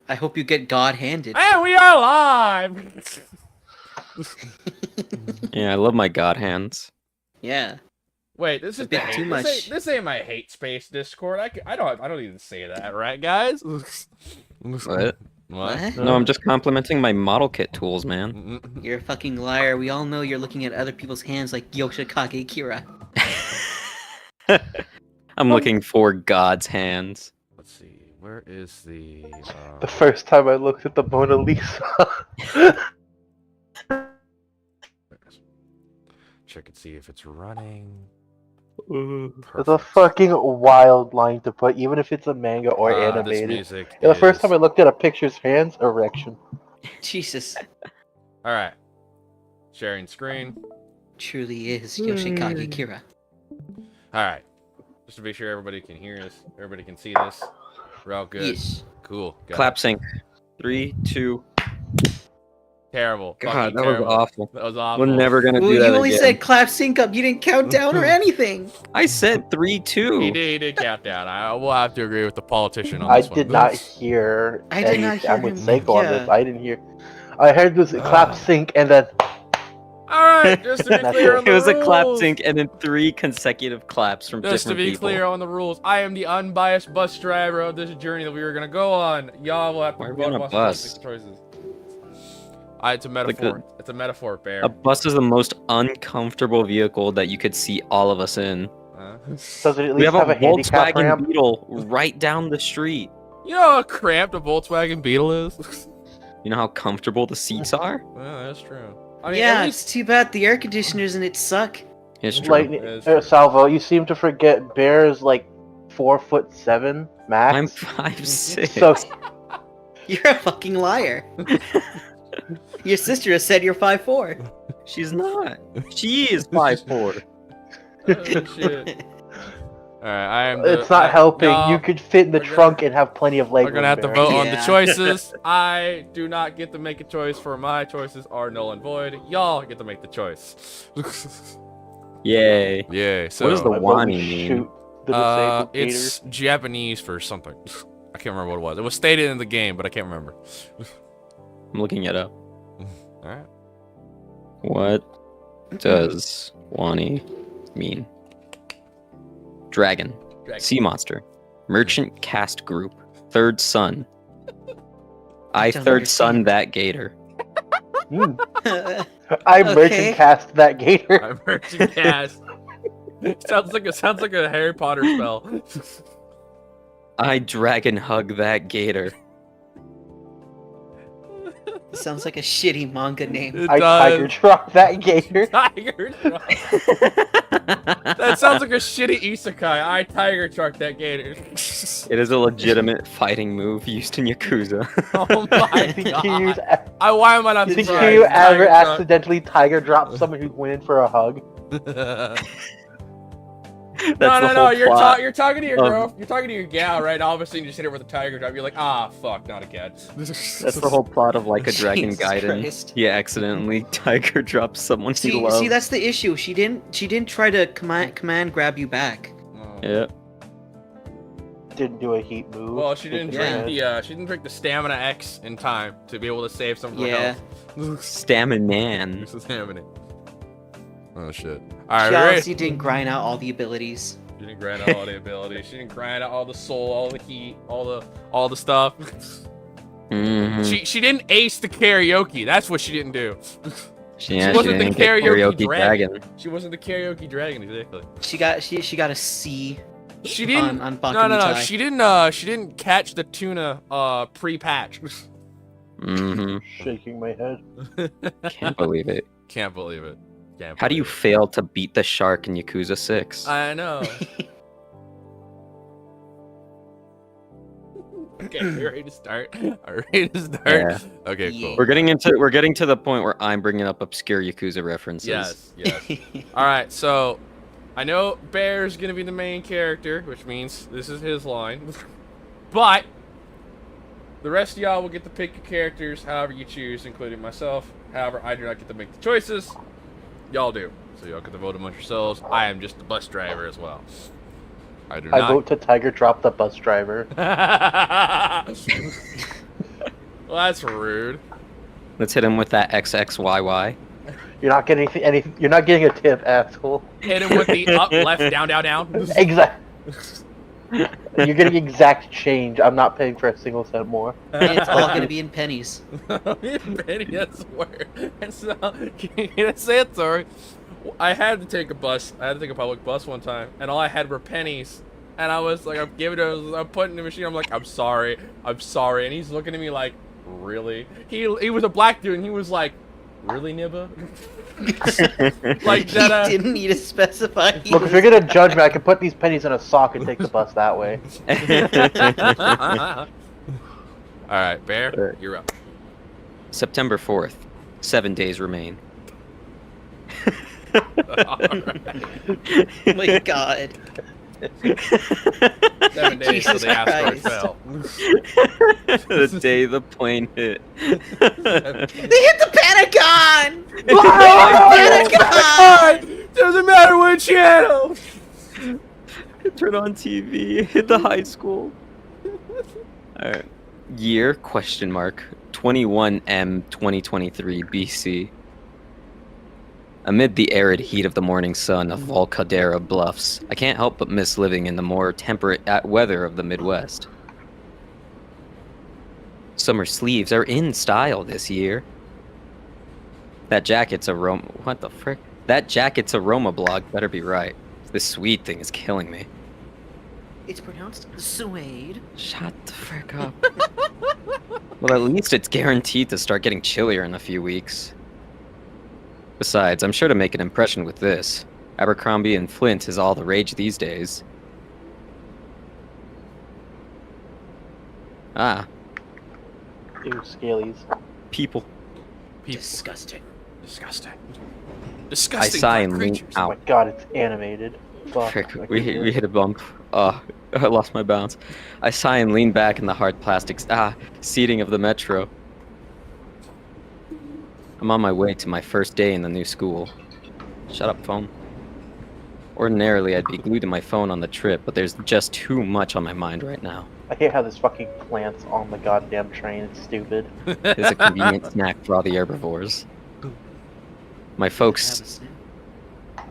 I hope you get God-handed. And we are live! Yeah, I love my god hands. Yeah. Wait, this is bit the hate. too much. This ain't my hate space Discord. I don't even say that, right, guys? What? What? No, I'm just complimenting my model kit tools, man. You're a fucking liar. We all know you're looking at other people's hands like Yoshikage Kira. I'm looking for God's hands. Let's see. Where is the? The first time I looked at the Mona Lisa. Check and see if it's running. It's a fucking wild line to put, even if it's a manga or This animated. music Yeah, the first is- time I looked at a picture's hands, erection. Jesus. All right. Sharing screen. Truly is Yoshikage Kira. All right. Just to be sure everybody can hear us, everybody can see this. We're all good. Yes. Cool. Got Clap it. sync. 3, 2. Terrible. God, Fucking that terrible. was awful. That was awful. We're never gonna Well, do you that only again. said clap sync up. You didn't count down or anything. I said 3, 2. He did count down. I will have to agree with the politician on I this one. did not hear. I did not hear I'm with him, Seiko on yeah. this. I didn't hear. I heard this clap sync and then. All right, just to be clear on the It was a clap rules. sync and then 3 consecutive claps from Just to different be people. clear on the rules, I am the unbiased bus driver of this journey that we are gonna go on. Y'all will have to Why are we on a vote bus? choices. It's a metaphor. It's a metaphor, Bear. A bus is the most uncomfortable vehicle that you could see all of us in. Does it at We least have have a a handicap Volkswagen ramp? Beetle right down the street. You know how cramped a Volkswagen Beetle is? You know how comfortable the seats are? Yeah, that's true. I mean, Yeah, at it's too bad the air conditioners in it suck. It's true. Lightning, It is. Salvo, you seem to forget Bear is like 4'7" max. I'm 5'6". So You're a fucking liar. Your sister has said you're 5'4". She's not. She is 5'4". Oh, shit. Alright, I am. it's not helping. y'all, You could fit in the we're gonna- trunk and have plenty of leg We're room. gonna have to Bear. vote on the Yeah. choices. I do not get to make a choice, for my choices are null and void. Y'all get to make the choice. Yay. Yeah. So What does the I vote we wani mean? shoot the disabled it's Japanese for something. I can't remember what it was. It was stated in the game, but I can't remember. I'm looking it up. All right. What does wani mean? Dragon. Sea monster. Merchant caste group. Third son. I don't third son understand. that gator. gator. I Okay. merchant cast that gator. I'm merchant cast. sounds like a Harry Potter spell. I dragon hug that gator. Sounds like a shitty manga name. It I does. tiger drop that gator. Tiger truck. That sounds like a shitty isekai. I tiger truck that gator. It is a legitimate fighting move used in Yakuza. Oh my Did you use, god. Why am I not did surprised? you ever Tiger truck. accidentally tiger drop someone who went in for a hug? That's No, the no, whole you're plot. you're talking to your of- girl. You're talking to your gal, right? All of a sudden, you just hit her with a tiger drop. You're like, ah, fuck, not again. That's the whole plot of Like a Dragon Jesus Gaiden. Christ. He accidentally tiger drops someone he See, loves. that's the issue. She didn't try to command grab you back. Oh. Yeah. Didn't do a heat move. Well, she didn't Yeah. drink she didn't drink the stamina X in time to be able to save some of her Yeah. health. Staminan. This is happening. Oh shit! All right, She we ready? obviously didn't grind out all the abilities. She didn't grind out all the abilities. She didn't grind out all the soul, all the heat, all the stuff. Mhm. She didn't ace the karaoke. That's what she didn't do. Yeah, wasn't the didn't get karaoke dragon. She wasn't the karaoke dragon exactly. She got a C. She didn't. on No, no, no. Bakumitai. She didn't catch the tuna pre-patch. Hmm. Shaking my head. Can't believe it. Can't believe it. Can't How do you believe fail to beat the shark in Yakuza 6? it. I know. Okay, you ready to start? Are we ready to start? Yeah. Okay, Yeah. cool. We're getting to the point where I'm bringing up obscure Yakuza references. Yes, yes. All right, so I know Bear's gonna be the main character, which means this is his line. But the rest of y'all will get to pick your characters however you choose, including myself. However, I do not get to make the choices. Y'all do. So y'all get to vote amongst yourselves. I am just the bus driver as well. I do I not. vote to tiger drop the bus driver. Well, that's rude. Let's hit him with that XXYY. You're not getting anything. You're not getting a tip, asshole. Hit him with the up, left, down, down, down. Exact. You're getting exact change. I'm not paying for a single cent more. And it's all gonna be in pennies. Penny, I swear. And so, can you say it, sorry? I had to take a bus. I had to take a public bus one time, and all I had were pennies. And I was like, I'm giving it. I'm putting it in the machine. I'm like, I'm sorry, and he's looking at me like, really? He was a black dude, and he was like, really, Nibba? Like that. He didn't need to specify. Look, if you're gonna judge me, I can put these pennies in a sock and take the bus that way. All right, Bear, you're up. September 4th. 7 days remain. All right. Oh my god. 7 days till Jesus the asteroid Christ. fell. The day the plane hit. They hit the Pentagon! Pentagon! Doesn't matter what channel. Turn on TV. Hit the high school. Alright. Year? Question mark. 21M 2023 BC. Amid the arid heat of the morning sun of Volcadera Bluffs, I can't help but miss living in the more temperate weather of the Midwest. Summer sleeves are in style this year. That jacket's aroma. What the frick? That jacket's aroma blog better be right. This sweet thing is killing me. It's pronounced suede. Shut the frick up. Well, at least it's guaranteed to start getting chillier in a few weeks. Besides, I'm sure to make an impression with this. Abercrombie and Flint is all the rage these days. Ah, Ew, scalies. people. Disgusting. Disgusting. I Disgusting. sigh black and lean creatures. Oh out. my god, it's animated. Fuck. Frick, I we can't do we it. hit a bump. Oh, I lost my balance. I sigh and lean back in the hard plastic seating of the metro. I'm on my way to my first day in the new school. Shut up, phone. Ordinarily, I'd be glued to my phone on the trip, but there's just too much on my mind right now. I hate how this fucking plant's on the goddamn train. It's stupid. It's a convenient snack for all the herbivores. My Have a folks. snack.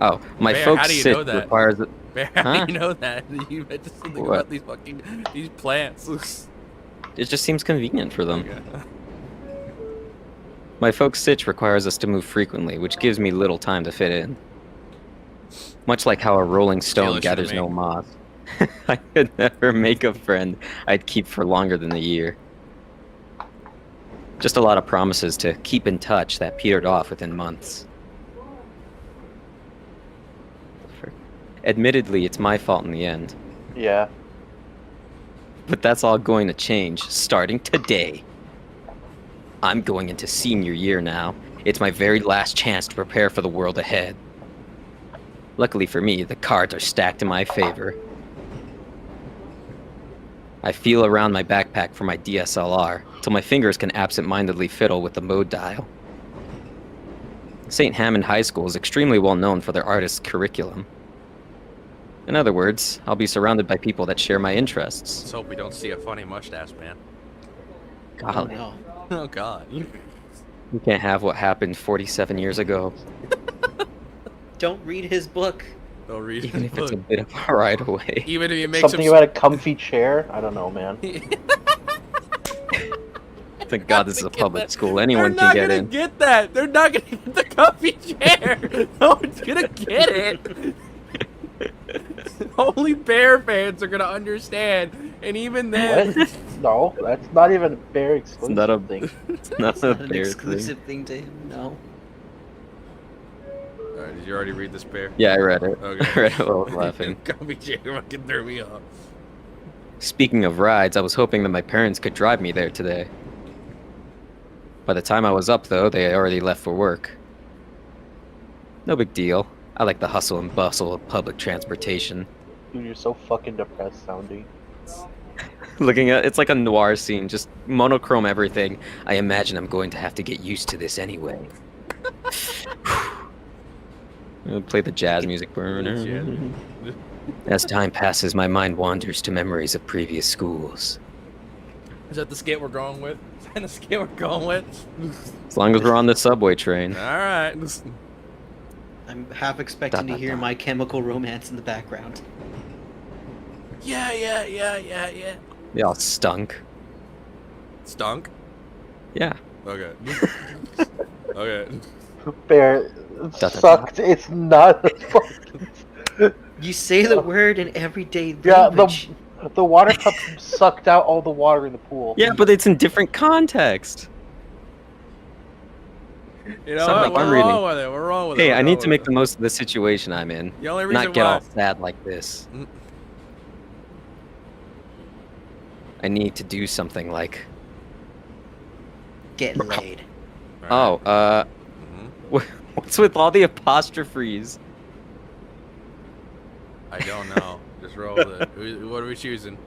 Oh, my Bear, folks how do you sit know that? requires it. Bear, how Huh? do you know that? You mentioned something What? about these plants. It just seems convenient for them. Okay. My folks' sitch requires us to move frequently, which gives me little time to fit in. Much like how a rolling stone Jealous of gathers me. no moss. I could never make a friend I'd keep for longer than a year. Just a lot of promises to keep in touch that petered off within months. Admittedly, it's my fault in the end. Yeah. But that's all going to change starting today. I'm going into senior year now. It's my very last chance to prepare for the world ahead. Luckily for me, the cards are stacked in my favor. I feel around my backpack for my DSLR, till my fingers can absent-mindedly fiddle with the mode dial. St. Hammond High School is extremely well known for their artist curriculum. In other words, I'll be surrounded by people that share my interests. Let's hope we don't see a funny mustache man. Oh Golly, no. Oh God. you can't have what happened 47 years ago, Don't read his book. Don't read even his if it's a book. bit of a ride away. Even if you make Something about a comfy chair? I don't know, man. Thank God this is a Get public that. school. Anyone They're not can get gonna in. get that. They're not gonna get the comfy chair. No one's gonna get it. Only Bear fans are gonna understand, and even then, What? No, that's not even a fair exclusive not a- thing. It's not It's a not an fair exclusive thing. thing to him, no. Alright, did you already read this, Bear? Yeah, I read it. Okay. I read it while I was laughing. Comfy chair fucking threw me off. Speaking of rides, I was hoping that my parents could drive me there today. By the time I was up, though, they had already left for work. No big deal. I like the hustle and bustle of public transportation. Dude, you're so fucking depressed sounding. Looking at it's like a noir scene, just monochrome everything. I imagine I'm going to have to get used to this anyway. I'll play the jazz music. As time passes, my mind wanders to memories of previous schools. Is that the skit we're going with? Is that the skit we're going with? As long as we're on the subway train. All right. I'm half expecting to hear My Chemical Romance in the background. Yeah. They all stunk. Stunk? Yeah. Okay. Okay. Bear da. sucked. It's not a fucking. You say the word in everyday Yeah, language. the water cup sucked out all the water in the pool. Yeah, but it's in different context. You know Sound what? like I'm We're reading. wrong with it. We're wrong with it. Hey, We're I wrong need to with make it. the most of the situation I'm in. The only reason Not get why. all sad like this. Mm. I need to do something like. Get laid. All right. Oh, what's with all the apostrophes? I don't know. Just roll with it. What are we choosing?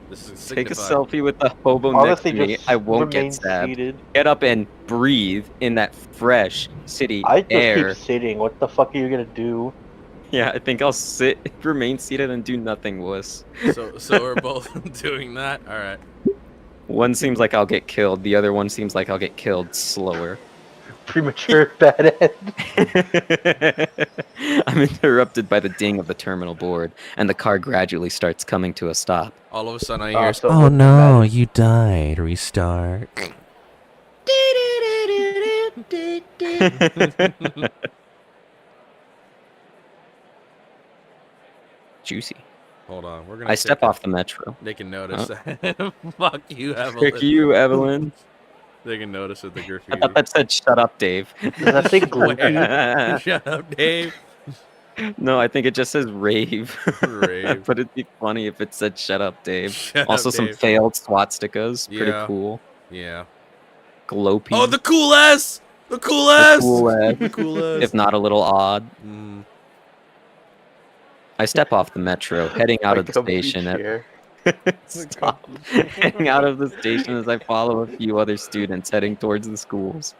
This is Take a signified. selfie with the hobo Honestly, next to me. just I won't remain get stabbed. seated. Get up and breathe in that fresh city I just air. keep sitting. What the fuck are you gonna do? Yeah, I think I'll sit, remain seated, and do nothing, wuss. So we're both doing that. All right. One seems like I'll get killed. The other one seems like I'll get killed slower. Premature bad end. I'm interrupted by the ding of the terminal board, and the car gradually starts coming to a stop. All of a sudden, I hear. So Oh what's the no, matter? you died. Restart. Juicy. Hold on. We're gonna. I take step a- off the metro. They can notice that. Fuck you, Evelyn. Frick you, Evelyn. They can notice with the I graffiti. thought that said "Shut up, Dave." Does that say gloopy? Shut up, Dave. No, I think it just says rave. Rave. But it'd be funny if it said "Shut up, Dave." Shut Also, up, some Dave. failed swastikas. Pretty Yeah. cool. Yeah. Glowpy. Oh, the cool ass. The cool ass. cool ass. The cool ass. If not a little odd. Mm. I step off the metro, heading out of the Comfy station. chair. Stop. Heading out of the station as I follow a few other students heading towards the schools.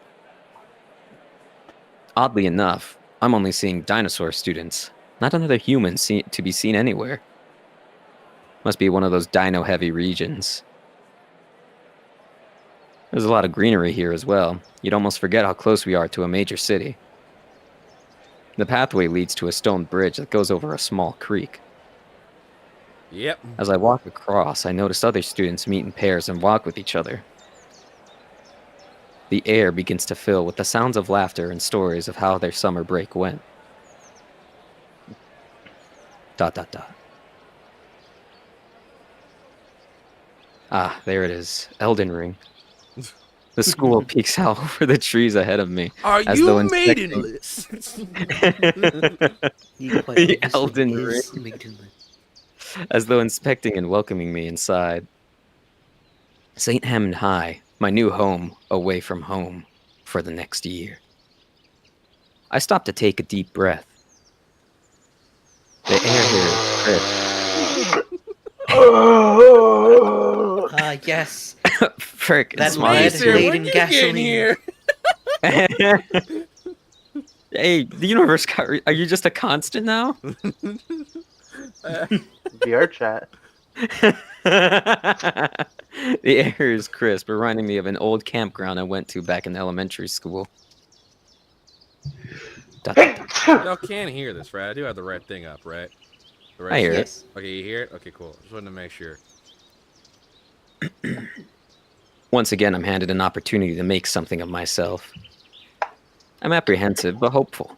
Oddly enough, I'm only seeing dinosaur students, not another human to be seen anywhere. Must be one of those dino-heavy regions. There's a lot of greenery here as well. You'd almost forget how close we are to a major city. The pathway leads to a stone bridge that goes over a small creek. Yep. As I walk across, I notice other students meet in pairs and walk with each other. The air begins to fill with the sounds of laughter and stories of how their summer break went. ... Ah, there it is. Elden Ring. The school peeks out over the trees ahead of me. Are As you though inspecting- maidenless? The Elden Ring. As though inspecting and welcoming me inside. St. Hammond High, my new home, away from home, for the next year. I stop to take a deep breath. The air here is Yes. crisp. Frick, That it's lead Mario. laden gasoline. here? Hey, the universe got. Are you just a constant now? VR chat. The air is crisp, reminding me of an old campground I went to back in elementary school. Y'all can hear this, right? I do have the right thing up, right? The right I hear it. Yes. Okay, you hear it? Okay, cool. Just wanted to make sure. Once again, I'm handed an opportunity to make something of myself. I'm apprehensive, but hopeful.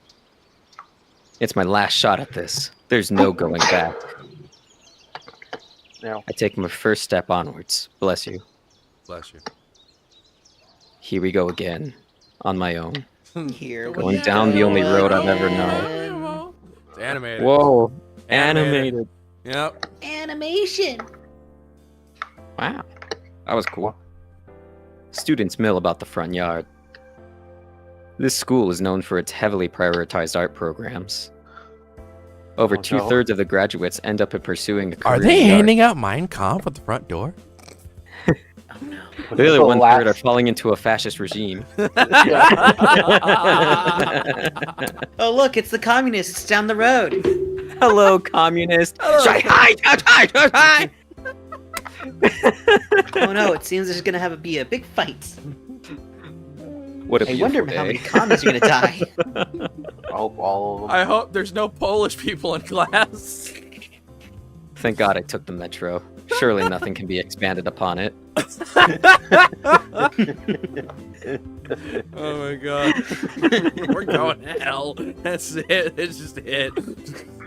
It's my last shot at this. There's no going back. No. I take my first step onwards. Bless you. Bless you. Here we go again. On my own. Here we Going down the only road I've ever known. It's animated. Whoa. Animated. Animated. Yep. Animation. Wow. That was cool. Students mill about the front yard. This school is known for its heavily prioritized art programs. Over Oh, no. 2/3 of the graduates end up pursuing a career Are they in art. handing out Mein Kampf at the front door? Oh no. The other The 1/3 last- are falling into a fascist regime. Oh look, it's the communists down the road. Hello, communist. Hello. Say hi, hi, hi, hi, hi. Oh no, it seems there's gonna be a big fight. What a I beautiful wonder how day. many commies are gonna die. I hope all of them. I hope there's no Polish people in class. Thank God I took the metro. Surely nothing can be expanded upon it. Oh my god. We're going to hell. That's it. It's just it.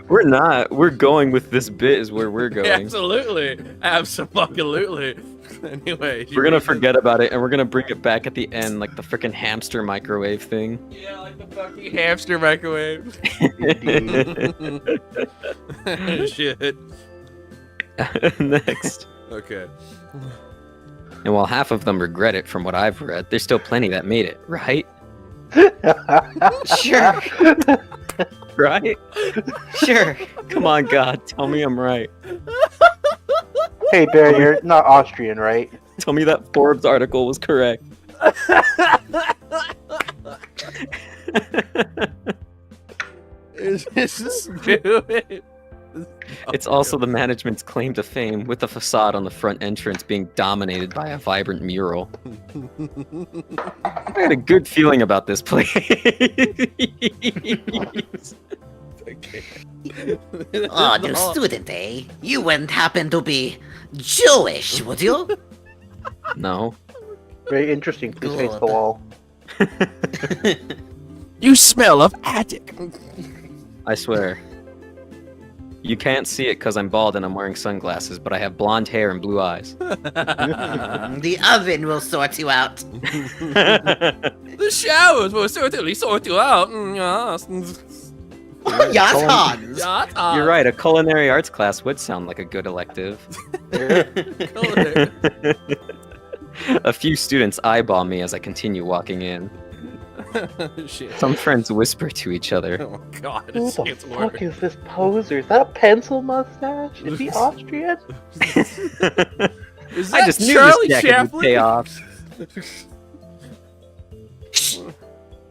We're not. We're going with this bit is where we're going. Absolutely. Absolutely. Anyway. We're gonna forget about it and we're gonna bring it back at the end like the freaking hamster microwave thing. Yeah, like the fucking hamster microwave. Shit. Next. Okay. And while half of them regret it from what I've read, there's still plenty that made it, right? Sure, Right? sure. Come on, God, tell me I'm right. Hey, Barry, you're not Austrian, right? Tell me that Forbes article was correct. This is stupid. It's also the management's claim to fame, with the facade on the front entrance being dominated by a vibrant mural. I had a good feeling about this place. Oh, the student, eh? You wouldn't happen to be Jewish, would you? No. Very interesting. Please face the wall. You smell of attic. I swear. You can't see it because I'm bald and I'm wearing sunglasses, but I have blonde hair and blue eyes. The oven will sort you out. The showers will certainly sort you out. Yes, Hans. You're right, a culinary arts class would sound like a good elective. A few students eyeball me as I continue walking in. Shit. Some friends whisper to each other. Oh my god, Who this the gets fuck worse. is this poser? Is that a pencil mustache? Is he Austrian? Is I that just knew Charlie this jacket would pay Chaplin? off. Shh.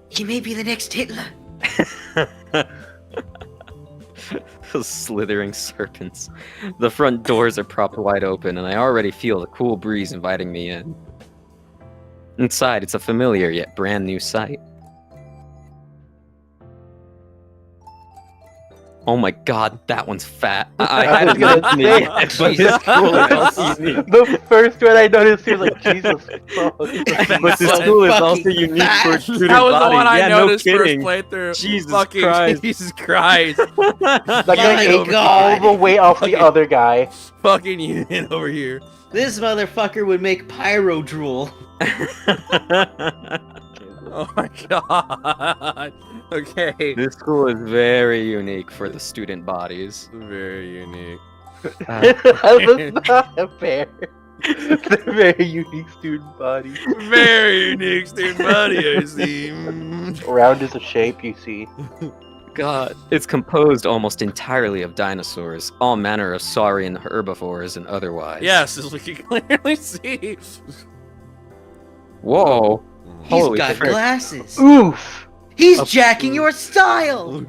He may be the next Hitler. Those slithering serpents. The front doors are propped wide open, and I already feel the cool breeze inviting me in. Inside, it's a familiar yet brand new sight. Oh my god, that one's fat. I had it was mentioned gonna it, say, but this school is also unique. The first one I noticed, he was like, Jesus fuck. But this school is also fucking unique for its student That was body. the one I Yeah, noticed no first kidding. playthrough. Jesus Fucking Christ. Jesus Christ. That guy My ate God. all the way off the other guy. Fucking union over here. This motherfucker would make pyro drool. Oh my god. Okay. This school is very unique for the student bodies. Very unique. That's not fair. They're very unique student body. Very unique student body, I see. Mm. Round is a shape, you see. God, it's composed almost entirely of dinosaurs, all manner of saurian herbivores and otherwise. Yes, as we can clearly see. Whoa. He's Holy got frick. glasses. Oof! He's jacking your style.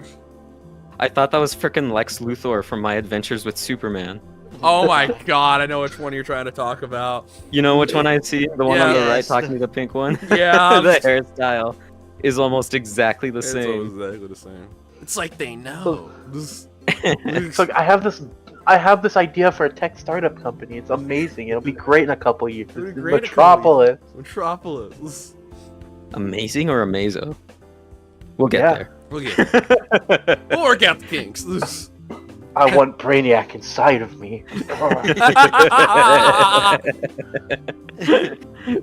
I thought that was frickin' Lex Luthor from My Adventures with Superman. Oh my god, I know which one you're trying to talk about. You know which one I see? The one on the Yeah. right Yes, talking to the pink one? Yeah. The hairstyle is almost exactly the It's same. exactly the same. It's like they know. Look, I have this idea for a tech startup company. It's amazing. It'll be great in a couple years. It'll be This is great in a couple Metropolis. Metropolis. Amazing or Amazo? We'll get Yeah. there. We'll get We'll work out the kinks. I want Brainiac inside of me.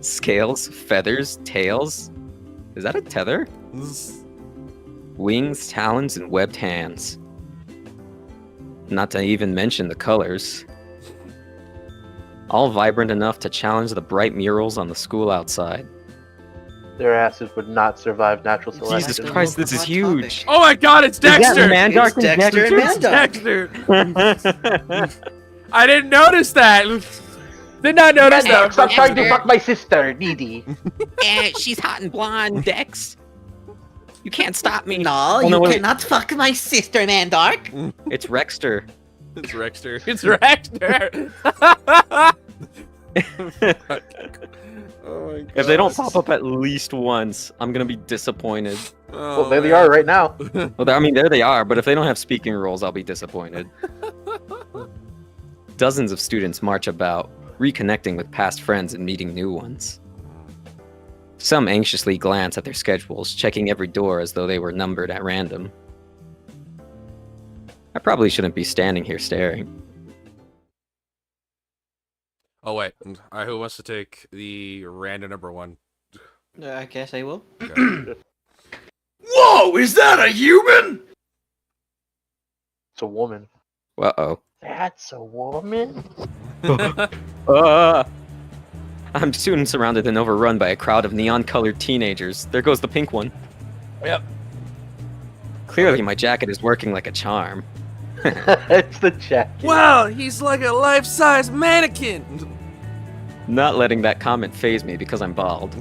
Scales, feathers, tails. Is that a tether? Wings, talons, and webbed hands. Not to even mention the colors. All vibrant enough to challenge the bright murals on the school outside. Their asses would not survive natural selection. Jesus Christ, this is Hot huge. Oh my god, it's Is that Dexter! Mandark It's Dexter and It's Mandark. Dexter! I didn't notice that! Did not notice that! Stop trying to fuck my sister, Dee. She's hot and blonde, Dex. You can't stop me. No, no, you wait. cannot fuck my sister, Mandark. It's Rexter. It's Rexter. It's Rexter! Oh my god. If they don't pop up at least once, I'm gonna be disappointed. Oh, Well, there they man. are right now. Well, I mean, there they are, but if they don't have speaking roles, I'll be disappointed. Dozens of students march about, reconnecting with past friends and meeting new ones. Some anxiously glance at their schedules, checking every door as though they were numbered at random. I probably shouldn't be standing here staring. Oh wait. Alright, who wants to take the random number 1? I guess I will. Okay. Whoa, is that a human? It's a woman. Uh-oh. That's a woman? I'm soon surrounded and overrun by a crowd of neon-colored teenagers. There goes the pink one. Yep. Clearly, my jacket is working like a charm. It's the jacket. Wow, he's like a life-size mannequin. Not letting that comment phase me because I'm bald.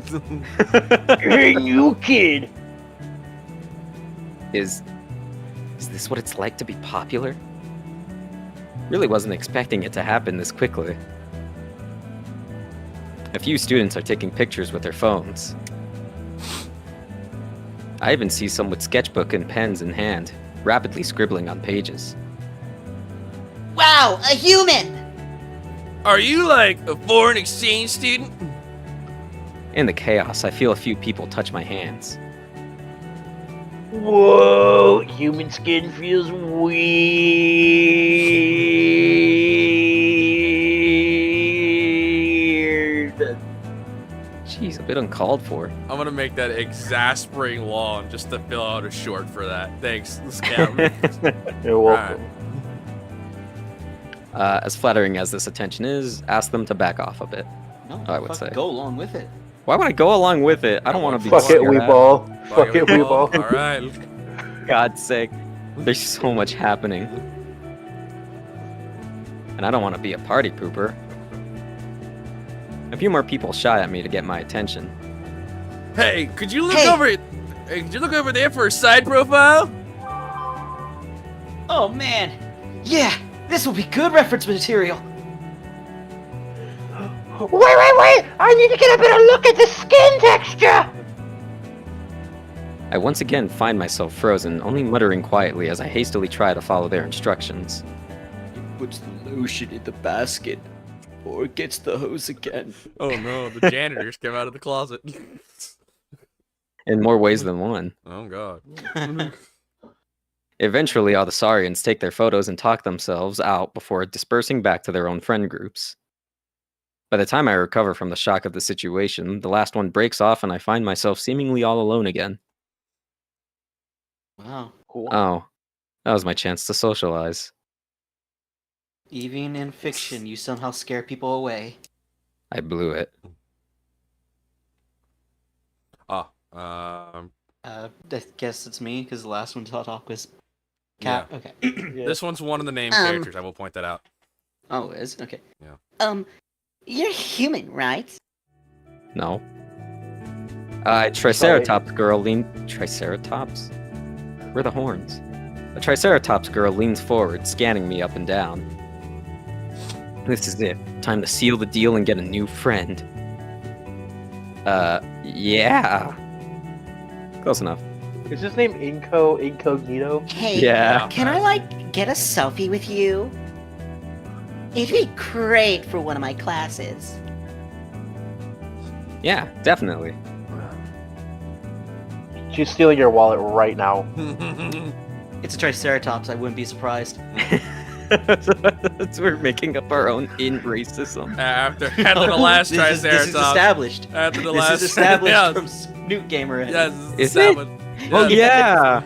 Hey, new kid! Is this what it's like to be popular? Really wasn't expecting it to happen this quickly. A few students are taking pictures with their phones. I even see some with sketchbook and pens in hand, rapidly scribbling on pages. Wow, a human! Are you like a foreign exchange student? In the chaos, I feel a few people touch my hands. Whoa, human skin feels weird. Jeez, a bit uncalled for. I'm gonna make that exasperating lawn just to fill out a short for that. Thanks, Scout. You're welcome. As flattering as this attention is, ask them to back off a bit. No, I would fuck, say. go along with it. Why would I go along with it? I don't want to be Fuck it, scared we at. ball. Fuck it, we ball. Alright. God's sake. There's so much happening. And I don't want to be a party pooper. A few more people shy at me to get my attention. Hey, could you look Hey. over it? Hey, could you look over there for a side profile? Oh man, yeah, this will be good reference material. Wait! I need to get a better look at the skin texture! I once again find myself frozen, only muttering quietly as I hastily try to follow their instructions. He puts the lotion in the basket, or gets the hose again. Oh no, the janitors came out of the closet. In more ways than one. Oh god. Eventually, all the Saurians take their photos and talk themselves out before dispersing back to their own friend groups. By the time I recover from the shock of the situation, the last one breaks off and I find myself seemingly all alone again. Wow, Cool. Oh, that was my chance to socialize. even in fiction, you somehow scare people away. I blew it. Ah, I guess it's me, because the last one to talk was Cat. Okay. Yeah. this one's one of the named Um. characters. I will point that out. Oh, it is? Okay. You're human, right? No. Triceratops girl lean. Triceratops? Where are the horns? A Triceratops girl leans forward, scanning me up and down. This is it. Time to seal the deal and get a new friend. Yeah. Close enough. Is his name Incognito? Hey, Yeah. can I, get a selfie with you? It'd be great for one of my classes. Yeah, definitely. She's stealing your wallet right now. It's a Triceratops, I wouldn't be surprised. We're making up our own in racism. after the last This is Triceratops. established. After the This last. is established yes, from Snoot Gamer. yes, Is it? established. Oh Yes.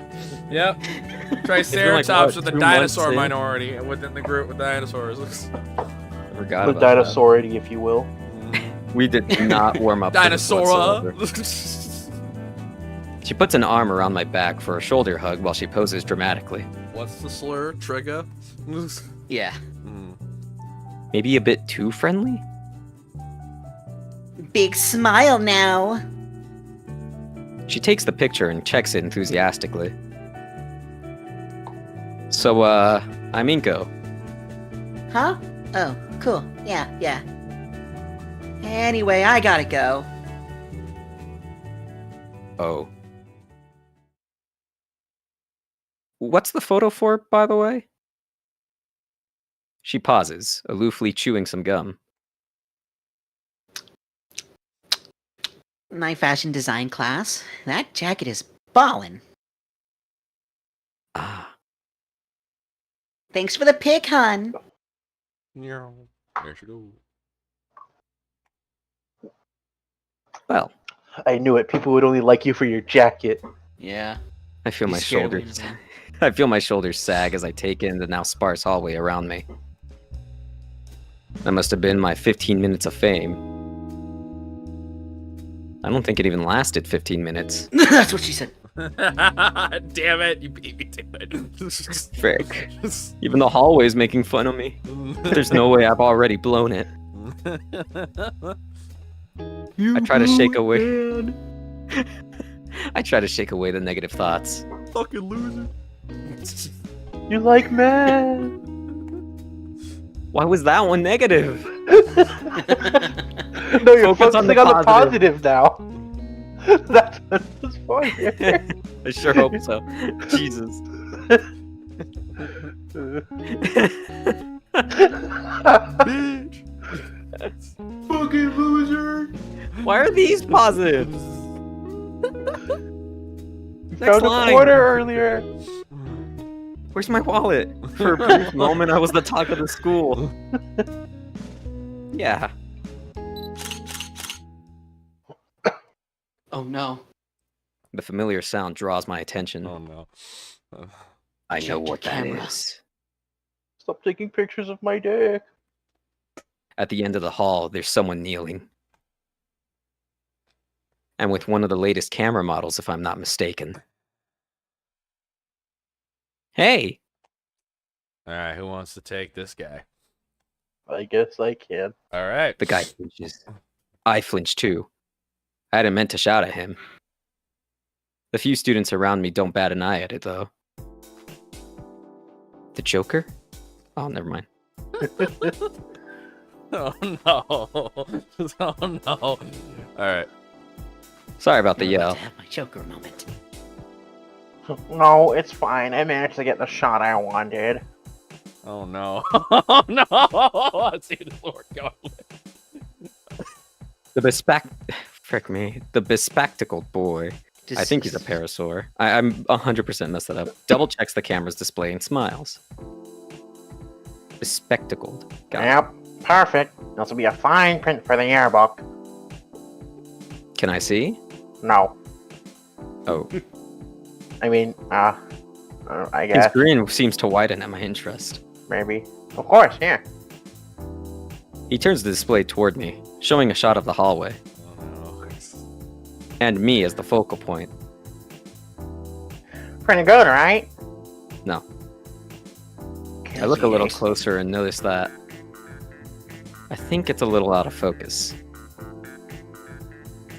yeah. Yep. Triceratops what, with the 2 months dinosaur in? minority within the group with dinosaurs. I forgot The about that. dinosaurity, if you will. We did not warm up. for this whatsoever. Dinosaura. She puts an arm around my back for a shoulder hug while she poses dramatically. What's the slur? Trigger? Yeah. Maybe a bit too friendly? Big smile now. She takes the picture and checks it enthusiastically. So, I'm Inko. Huh? Oh, cool. Yeah. Anyway, I gotta go. Oh. What's the photo for, by the way? She pauses, aloofly chewing some gum. My fashion design class. That jacket is ballin'. Ah. Thanks for the pic, hun. There she goes. Well, I knew it. People would only like you for your jacket. Yeah. I feel Be my scared of shoulders. losing. I feel my shoulders sag as I take in the now sparse hallway around me. That must have been my 15 minutes of fame. I don't think it even lasted 15 minutes. That's what she said. Damn it, you beat me to it. Frick. Even the hallway's making fun of me. There's no way I've already blown it. I try to shake away. I try to shake away the negative thoughts. Fucking loser. You like men? Why was that one negative? No, you're Focus on the focusing on the positive. positive now. That's what's funny. I sure hope so. Jesus. Bitch. Fucking loser. Why are these positives? Found a line. quarter earlier. Where's my wallet? For a brief moment, I was the talk of the school. Yeah. Oh no. The familiar sound draws my attention. Oh no. I Check know your what that camera. is. Stop taking pictures of my dick. At the end of the hall, there's someone kneeling. And with one of the latest camera models, if I'm not mistaken. Hey! Alright, who wants to take this guy? I guess I can. Alright. The guy flinches. I flinch too. I hadn't meant to shout at him. The few students around me don't bat an eye at it, though. The Joker? Oh, never mind. Oh no. Oh no. Alright. Sorry about the I'm about yell. to have my Joker moment. No, it's fine. I managed to get the shot I wanted. Oh no. Oh no. Let's see the Lord going. Frick me. The bespectacled boy. I think he's a parasaur. I'm 100% messed that up. Double checks the camera's display and smiles. Bespectacled. Got it. Yep, perfect. This will be a fine print for the yearbook. Can I see? No, Oh. I mean, I His guess, grin seems to widen at my interest. maybe. Of course, yeah. He turns the display toward me, showing a shot of the hallway, Oh no. and me as the focal point. Pretty good, right? No. I look a little closer and notice that I think it's a little out of focus.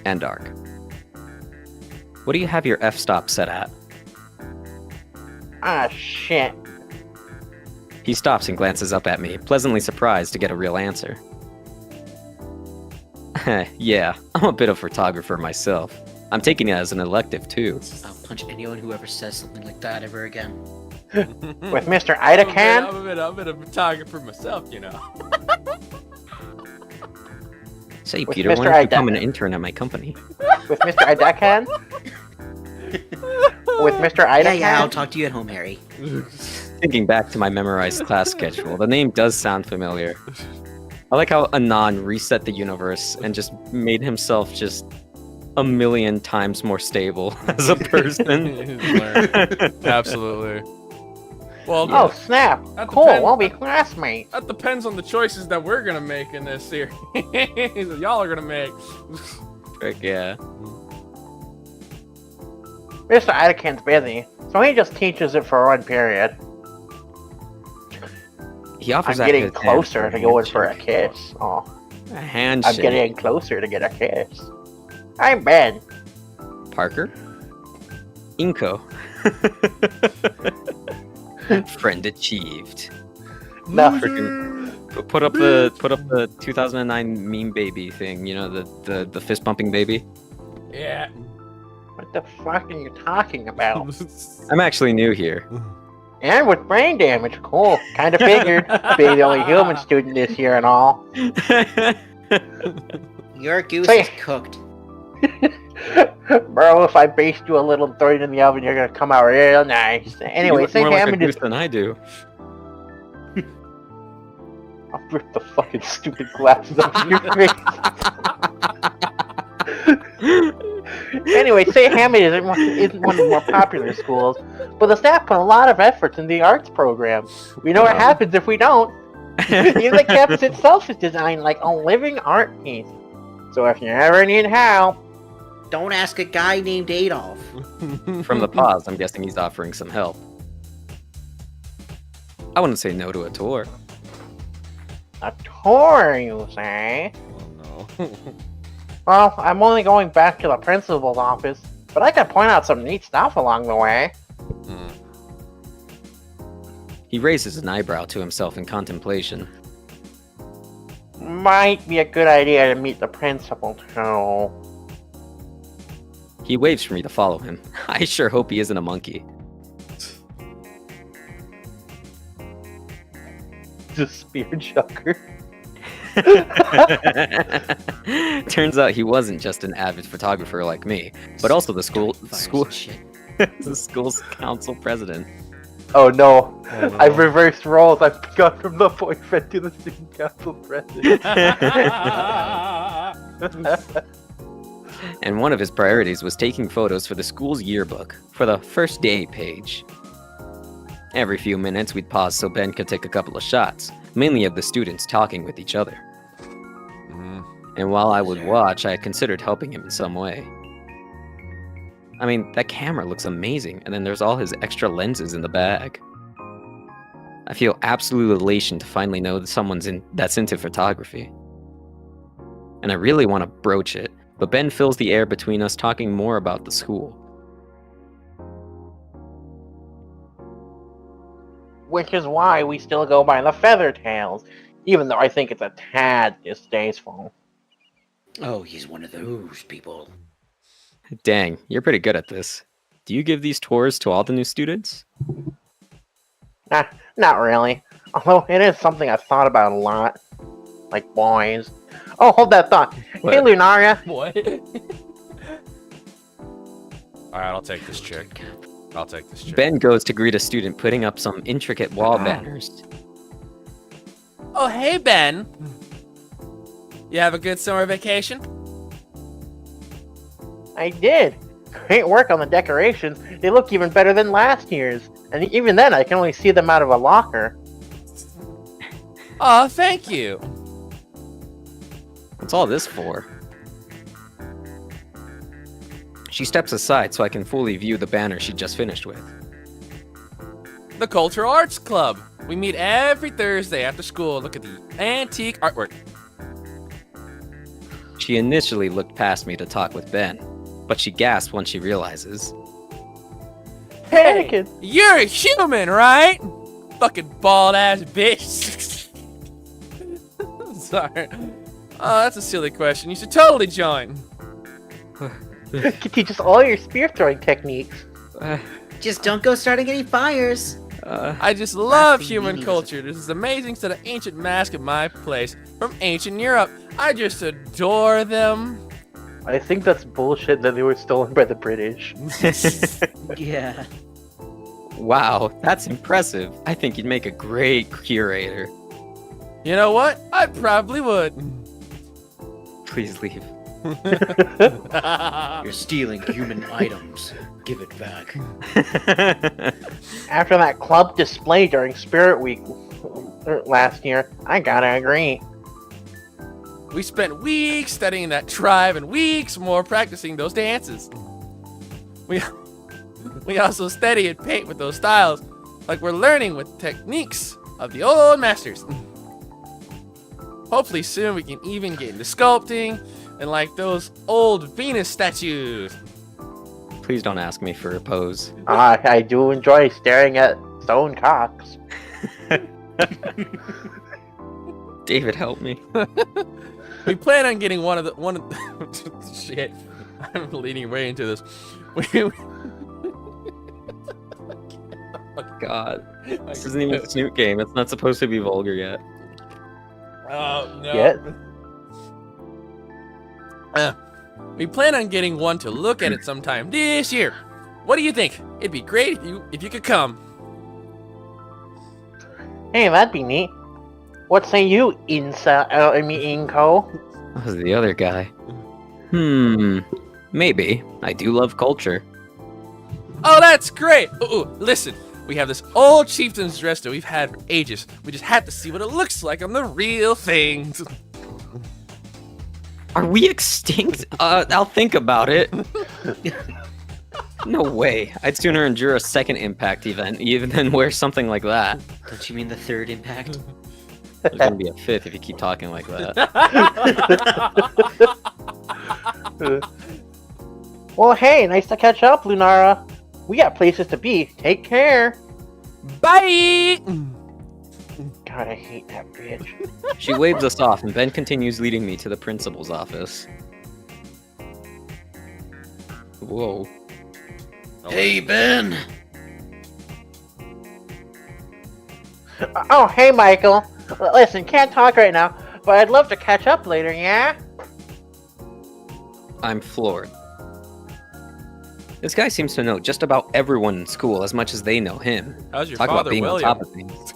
And dark. What do you have your f-stop set at? Ah, shit. He stops and glances up at me, pleasantly surprised to get a real answer. Yeah, I'm a bit of a photographer myself. I'm taking it as an elective, too. I'll punch anyone who ever says something like that ever again. With Mr. Idacan? I'm a photographer myself, you know. Say, With Peter, Mr. why don't you become an Idacan. intern at my company? With Mr. Idacan? With Mr. Idacan? Yeah, I'll talk to you at home, Harry. Thinking back to my memorized class schedule, the name does sound familiar. I like how Anon reset the universe and just made himself just a million times more stable as a person. Absolutely. Well, Oh, snap. That Cool, depends- we'll be classmates. that depends on the choices that we're gonna make in this series. That y'all are gonna make. Frick, yeah. Mr. Idacan's busy, so he just teaches it for one period. He I'm offers that getting his hand closer for to going for a handshake. kiss. Oh, A I'm handshake. getting closer to get a kiss. I'm Ben. Parker? Inko. Friend achieved. No. Frickin' Put up the 2009 meme baby thing. You know, the fist pumping baby. Yeah. What the fuck are you talking about? I'm actually new here. And with brain damage, cool. Kind of figured. Being the only human student this year and all. Your goose Say- is cooked. Bro, if I baste you a little and throw it in the oven, you're gonna come out real nice. Anyway, You look St. more like a Hammond is. goose than I do. I'll rip the fucking stupid glasses off your face. Anyway, St. Hammond isn't one of the more popular schools, but the staff put a lot of efforts in the arts program. We know what happens if we don't. Even the campus itself is designed like a living art piece. So if you ever need help, Don't ask a guy named Adolf. From the pause, I'm guessing he's offering some help. I wouldn't say no to a tour. a tour, you say? Oh no. Well, I'm only going back to the principal's office, but I can point out some neat stuff along the way. He raises an eyebrow to himself in contemplation. Might be a good idea to meet the principal, too. He waves for me to follow him. I sure hope he isn't a monkey. The spear chucker. Turns out he wasn't just an avid photographer like me, but also the Fires and shit. the school's council president. Oh no, Oh, no. I've reversed roles. I've gone from the boyfriend to the student council president. And one of his priorities was taking photos for the school's yearbook, for the first day page. Every few minutes, we'd pause so Ben could take a couple of shots, mainly of the students talking with each other. And while I would watch, I considered helping him in some way. I mean, that camera looks amazing, and then there's all his extra lenses in the bag. I feel absolute elation to finally know that that's into photography. And I really want to broach it, but Ben fills the air between us talking more about the school. Which is why we still go by the feather tails, even though I think it's a tad distasteful. Oh, he's one of those people. Dang, you're pretty good at this. Do you give these tours to all the new students? Nah, not really. Although it is something I've thought about a lot. Like boys. Oh, hold that thought. What? Hey, Lunaria. What? Alright, I'll take this chick. I'll take this chick. Ben goes to greet a student putting up some intricate wall banners. Oh, hey, Ben. You have a good summer vacation? I did. Great work on the decorations. They look even better than last year's. And even then, I can only see them out of a locker. Oh, thank you. What's all this for? She steps aside so I can fully view the banner she just finished with. The Cultural Arts Club. We meet every Thursday after school to look at the antique artwork. She initially looked past me to talk with Ben, but she gasps when she realizes. Hey, kid. You're a human, right? Fucking bald ass bitch. Sorry. Oh, that's a silly question. You should totally join. Can teach us all your spear throwing techniques. Just don't go starting any fires. I just love Blasting human memes. culture. There's this amazing set of ancient masks at my place from ancient Europe. I just adore them. I think that's bullshit that they were stolen by the British. Yeah. Wow, that's impressive. I think you'd make a great curator. You know what? I probably would. Please leave. You're stealing human items. Give it back. After that club display during Spirit Week last year, I gotta agree. We spent weeks studying that tribe and weeks more practicing those dances. We also study and paint with those styles, like we're learning with techniques of the old masters. Hopefully soon we can even get into sculpting and like those old Venus statues. Please don't ask me for a pose. I do enjoy staring at stone cocks. David, help me. We plan on getting one of shit. I'm leading way into this. God, this isn't even a Snoot game. It's not supposed to be vulgar yet. Oh no. Yet? We plan on getting one to look at it sometime this year. What do you think? It'd be great if you could come. Hey, that'd be neat. What say you, Inko? That was the other guy. Maybe. I do love culture. Oh, that's great! Ooh, listen, we have this old chieftain's dress that we've had for ages. We just had to see what it looks like on the real thing. Are we extinct? I'll think about it. No way. I'd sooner endure a second impact event even than wear something like that. Don't you mean the third impact? There's gonna be a fifth if you keep talking like that. Well, hey, nice to catch up, Lunara. We got places to be. Take care. Bye! God, I hate that bitch. She waves us off, and Ben continues leading me to the principal's office. Whoa. Hey, Ben! Oh, hey, Michael. Listen, can't talk right now, but I'd love to catch up later, yeah? I'm floored. This guy seems to know just about everyone in school as much as they know him. How's your Talk about father, being on William? top of things.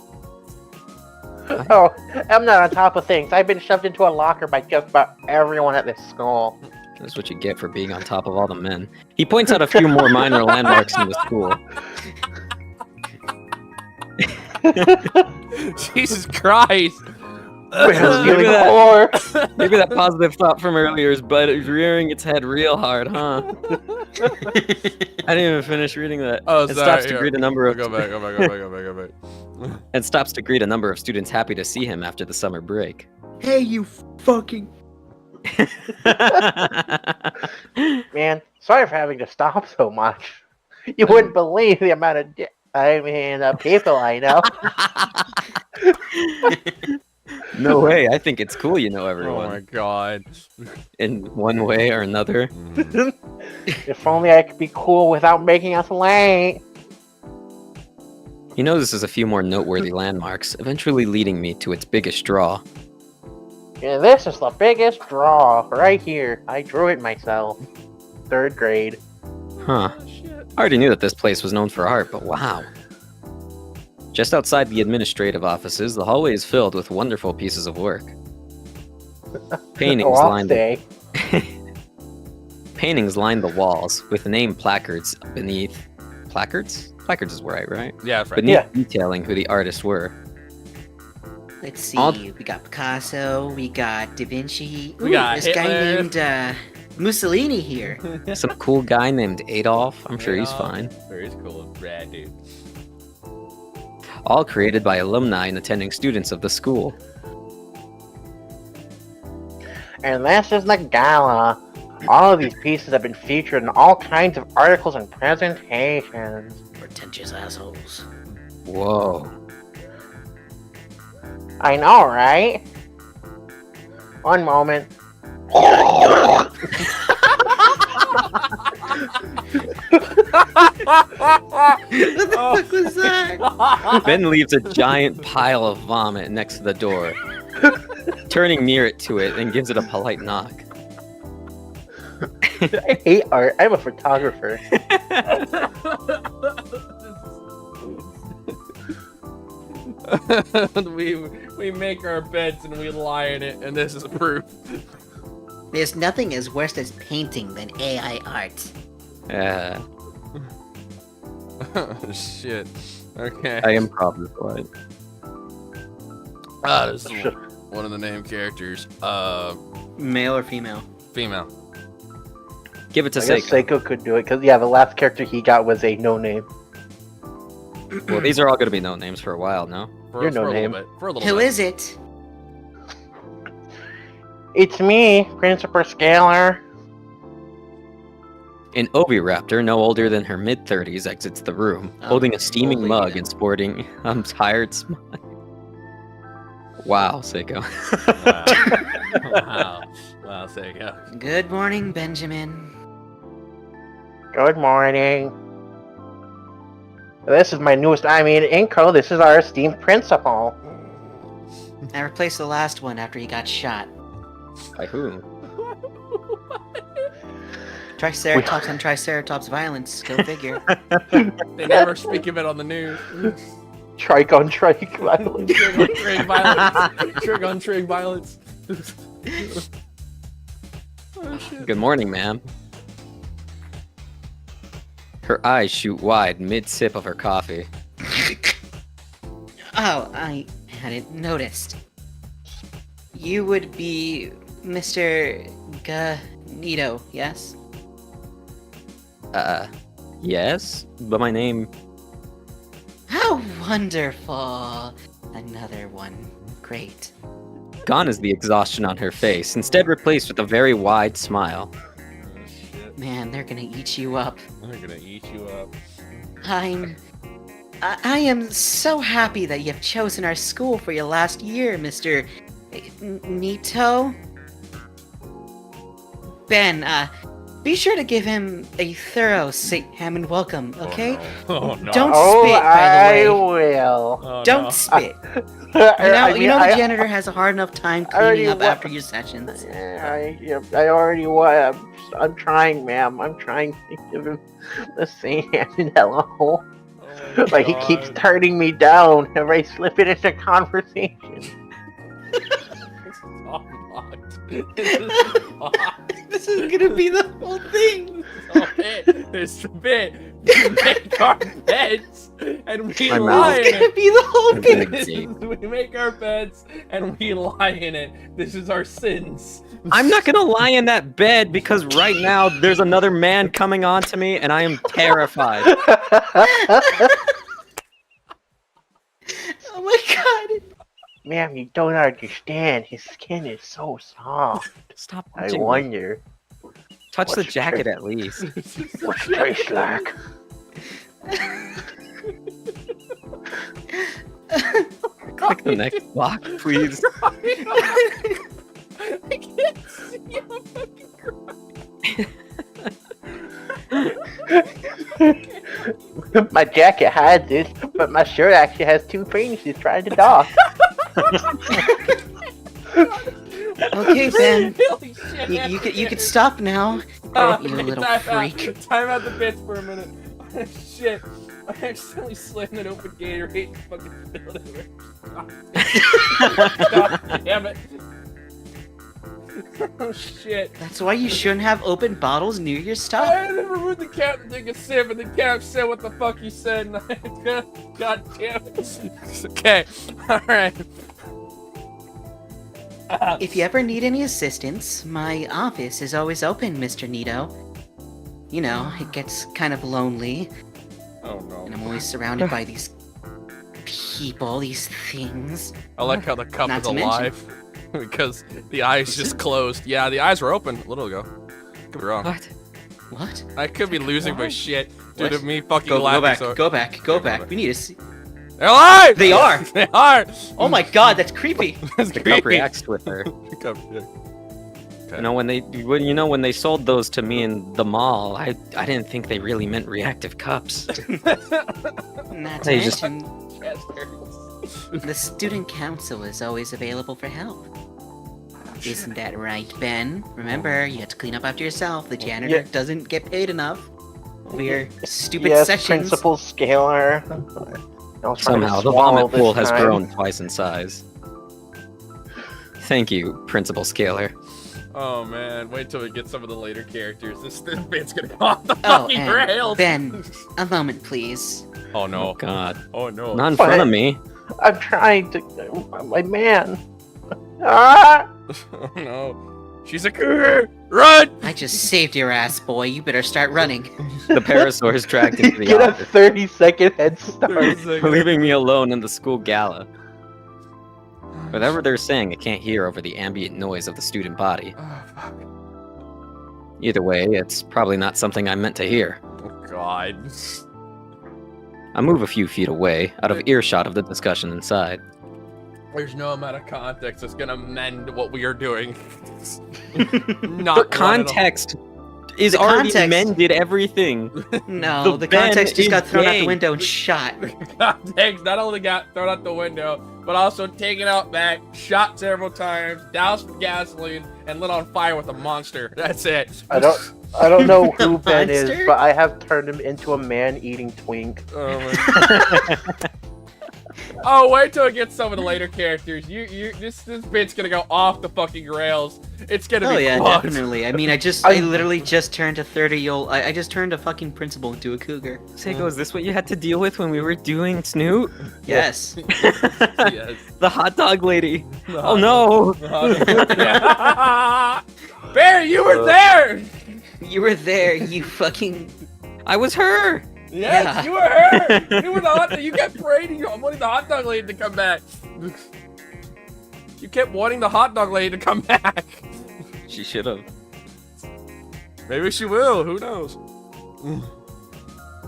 Oh, I'm not on top of things. I've been shoved into a locker by just about everyone at this school. That's what you get for being on top of all the men. He points out a few more minor landmarks in the school. Jesus Christ! Maybe Stealing that- core. Maybe that positive thought from earlier is rearing its head real hard, huh? I didn't even finish reading that. Oh, It sorry. stops to Here. greet a number of Go back. It stops to greet a number of students happy to see him after the summer break. Hey, you fucking... Man, sorry for having to stop so much. You wouldn't believe the amount of people I know. No way, I think it's cool you know Oh everyone. my god. In one way or another. If only I could be cool without making us late. He notices a few more noteworthy landmarks, eventually leading me to its biggest draw. Yeah, this is the biggest draw, right here. I drew it myself. 3rd grade. Huh. I already knew that this place was known for art, but wow. Just outside the administrative offices, the hallway is filled with wonderful pieces of work. Paintings Oh, I'll lined say. Paintings line the walls with name placards beneath. Placards? Placards is right? Yeah, Fred. Beneath Yeah. detailing who the artists were. Let's see, All- we got Picasso, we got Da Vinci. We got this guy Hitler. named Mussolini here. Some cool guy named Adolf. I'm sure he's Yeah. fine. Very cool, rad dude. All created by alumni and attending students of the school. And this is the gala. All of these pieces have been featured in all kinds of articles and presentations. Pretentious assholes. Whoa. I know, right? One moment. What the fuck was that? Ben leaves a giant pile of vomit next to the door, turning near it to it and gives it a polite knock. I hate art. I'm a photographer. we make our beds and we lie in it, and this is proof. There's nothing as worse as painting than AI art. Shit. Okay. I am probably right. This is one of the name characters. Male or female? Female. Give it to I guess Seiko. Seiko could do it, because, yeah, the last character he got was a no-name. Well, these are all going to be no names for a while now. For, You're for no a name. little bit. For a little Who bit. is it? It's me, Principal Scalar. An Oviraptor, no older than her mid-30s, exits the room, Oh, holding a steaming holy mug man. and sporting a tired smile. Wow, Seiko. Wow, Seiko. Good morning, Benjamin. Good morning. This is my newest intro. This is our esteemed principal. I replaced the last one after he got shot. By who? Triceratops on Triceratops violence. Go figure. They never speak of it on the news. Trike on trike violence. Trig on trig violence. Trig on trig violence. Oh, shit. Good morning, ma'am. Her eyes shoot wide mid-sip of her coffee. Oh, I hadn't noticed. You would be Mr. Ganito, yes? Yes? But my name... How wonderful! Another one. Great. Gone is the exhaustion on her face, instead replaced with a very wide smile. Oh, shit. Man, they're gonna eat you up. They're gonna eat you up. I am so happy that you've chosen our school for your last year, Mr. Nito. Ben, be sure to give him a thorough St. Hammond welcome, okay? Oh no. Don't Oh, spit, by I the way. will. Oh, Don't no. spit. I You know the janitor has a hard enough time already cleaning up wa- after your sessions. I already was. I'm trying, ma'am. I'm trying to give him the same and hello. Oh my But he keeps God. turning me down if I slip it into conversation. Oh, fuck. This is fucked. This is gonna be the whole thing. Oh, bit. There's a bit. We make our beds and we My lie mouth. in It's gonna it. be the whole I'm thing. gonna gape. We make our beds and we lie in it. This is our sins. I'm not gonna lie in that bed because right now there's another man coming on to me and I am terrified. Oh my god. Ma'am, you don't understand. His skin is so soft. Stop I touching me. wonder Touch the What's your jacket trick? at least. what's taste like. Click the next block, please. I can't see. I'm fucking crying. My jacket hides this, but my shirt actually has two things he's trying to doff. Okay, Ben. Holy shit, You could stop now. Oh, You okay, little time freak. Out. Time out the bits for a minute. Shit. I accidentally slammed an open Gatorade and fucking spilled it everywhere. God damn it. Oh shit. That's why you shouldn't have open bottles near your I stuff. had to remove the cap to take a sip, and the cap said what the fuck he said, and I God damn it. Okay, alright. If you ever need any assistance, my office is always open, Mr. Nito. You know, it gets kind of lonely, Oh no. and I'm always surrounded by these people, these things. I like how the cup Not is to mention- alive. Because the eyes just closed. Yeah, the eyes were open a little ago. Could be wrong. What? What? I could be losing my shit due to What? me fucking Go laughing back, so... go back, go back. back. We need to see. They're alive! They are! They are! Oh my god, that's creepy. That's The cup creepy. reacts with her. The cup, yeah. Okay. You know, when they sold those to me in the mall, I didn't think they really meant reactive cups. Not to Hey, just- mention, the student council is always available for help. Isn't that right, Ben? Remember, you have to clean up after yourself. The janitor Yeah. doesn't get paid enough for your stupid Yes, sessions. Principal Scalar. I was trying to Somehow, the swallow vomit this pool has time. grown twice in size. Thank you, Principal Scalar. Oh man, wait till we get some of the later characters. This bit's gonna go off the Oh, fucking and rails. Ben, a moment, please. Oh Oh no. God, Oh no. not in front of me. I'm trying to. My man. Ah! Oh no. She's a cougar! Run! I just saved your ass, boy. You better start running. The Parasaur is dragged into the Get a office, 30-second head start. leaving me alone in the school gala. Whatever they're saying, I can't hear over the ambient noise of the student body. Oh, fuck. Either way, it's probably not something I meant to hear. Oh god. I move a few feet away, out of earshot of the discussion inside. There's no amount of context that's gonna mend what we are doing. Not The context is The already context- mended everything. No, the Ben context just is got thrown out gay. the window and shot. Context not only got thrown out the window, but also taken out back, shot several times, doused with gasoline, and lit on fire with a monster. That's it. I don't know who Ben is, Monster? but I have turned him into a man-eating twink. Oh, my Oh, wait till it gets some of the later characters. This bit's gonna go off the fucking rails. It's gonna Oh be yeah, fucked. definitely. I mean, I literally just turned a 30-year-old. I just turned a fucking principal into a cougar. Seiko, is this what you had to deal with when we were doing Snoot? Yes. Yes. The hot dog lady. Oh no! Barry, you were there. You were there, you fucking. I was her! Yes, Yeah. you were her. You were the hot. You kept praying. You wanted the hot dog lady to come back. You kept wanting the hot dog lady to come back. She should have. Maybe she will. Who knows?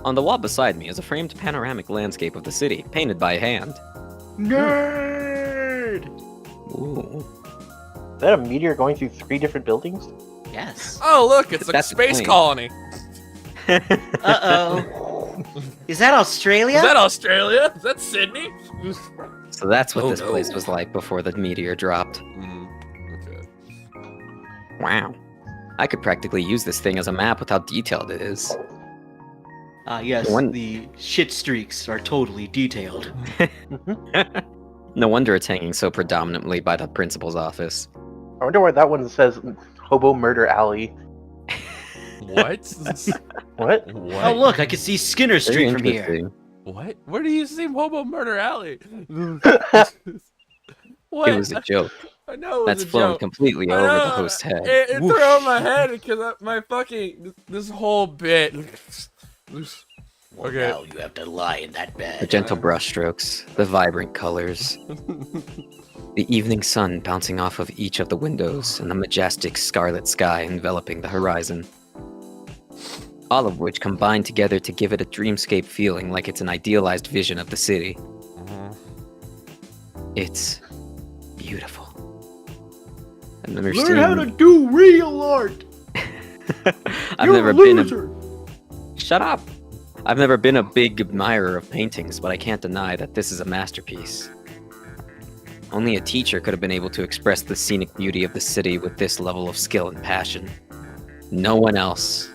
On the wall beside me is a framed panoramic landscape of the city, painted by hand. Nerd. Ooh. Is that a meteor going through 3 different buildings? Yes. Oh, look, it's a That's the space plane. colony. Uh oh. Is that Australia? Is that Australia? Is that Sydney? So that's what Oh, this no. place was like before the meteor dropped. Okay. Wow. I could practically use this thing as a map with how detailed it is. Yes. One- The shit streaks are totally detailed. No wonder it's hanging so predominantly by the principal's office. I wonder why that one says Hobo Murder Alley. What? What? What? Oh look, I can see Skinner Very Street from here. interesting. What? Where do you see Hobo Murder Alley? What? It was a joke. I know it was That's a flown joke. completely I over the know. host's head. It Whoosh. threw on my head because my fucking this whole bit. Well, Okay. now you have to lie in that The bed. gentle brushstrokes, the vibrant colors, the evening sun bouncing off of each of the windows, and the majestic scarlet sky enveloping the horizon. All of which combine together to give it a dreamscape feeling like it's an idealized vision of the city. It's beautiful. I've never seen... do real art. I've never been a... Shut up! I've never been a big admirer of paintings, but I can't deny that this is a masterpiece. Only a teacher could have been able to express the scenic beauty of the city with this level of skill and passion. No one else.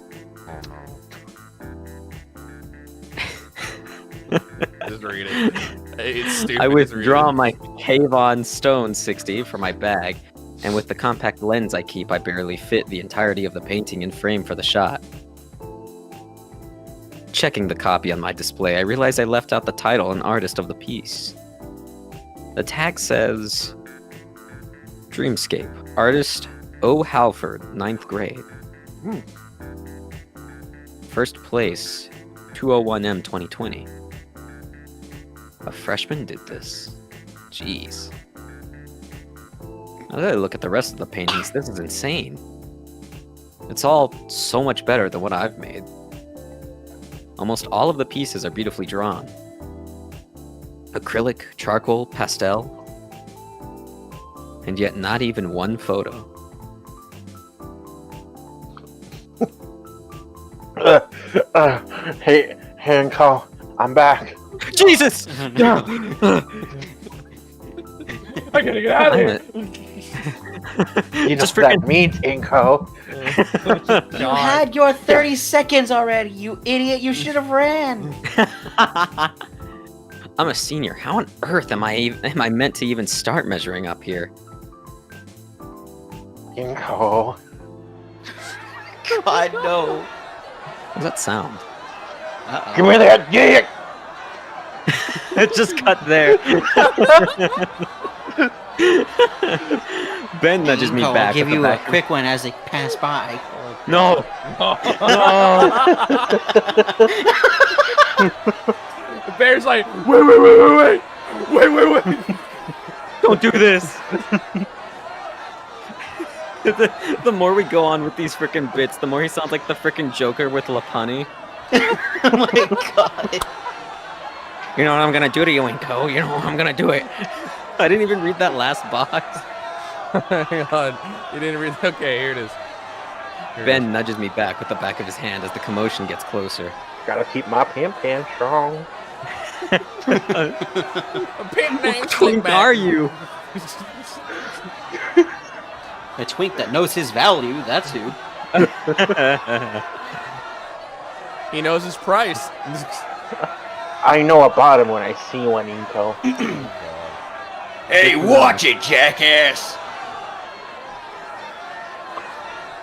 Just read it. It's stupid. I Just read withdraw it. my Kavon Stone 60 from my bag, and with the compact lens I keep, I barely fit the entirety of the painting in frame for the shot. Checking the copy on my display, I realize I left out the title and artist of the piece. The tag says Dreamscape, artist O. Halford, 9th grade. First place, 201M 2020. A freshman did this. Jeez. Now that I look at the rest of the paintings, this is insane. It's all so much better than what I've made. Almost all of the pieces are beautifully drawn. Acrylic, charcoal, pastel, and yet not even one photo. Hey, Hanko, I'm back. Jesus! I gotta get out of here. You know Just what that freaking- means, Inko. You had your 30 seconds already, you idiot. You should have ran. I'm a senior. How on earth am I meant to even start measuring up here? Inko. God no. What does that sound? Give me that dick! It just cut there. Ben nudges me I'll back. give at the you a back. quick one as they pass by. No. The bear's like, wait. Don't do this. The more we go on with these freaking bits, the more he sounds like the freaking Joker with Lapani. Oh my god. You know what I'm gonna do to you, Inko? You know I'm gonna do it. I didn't even read that last box. Hang on. You didn't read. Okay, here it is. Here it Ben nudges me back with the back of his hand as the commotion gets closer. Gotta keep my pan strong. is. A pimp named Twink Slickback. are you? A twink that knows his value, that's who. He knows his price. I know about him when I see one, Inko. Hey, watch it, jackass!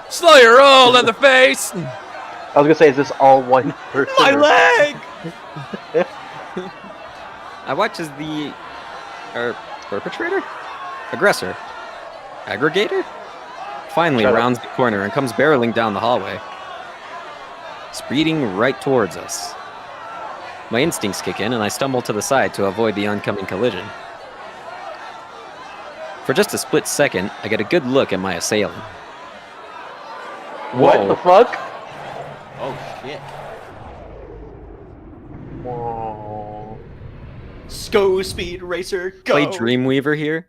Slow your roll, Leatherface. I was gonna say, is this all one person? My or- leg! I watch as the perpetrator? Aggressor? Aggregator? Finally Shut up. rounds the corner and comes barreling down the hallway. Speeding right towards us. My instincts kick in and I stumble to the side to avoid the oncoming collision. For just a split second, I get a good look at my assailant. What Whoa. the fuck? Oh, shit. Whoa. Go, Speed Racer, go! Play Dreamweaver here.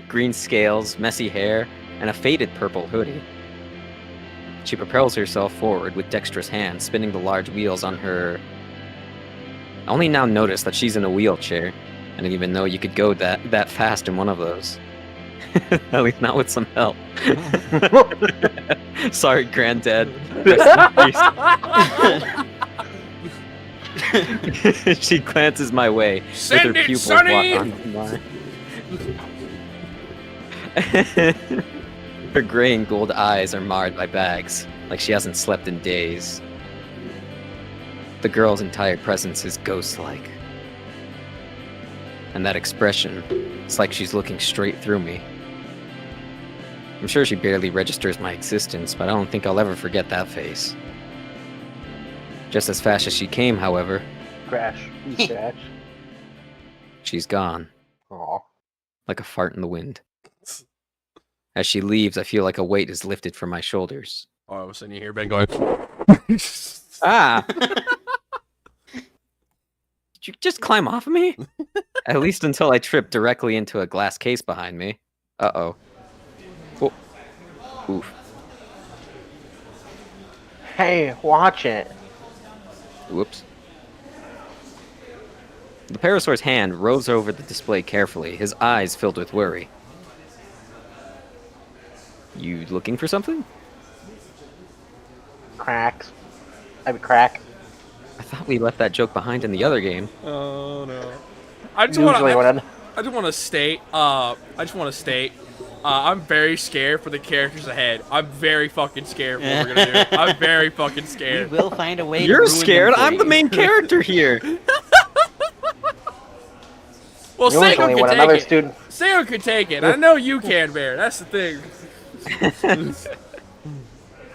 Green scales, messy hair, and a faded purple hoodie. She propels herself forward with dexterous hands, spinning the large wheels on her. I only now notice that she's in a wheelchair. I didn't even know you could go that fast in one of those. At least not with some help. Sorry, Granddad. Rest in peace. She glances my way Send with her it, pupils Sonny! locked on mine. Her gray and gold eyes are marred by bags, like she hasn't slept in days. The girl's entire presence is ghost-like. And that expression, it's like she's looking straight through me. I'm sure she barely registers my existence, but I don't think I'll ever forget that face. Just as fast as she came, however, Crash. Please crash. she's gone, Aw. like a fart in the wind. As she leaves, I feel like a weight is lifted from my shoulders. Oh, I was sitting here, Ben, going. Ah! Did you just climb off of me? At least until I trip directly into a glass case behind me. Uh-oh. Oh. Oof. Hey, watch it. Whoops. The parasaur's hand roves over the display carefully, his eyes filled with worry. You looking for something? Cracks. I mean, crack. I thought we left that joke behind in the other game. Oh no. I just Usually want when to. I just want to state. I'm very scared for the characters ahead. I'm very fucking scared for what we're gonna do. I'm very fucking We scared. will find a way to You're ruin them scared? for I'm the you. main character here! Well, Usually Seiko when can another take it. student. Seiko can take it. I know you can, Bear. That's the thing.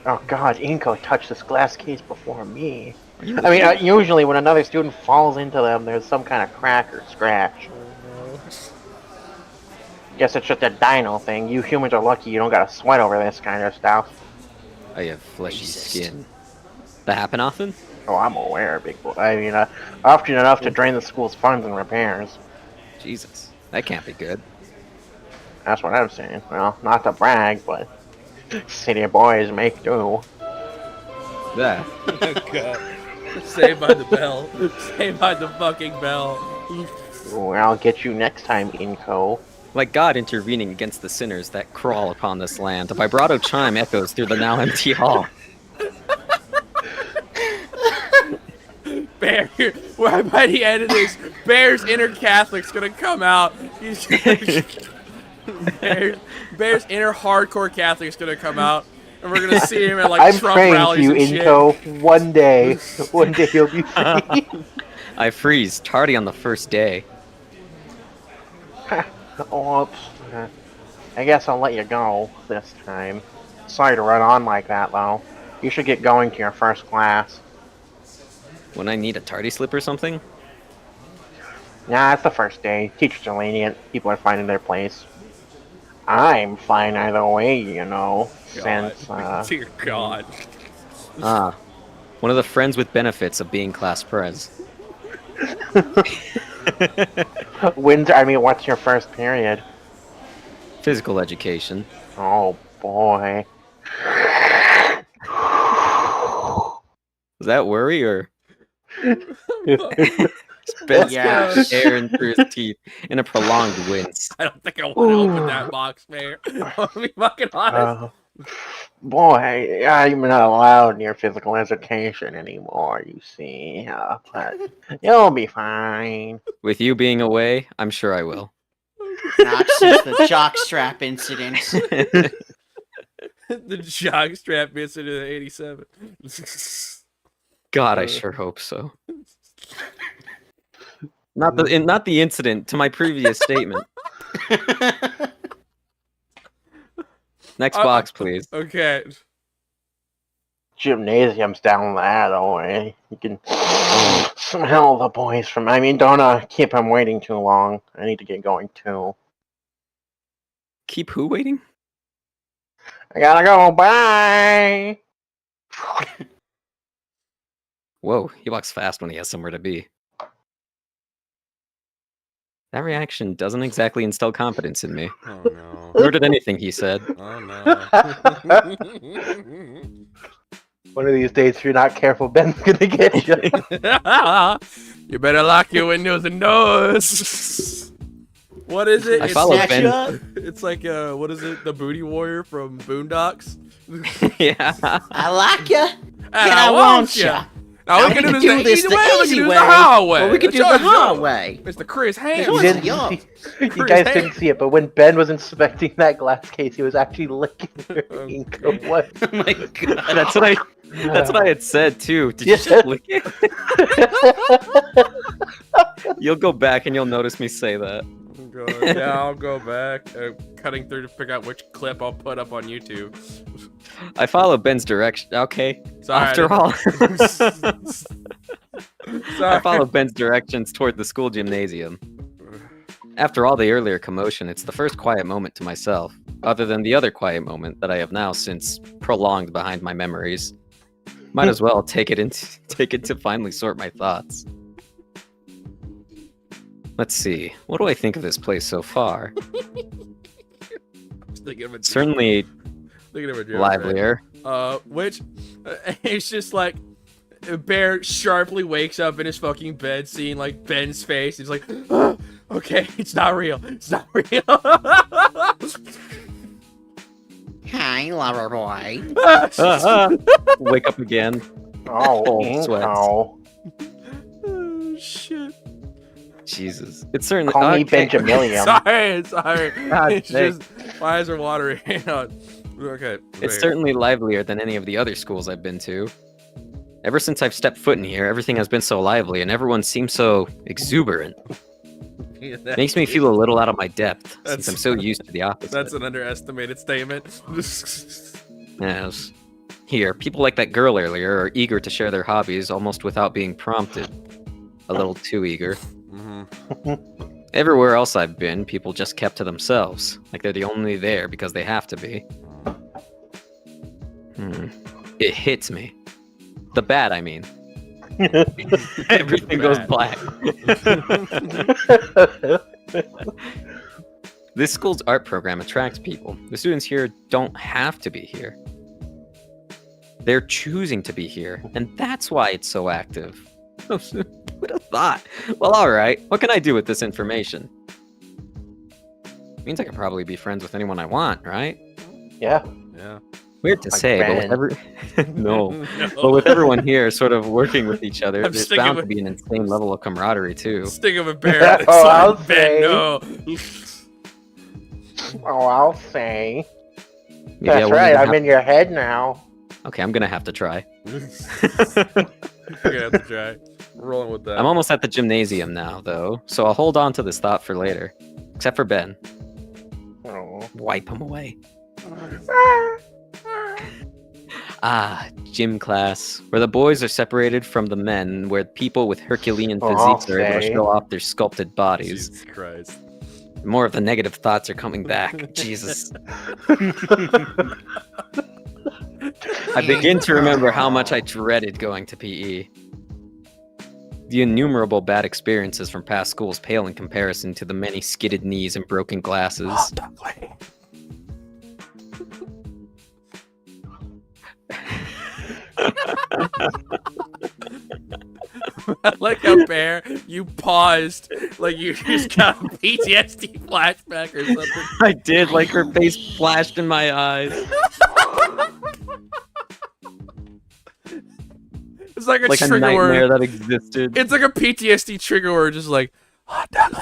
Oh God, Inko touched this glass case before me. I mean, usually when another student falls into them, there's some kind of crack or scratch. Guess it's just a dino thing. You humans are lucky you don't gotta sweat over this kind of stuff. I have fleshy Racist. skin. That happen often? Oh, I'm aware, big boy. I mean, often enough to drain the school's funds and repairs. Jesus. That can't be good. That's what I'm saying. Well, not to brag, but city boys make do. Yeah. Oh God. Saved by the bell. Saved by the fucking bell. Ooh, I'll get you next time, Inko. Like God intervening against the sinners that crawl upon this land, a vibrato chime echoes through the now empty hall. Bear, by the end of this, Bear's inner Catholic's gonna come out. Bear's inner hardcore Catholic's gonna come out, and we're gonna see him at like I'm Trump praying to rallies you, and shit. Inko. One day you'll be free. I freeze, tardy on the first day. Oops. I guess I'll let you go this time. Sorry to run on like that, though. You should get going to your first class. When I need a tardy slip or something? Nah, it's the first day. Teachers are lenient. People are finding their place. I'm fine either way, you know. Since, Dear God. Ah. One of the friends with benefits of being class prez. What's your first period? Physical education. Oh boy. Is that worry or Let's Yeah. go. air in through his teeth in a prolonged wince? I don't think I want to open that box, Mayor. I'll be fucking honest. Boy, I'm not allowed near physical education anymore, you see. But you'll be fine. With you being away, I'm sure I will. Not since the jockstrap incident. The jockstrap incident in '87. God, I sure hope so. Not the incident, to my previous statement. Next box, please. Okay. Gymnasium's down that way. You can smell the boys from. Don't keep them waiting too long. I need to get going too. Keep who waiting? I gotta go. Bye. Whoa, he walks fast when he has somewhere to be. That reaction doesn't exactly instill confidence in me. Oh no. Nor did anything he said. Oh no. One of these days, if you're not careful, Ben's gonna get you. You better lock your windows and doors. What is it? I It's, follow Snatch Ben. you up. it's like what is it? The Booty Warrior from Boondocks. Yeah. I like ya. And I want ya. Now we can do this the easy way. We can easy do way. the hard way. Or we could do It's the yours, hard yours. way. Mr. Chris There's Hands. You, always didn't young. see, you guys didn't see it, but when Ben was inspecting that glass case, he was actually licking the ink away. Oh my god. That's what I had said too. Did you Yeah. just lick it? You'll go back and you'll notice me say that. Oh, God. Yeah, I'll go back, cutting through to figure out which clip I'll put up on YouTube. I follow Ben's direction. Okay. Sorry, After all, Sorry. I follow Ben's directions toward the school gymnasium. After all the earlier commotion, it's the first quiet moment to myself, other than the other quiet moment that I have now since prolonged behind my memories. Might as well take it to finally sort my thoughts. Let's see. What do I think of this place so far? Thinking of a Certainly thinking of a joke, livelier. right? Which it's just like Bear sharply wakes up in his fucking bed, seeing like Ben's face. He's like, "Ah, okay, it's not real. It's not real." Hi, lover boy. Wake up again. Oh, Cold sweats. oh. Oh, shit. Jesus. It's certainly. Call me okay. Benjamilium. Sorry. God It's dang. just my eyes are watering. Okay. It's wait. certainly livelier than any of the other schools I've been to. Ever since I've stepped foot in here, everything has been so lively and everyone seems so exuberant. Yeah, Makes me feel a little out of my depth, since That's- I'm so used to the opposite. That's an underestimated statement. Yes. Here, people like that girl earlier are eager to share their hobbies almost without being prompted. A little too eager. Everywhere else I've been, people just kept to themselves, like they're the only there because they have to be. It hits me. The bat, I mean. Everything goes black. This school's art program attracts people. The students here don't have to be here. They're choosing to be here, and that's why it's so active. Who'd have thought? Well, alright. What can I do with this information? Means I can probably be friends with anyone I want, right? Yeah. Yeah. Weird to Like say, Ben. but with no. But with everyone here sort of working with each other, I'm there's sticking bound with- to be an insane level of camaraderie, too. Stick of a bear. It's Oh, like, I'll Ben, say. no. Oh, I'll say. Maybe I That's won't right. even I'm have- in your head now. Okay, I'm gonna have to try. You're gonna have to try. Rolling with that. I'm almost at the gymnasium now, though, so I'll hold on to this thought for later. Except for Ben. Oh. Wipe him away. Gym class, where the boys are separated from the men, where people with Herculean Oh, I'll physiques are able to say. show off their sculpted bodies. Jesus Christ. More of the negative thoughts are coming back. Jesus. I begin to remember how much I dreaded going to PE. The innumerable bad experiences from past schools pale in comparison to the many skidded knees and broken glasses. I like how, Bear, you paused like you just got a PTSD flashback or something. I did, like her face flashed in my eyes. It's like a Like a trigger nightmare word. that existed. It's like a PTSD trigger word, just like hot dog.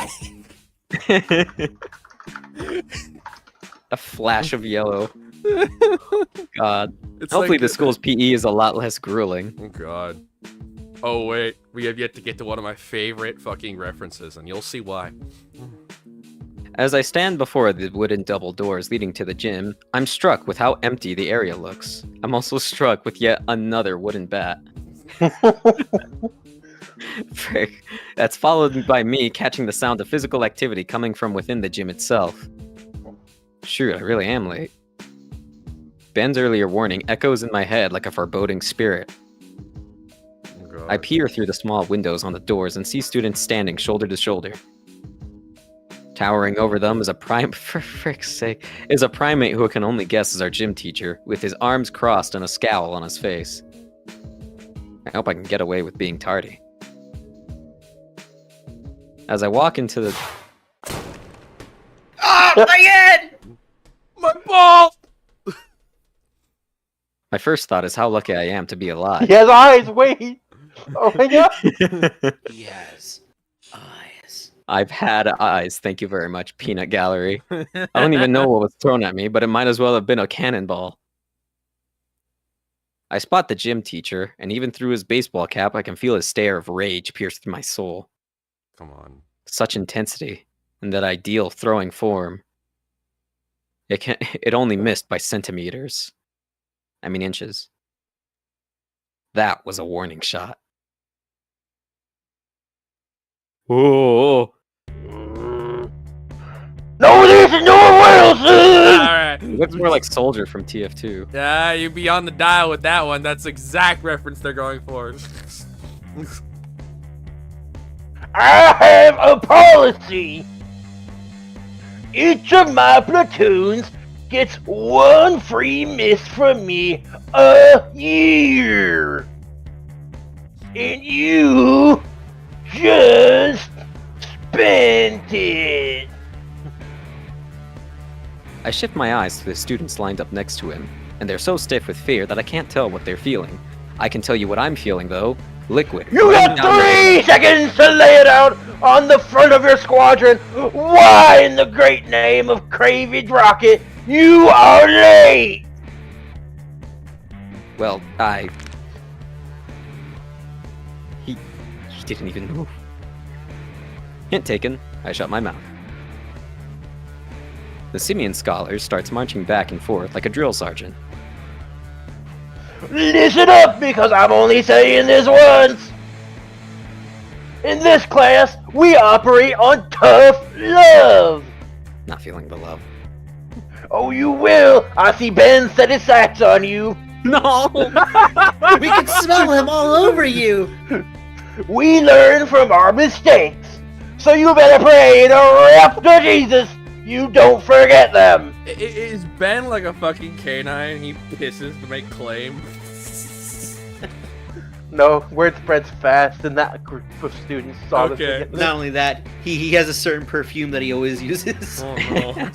A flash of yellow. God. It's Hopefully like, the school's PE is a lot less grueling. Oh god. Oh wait, we have yet to get to one of my favorite fucking references, and you'll see why. As I stand before the wooden double doors leading to the gym, I'm struck with how empty the area looks. I'm also struck with yet another wooden bat. Frick. That's followed by me catching the sound of physical activity coming from within the gym itself. Shoot, I really am late. Ben's earlier warning echoes in my head like a foreboding spirit. Oh god. I peer through the small windows on the doors and see students standing shoulder to shoulder. Towering over them is for frick's sake, is a primate who I can only guess is our gym teacher, with his arms crossed and a scowl on his face. I hope I can get away with being tardy. As I walk into the... Oh, my head! My ball! My first thought is how lucky I am to be alive. He has eyes, wait! Oh my god! Yes. Eyes. I've had eyes, thank you very much, Peanut Gallery. I don't even know what was thrown at me, but it might as well have been a cannonball. I spot the gym teacher, and even through his baseball cap, I can feel his stare of rage pierce through my soul. Come on. Such intensity, and that ideal throwing form. It only missed by centimeters. I mean inches. That was a warning shot. Whoa! No, this is nowhere else! Alright. It looks more like Soldier from TF2. Yeah, you be on the dial with that one. That's the exact reference they're going for. I have a policy. Each of my platoons gets one free miss from me a year. And you just spent it. I shift my eyes to the students lined up next to him, and they're so stiff with fear that I can't tell what they're feeling. I can tell you what I'm feeling, though. Liquid. You got 3 seconds to lay it out on the front of your squadron. Why, in the great name of Cravage Rocket, you are late? Well, He didn't even move. Hint taken, I shut my mouth. The Simian scholar starts marching back and forth like a drill sergeant. Listen up, because I'm only saying this once. In this class, we operate on tough love. Not feeling the love. Oh, you will. I see Ben set his sights on you. No! We can smell him all over you! We learn from our mistakes. So you better pray to rap to Jesus. You don't forget them. Is Ben like a fucking canine? He pisses to make claim. No, word spreads fast, and that group of students saw Okay. this. Not only that, he has a certain perfume that he always uses. Oh no.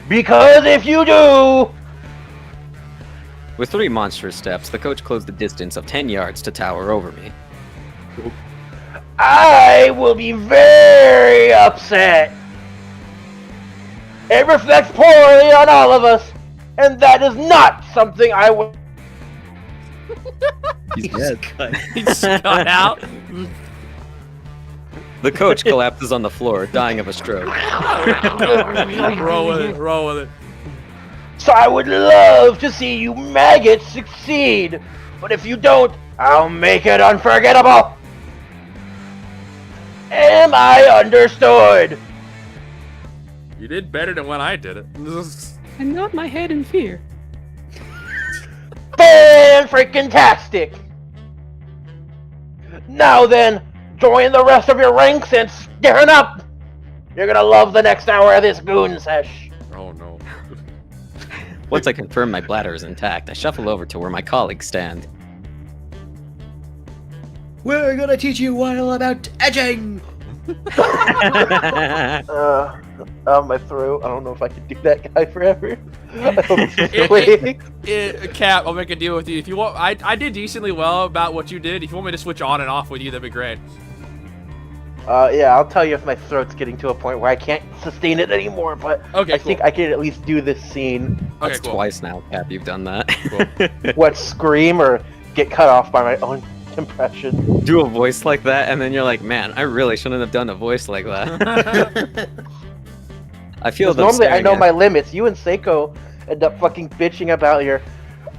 Because if you do, With 3 monstrous steps, the coach closed the distance of 10 yards to tower over me. I will be very upset. It reflects poorly on all of us, and that is not something I would. He's dead. He's got out. The coach collapses on the floor, dying of a stroke. Roll with it. Roll with it. So I would love to see you maggots succeed, but if you don't, I'll make it unforgettable. Am I understood? You did better than when I did it. I nod my head in fear. Fan-freaking-tastic! Now then, join the rest of your ranks and stirring up. You're gonna love the next hour of this goon sesh. Oh no. Once I confirm my bladder is intact, I shuffle over to where my colleagues stand. We're gonna teach you all about edging! My throat. I don't know if I can do that guy forever. Cap, I'll make a deal with you. If you want, I did decently well about what you did. If you want me to switch on and off with you, that'd be great. Yeah, I'll tell you if my throat's getting to a point where I can't sustain it anymore, but Okay, I think I can at least do this scene. Okay, That's cool. twice now, Cap, you've done that. What, scream or get cut off by my own impression? Do a voice like that, and then you're like, man, I really shouldn't have done a voice like that. I feel them Normally I staring know at- my limits. You and Seiko end up fucking bitching about your...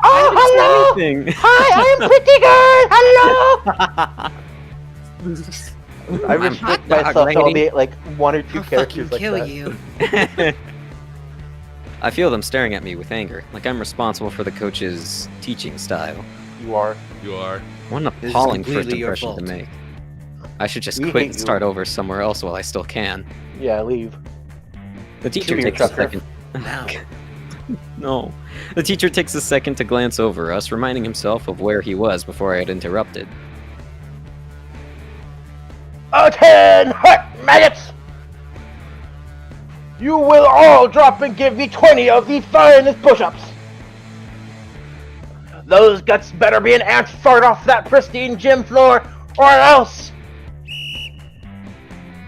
Oh, hello! Anything. Hi, I am pretty good! Hello! I restrict hot dog myself to lady. only like one or two I'll characters fucking like kill that. you. I feel them staring at me with anger, like I'm responsible for the coach's teaching style. You are. You are. What an This is appalling first completely your impression to fault. make. I should just We quit hate and you. start over somewhere else while I still can. Yeah, leave. The teacher your takes a trucker. second. Wow. No. The teacher takes a second to glance over us, reminding himself of where he was before I had interrupted. Attend, hot maggots! You will all drop and give me 20 of the finest push-ups. Those guts better be an ant fart off that pristine gym floor, or else.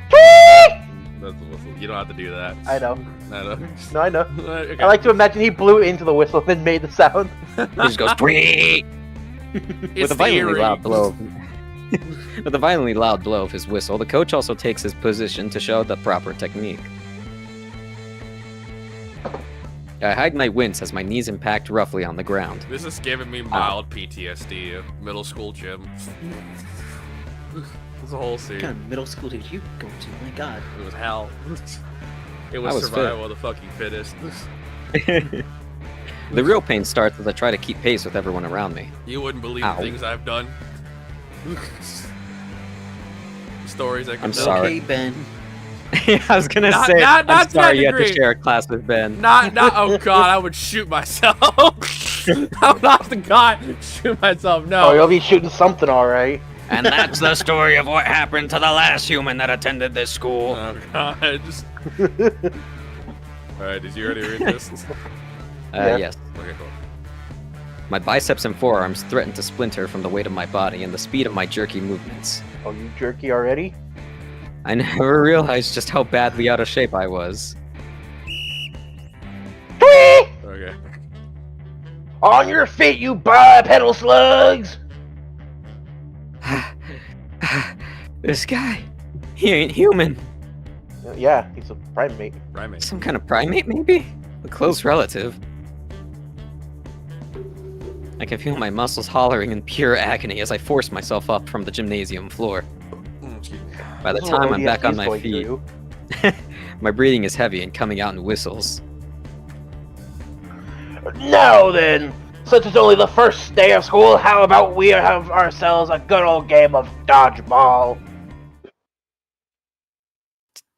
Tweet! That's a whistle. You don't have to do that. I know. I know. No, I know. Okay. I like to imagine he blew into the whistle and made the sound. He just goes, "Tweet!" It's With a violently the loud blow. earrings. With a violently loud blow of his whistle, the coach also takes his position to show the proper technique. I hide my wince as my knees impact roughly on the ground. This is giving me mild PTSD. Middle school gym. It's a whole scene. What kind of middle school did you go to? My god. It was hell. It I was was survival of the fucking fittest. The real pain starts as I try to keep pace with everyone around me. You wouldn't believe Ow. the things I've done. Stories I can I'm tell. sorry. Okay, Ben. I was gonna Not- say, not I'm to sorry that you had to degree. share a class with Ben. Not, oh god, I would shoot myself. I'm not the guy. Shoot myself, Oh, no. you'll be shooting something, alright. And that's the story of what happened to the last human that attended this school. Oh god, just... Alright, did you already read this? Yeah. Yes. Okay, cool. My biceps and forearms threaten to splinter from the weight of my body and the speed of my jerky movements. Oh, you jerky already? I never realized just how badly out of shape I was. Tweet! Okay. On your feet, you bipedal slugs! This guy, he ain't human. Yeah, he's a primate. Primate. Some kind of primate, maybe? A close relative. I can feel my muscles hollering in pure agony as I force myself up from the gymnasium floor. Excuse me. By the Little time I'm back on ODST's my going feet, through. my breathing is heavy and coming out in whistles. Now then, since it's only the first day of school, how about we have ourselves a good old game of dodgeball?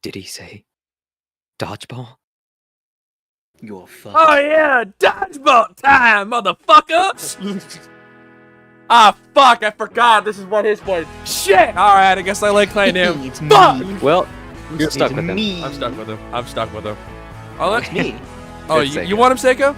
Did he say dodgeball? You're fucked. Oh yeah, dodgeball time, motherfucker! Ah, fuck, I forgot. This is what his point. Shit! Alright, I guess I like playing him. It's Fuck! me. Well, you're It's stuck with him. me. I'm stuck with him. I'm stuck with him. Oh, let It's me. Oh, It's you Seiko. want him, Seiko?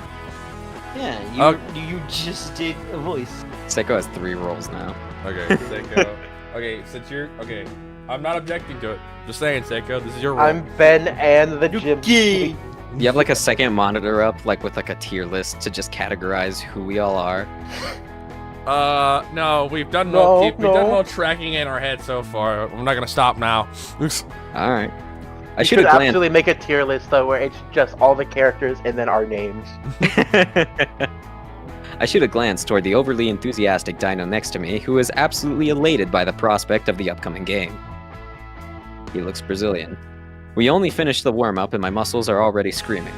Yeah, you just did a voice. Seiko has 3 rolls now. Okay, Seiko. Okay, since you're... Okay, I'm not objecting to it. Just saying, Seiko, this is your role. I'm Ben and the gym. gay. You have like a second monitor up, like with like a tier list to just categorize who we all are. No, we've done No, we've done no. well tracking in our head so far. I'm not gonna stop now. All right. I You should have glanced. absolutely make a tier list though, where it's just all the characters and then our names. I should have glanced toward the overly enthusiastic dino next to me, who is absolutely elated by the prospect of the upcoming game. He looks Brazilian. We only finished the warm-up and my muscles are already screaming.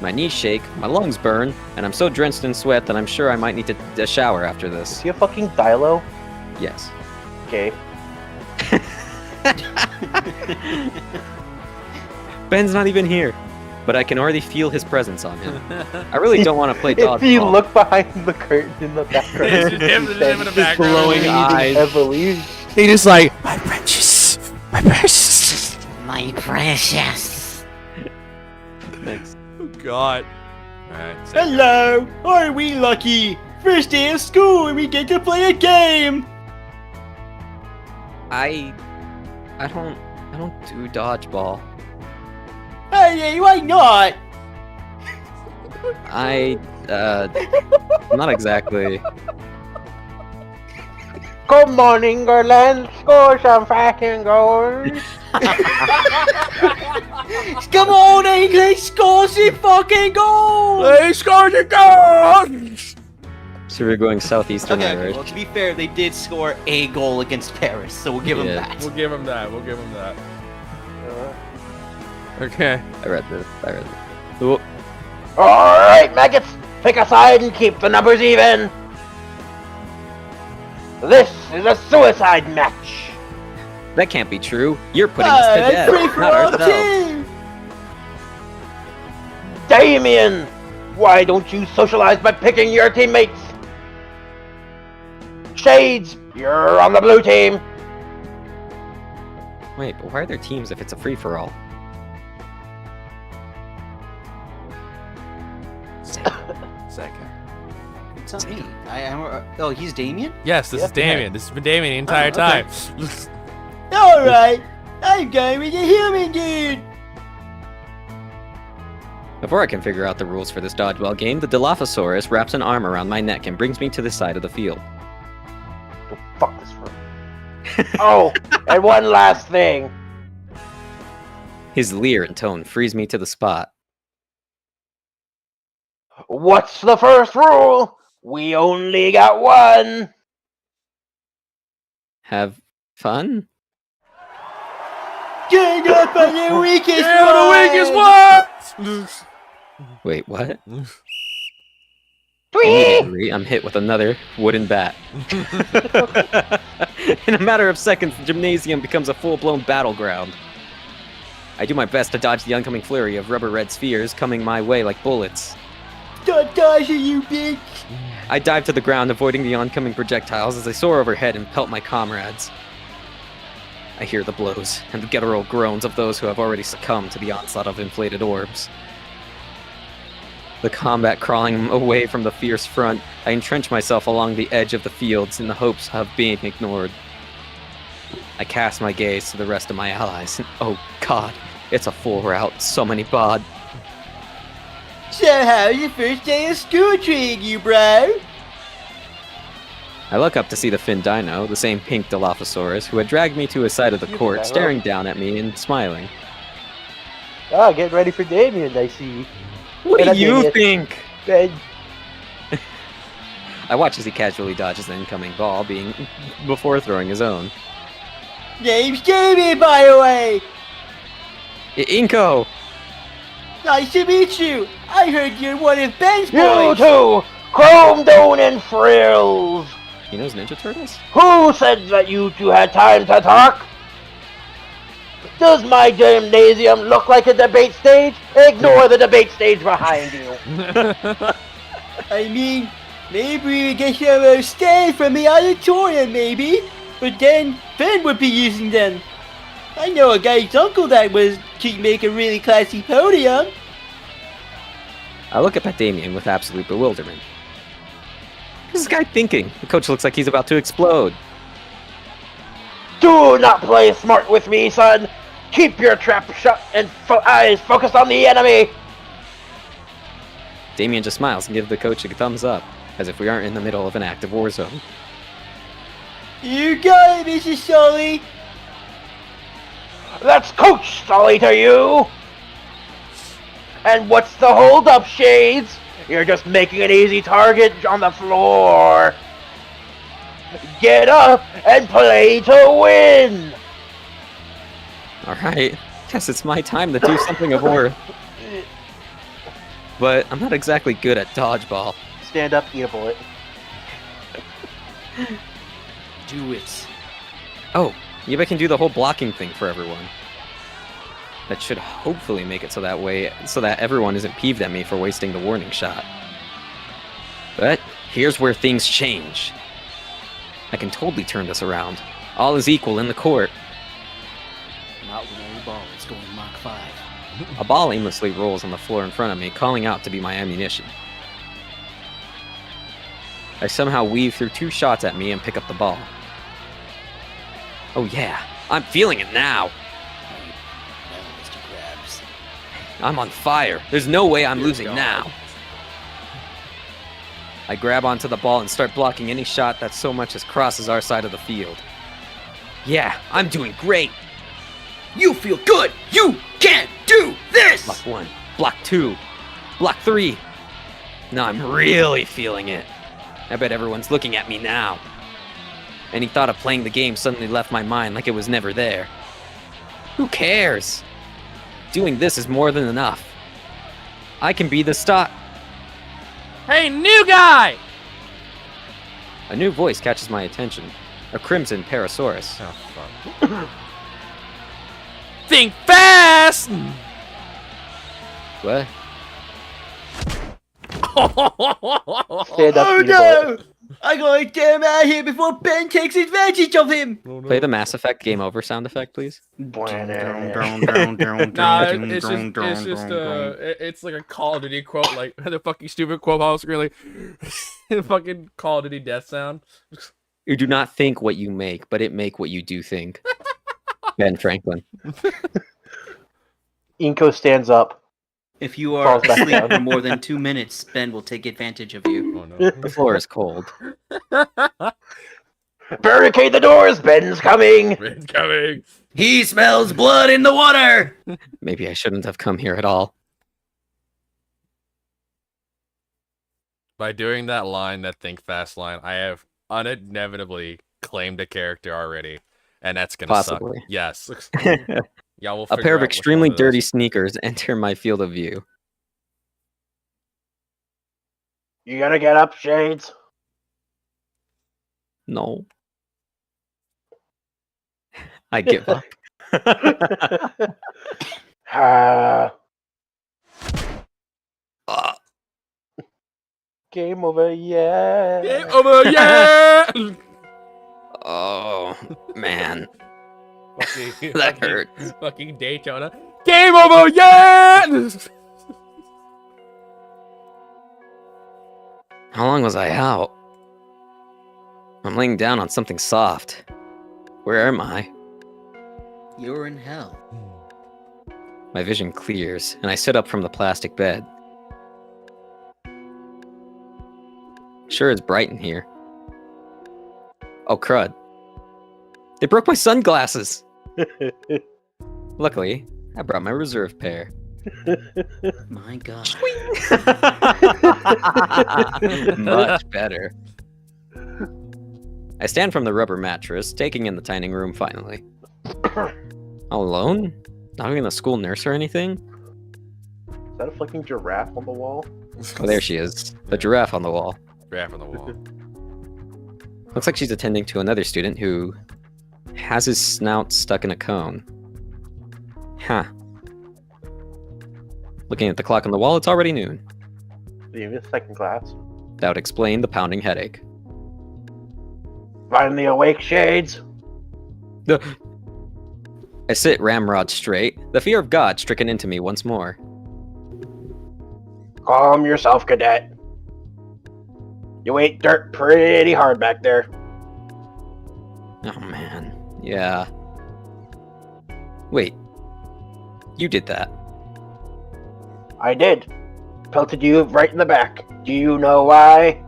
My knees shake, my lungs burn, and I'm so drenched in sweat that I'm sure I might need to shower after Is this. he a fucking Dilo? Yes. Okay. Ben's not even here, but I can already feel his presence on him. I really don't want to play dodgeball. If you look behind the curtain in the background, It's just him in the just background. glowing breathing eyes. heavily. He just like, my precious, my precious. My precious. Thanks. Oh God. Alright. Hello! Are we lucky? First day of school and we get to play a game! I don't do dodgeball. Hey, why not? I'm not exactly. Come on, England, score some fucking goals. Come on, English, score some fucking goals! They scored a goal! So we're going southeastern Okay, Irish. well, to be fair, they did score a goal against Paris, so we'll give them Yeah. that. We'll give him that. We'll give him that. Okay. I read this. Oh, Alright, maggots, pick a side and keep the numbers even. This is a suicide match. that can't be true. You're putting us to death, not ourselves. Damien, why don't you socialize by picking your teammates? Shades, you're on the blue team. Wait, but why are there teams if it's a free-for-all? Second. It's not me. Oh, he's Damien? Yes, this Yes, is Damien. This has been Damien the entire okay. time. Alright, I'm going with the human dude! Before I can figure out the rules for this dodgeball game, the Dilophosaurus wraps an arm around my neck and brings me to the side of the field. Oh, fuck this for. Oh, and one last thing. His leer and tone frees me to the spot. What's the first rule? We only got one. Have fun? Get up on the weakest Yeah, the weakest one! Wait, what? Tweet! Immediately, I'm hit with another wooden bat. In a matter of seconds, the gymnasium becomes a full-blown battleground. I do my best to dodge the oncoming flurry of rubber red spheres coming my way like bullets. Don't dodge it, you bitch! I dive to the ground, avoiding the oncoming projectiles as they soar overhead and pelt my comrades. I hear the blows and the guttural groans of those who have already succumbed to the onslaught of inflated orbs. The combat crawling away from the fierce front, I entrench myself along the edge of the fields in the hopes of being ignored. I cast my gaze to the rest of my allies, and oh god, it's a full rout, so many bod. So how's your first day of school treating you, bro? I look up to see the Fin Dino, the same pink Dilophosaurus, who had dragged me to his side of the court, Dino. staring down at me and smiling. Ah, get ready for Damien, I see. What And do you Damien. think? Ben, I watch as he casually dodges the incoming ball, before throwing his own. Name's Damien, by the way! Inko! Nice to meet you! I heard you're one of Ben's you boys! two, Chrome Dome and Frills. He knows Ninja Turtles? Who said that you two had time to talk? Does my gymnasium look like a debate stage? Ignore the debate stage behind you. I mean, maybe we get some stand from the auditorium, maybe? But then Ben would be using them. I know a guy's uncle that could make a really classy podium. I look up at Damien with absolute bewilderment. What's this guy thinking? The coach looks like he's about to explode. Do not play smart with me, son. Keep your trap shut and eyes focused on the enemy. Damien just smiles and gives the coach a thumbs up, as if we aren't in the middle of an active war zone. You got it, Mrs. Sully. That's Coach Sully to you. And what's the hold up, Shades? You're just making an easy target on the floor. Get up and play to win. Alright, guess it's my time to do something of worth. But I'm not exactly good at dodgeball. Stand up, eat a bullet. Do it. Oh, maybe I can do the whole blocking thing for everyone. That should hopefully make it so that everyone isn't peeved at me for wasting the warning shot. But here's where things change. I can totally turn this around. All is equal in the court. Not when every ball is going Mach 5. A ball aimlessly rolls on the floor in front of me, calling out to be my ammunition. I somehow weave through 2 shots at me and pick up the ball. Oh yeah, I'm feeling it now. Well, Mr. Krabs. I'm on fire. There's no way I'm Dear losing God. now. I grab onto the ball and start blocking any shot that so much as crosses our side of the field. Yeah, I'm doing great. You feel good! You can do this! Block 1, block 2, block 3. Now I'm really feeling it. I bet everyone's looking at me now. Any thought of playing the game suddenly left my mind like it was never there. Who cares? Doing this is more than enough. I can be the star. Hey, new guy! A new voice catches my attention. A crimson Parasaurus. Oh, fuck. Think fast! What? Stand up, Oh Peter no! I gotta get him out of here before Ben takes advantage of him! Play the Mass Effect game over sound effect, please. Boy. Nah, it's just it's like a Call of Duty quote, like the fucking stupid quote on the screen, like the fucking Call of Duty death sound. You do not think what you make, but it make what you do think. Ben Franklin. Inko stands up. If you are Falls back asleep down. for more than 2 minutes, Ben will take advantage of you. Oh no. The floor is cold. Barricade the doors! Ben's coming! It's coming. He smells blood in the water! Maybe I shouldn't have come here at all. By doing that line, that think fast line, I have inevitably claimed a character already, and that's gonna Possibly. suck. Yes. Y'all will A figure pair of out which extremely one it dirty is. sneakers enter my field of view. You gonna get up, Shades? No. I give up. Ah, Ah, game over, yeah. Game over, yeah! oh, man. Fucking- That fucking- hurt. Fucking Daytona. Game over, yeah! How long was I out? I'm laying down on something soft. Where am I? You're in hell. My vision clears, and I sit up from the plastic bed. Sure is bright in here. Oh, crud. They broke my sunglasses! Luckily, I brought my reserve pair. My god. Much better. I stand from the rubber mattress, taking in the tiny room finally. All alone? Not even a school nurse or anything? Is that a fucking giraffe on the wall? Oh, there she is. The giraffe on the wall. Graph on the wall. Looks like she's attending to another student who has his snout stuck in a cone. Huh. Looking at the clock on the wall, it's already noon. Do you have a second class? That would explain the pounding headache. Finally awake, Shades? I sit ramrod straight, the fear of God stricken into me once more. Calm yourself, cadet. You ate dirt pretty hard back there. Oh man, yeah. Wait, you did that. I did. Pelted you right in the back. Do you know why?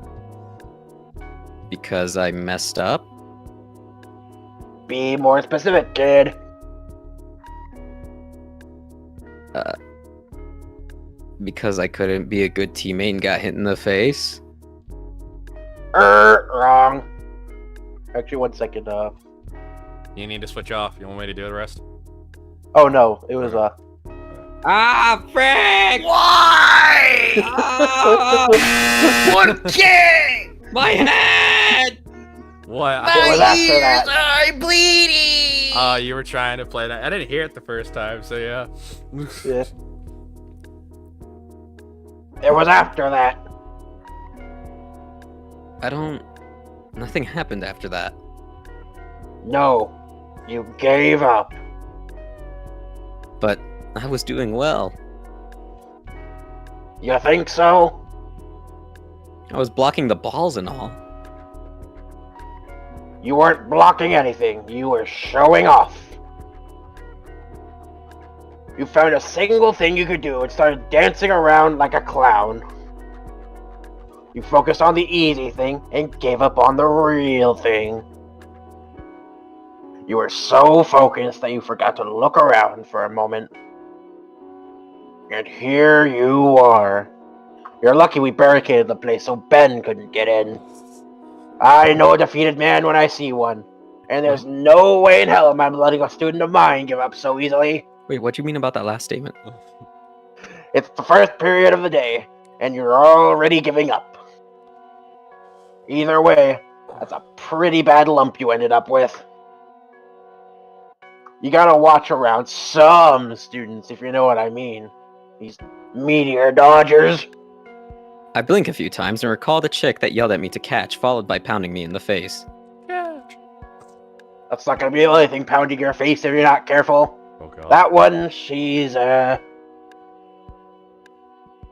Because I messed up? Be more specific, kid. Because I couldn't be a good teammate and got hit in the face? Wrong. Actually, 1 second. You need to switch off. You want me to do the rest? Oh no, it was Ah, frick! Why? Ah, ¿Por qué? my head! What? It was after that. are bleeding! Oh, you were trying to play that. I didn't hear it the first time, so yeah. Yeah. It was after that. Nothing happened after that. No, you gave up. But I was doing well. You think so? I was blocking the balls and all. You weren't blocking anything. You were showing off. You found a single thing you could do and started dancing around like a clown. You focused on the easy thing and gave up on the real thing. You were so focused that you forgot to look around for a moment. And here you are. You're lucky we barricaded the place so Ben couldn't get in. I know a defeated man when I see one. And there's no way in hell am I letting a student of mine give up so easily. Wait, what do you mean about that last statement? It's the first period of the day, and you're already giving up. Either way, that's a pretty bad lump you ended up with. You gotta watch around some students, if you know what I mean. These meteor dodgers. I blink a few times and recall the chick that yelled at me to catch, followed by pounding me in the face. That's not gonna be the only thing pounding your face if you're not careful. Oh god. That one, she's,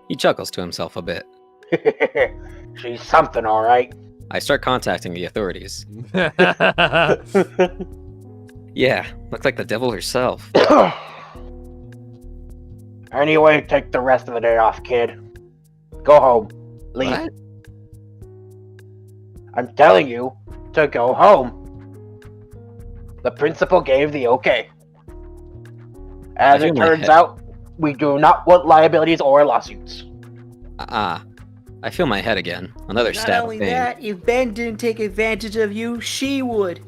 He chuckles to himself a bit. she's something, alright. I start contacting the authorities. Yeah, looked like the devil herself. Anyway, take the rest of the day off, kid. Go home. Leave. What? I'm telling you to go home. The principal gave the okay. As I it feel my turns head. out, we do not want liabilities or lawsuits. I feel my head again. Another Not stab only of pain. that, if Ben didn't take advantage of you, she would.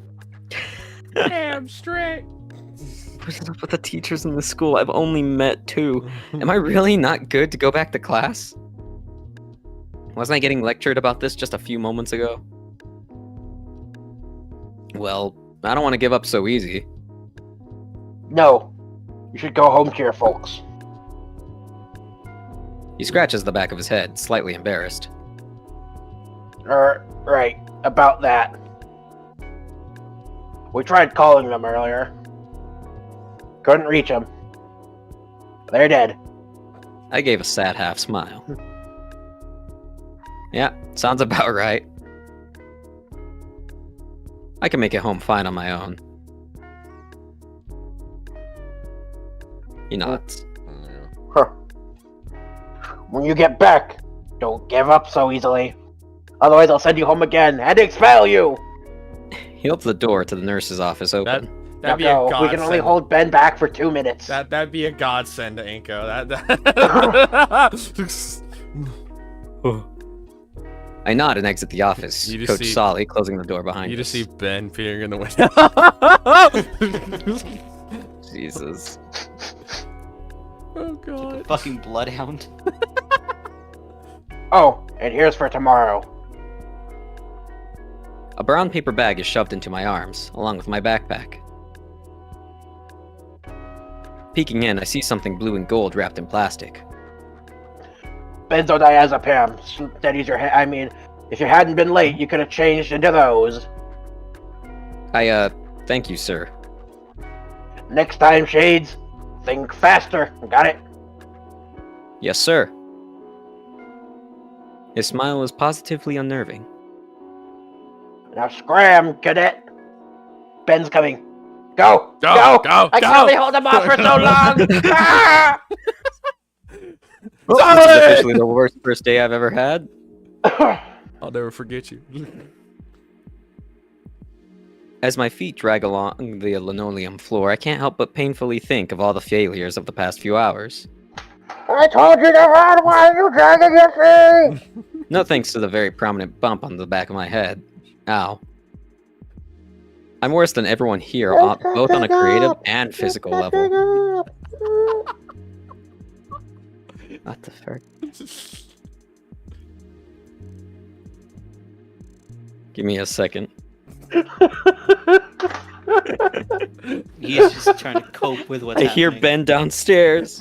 Damn straight. What's up with the teachers in the school? I've only met 2. Am I really not good to go back to class? Wasn't I getting lectured about this just a few moments ago? Well, I don't want to give up so easy. No. You should go home to your folks. He scratches the back of his head, slightly embarrassed. Right. About that. We tried calling them earlier. Couldn't reach them. They're dead. I gave a sad half smile. Yeah, sounds about right. I can make it home fine on my own. He nods. Huh. When you get back, don't give up so easily. Otherwise I'll send you home again and expel you! He holds the door to the nurse's office open. That'd be Now a go. We can godsend. only hold Ben back for 2 minutes. That'd be a godsend to Inko. I nod and exit the office, You just Coach see- Solly closing the door behind You us. just see Ben peering in the window. Jesus. Oh god. Fucking bloodhound. Oh, and here's for tomorrow. A brown paper bag is shoved into my arms, along with my backpack. Peeking in, I see something blue and gold wrapped in plastic. Benzodiazepam steadies your head. I mean, if you hadn't been late, you could have changed into those. Thank you, sir. Next time, Shades, think faster. Got it? Yes, sir. His smile was positively unnerving. Now scram, cadet. Ben's coming. Go! Go! I can only hold him off for so long! Ah! This is officially the worst first day I've ever had. I'll never forget you. As my feet drag along the linoleum floor, I can't help but painfully think of all the failures of the past few hours. I told you to run! Why are you dragging your feet? No thanks to the very prominent bump on the back of my head. Ow. I'm worse than everyone here, both on a creative and physical level. What the fuck? Give me a second. He's just trying to cope with what's I hear happening. Ben downstairs.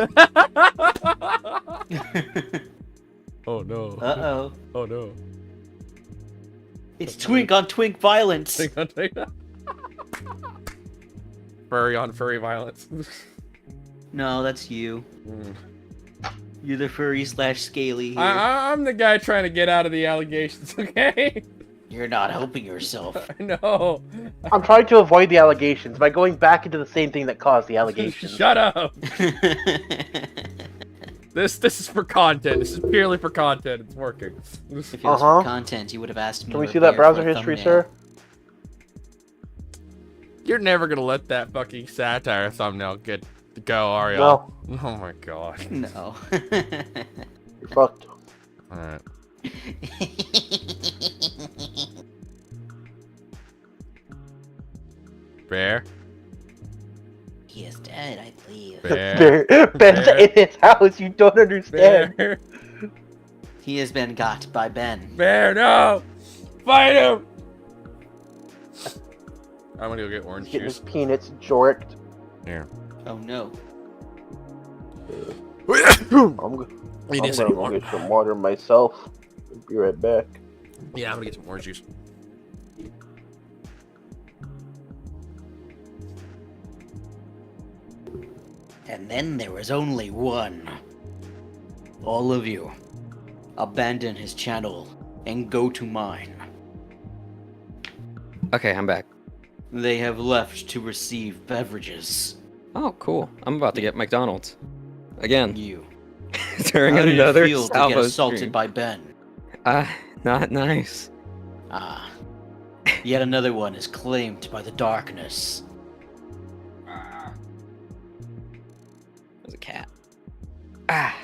Oh no. Uh-oh. Oh no. It's twink on twink violence. Take that. Furry on furry violence. No, that's you. Mm. You're the furry / scaly here. I'm the guy trying to get out of the allegations, okay? You're not helping yourself. I know. I'm trying to avoid the allegations by going back into the same thing that caused the allegations. Shut up. This is for content. This is purely for content. It's working. If it was for content, you would have asked me. Can we to see that appear for browser a history, thumbnail. sir? You're never gonna let that fucking satire thumbnail get to go, are you? No. Oh my god. No. You're fucked. Alright. Bear? He is dead, I believe. Bear? Ben's in his house. You don't understand. Bear? He has been got by Ben. Bear, no! Fight him! I'm gonna go get orange Getting his juice. peanuts jorked. Here. Oh no. I'm We gonna need some go water. get some water myself. Be right back. Yeah, I'm gonna get some orange juice. And then there was only one. All of you, abandon his channel and go to mine. Okay, I'm back. They have left to receive beverages. Oh, cool. I'm about to get McDonald's. Again. You. During How did another it feel to get salvo assaulted stream. by Ben? Not nice. Ah. Yet another one is claimed by the darkness. There's a cat. Ah.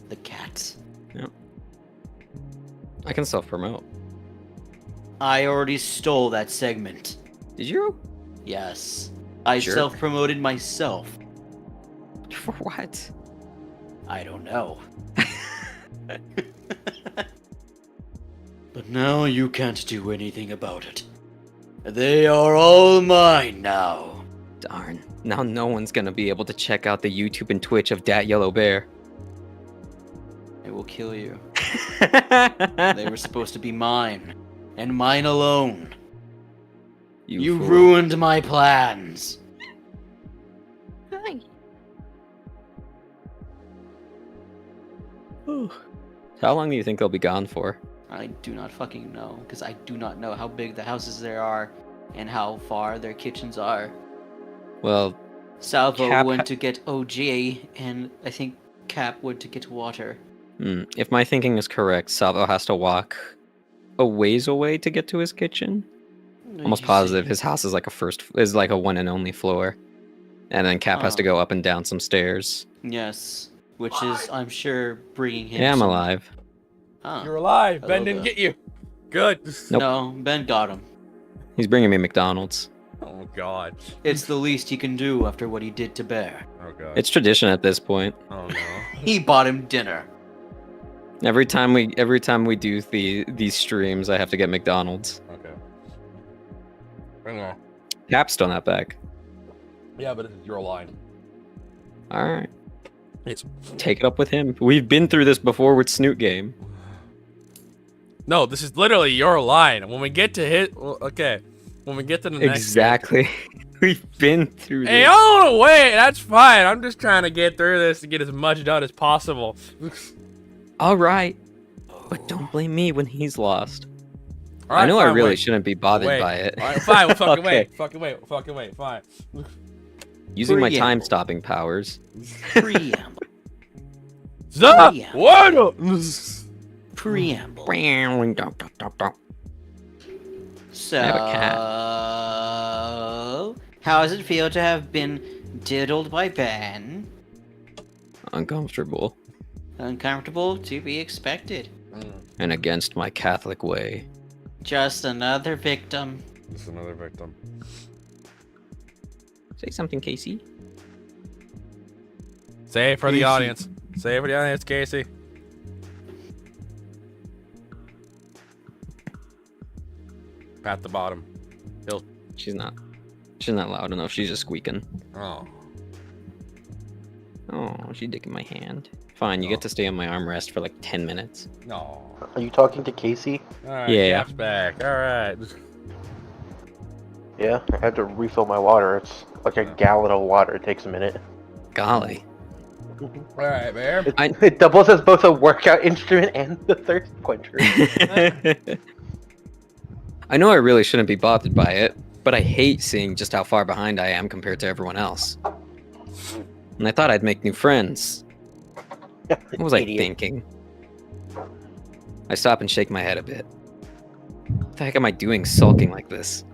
The cat. I can self-promote. I already stole that segment. Did you? Yes. I Jerk. self-promoted myself. For what? I don't know. But now you can't do anything about it. They are all mine now. Darn. Now no one's gonna be able to check out the YouTube and Twitch of Dat Yellow Bear. I will kill you. They were supposed to be mine. And mine alone. You fool. ruined my plans. Hi. How long do you think they'll be gone for? I do not fucking know, because I do not know how big the houses there are and how far their kitchens are. Well, Salvo Cap went to get OG, and I think Cap went to get water. if my thinking is correct, Salvo has to walk a ways away to get to his kitchen. Almost You positive see. his house is like a one and only floor. And then Cap has to Oh. go up and down some stairs. Yes, which is, I'm sure, bringing him. Yeah, I'm some- alive. Huh. You're alive. Ben Hello, didn't Bill. get you. Good. Nope. No, Ben got him. He's bringing me McDonald's. Oh god. It's the least he can do after what he did to Bear. Oh god. It's tradition at this point. Oh no. He bought him dinner. Every time we do these streams, I have to get McDonald's. Okay. Anyway. Cap's still not back. Yeah, but it's your line. All right, It's take it up with him. We've been through this before with Snoot Game. no. This is literally your line. When we get to hit, well, okay. When we get to the next. Exactly. We've been through Hey, this. I don't wanna wait. That's fine. I'm just trying to get through this to get as much done as possible. All right, but don't blame me when he's lost. All right, I know I fine, really wait. shouldn't be bothered Wait. by it. All right, fine. We'll fucking Okay. wait. Fucking wait. Fucking wait. Fucking wait. Using my Preamble. time-stopping powers. Preamble. Stop. Yeah. What? Preamble. So, have a cat. how does it feel to have been diddled by Ben? Uncomfortable Uncomfortable to be expected. and against my Catholic way. Just another victim. Just another victim. Say something, Casey. Say it for the Casey. audience. Say it for the audience, Casey. Pat the bottom. He'll. She's not loud enough. She's just squeaking. Oh. Oh, she's digging my hand. Fine, you get to stay on my armrest for like 10 minutes. No. Are you talking to Casey? All right. Yeah. Cap's back. All right. Yeah, I have to refill my water. It's like a gallon of water. It takes a minute. Golly. All right, Bear. It doubles as both a workout instrument and the thirst quencher. I know I really shouldn't be bothered by it, but I hate seeing just how far behind I am compared to everyone else. And I thought I'd make new friends. What was I Idiot. thinking? I stop and shake my head a bit. What the heck am I doing sulking like this?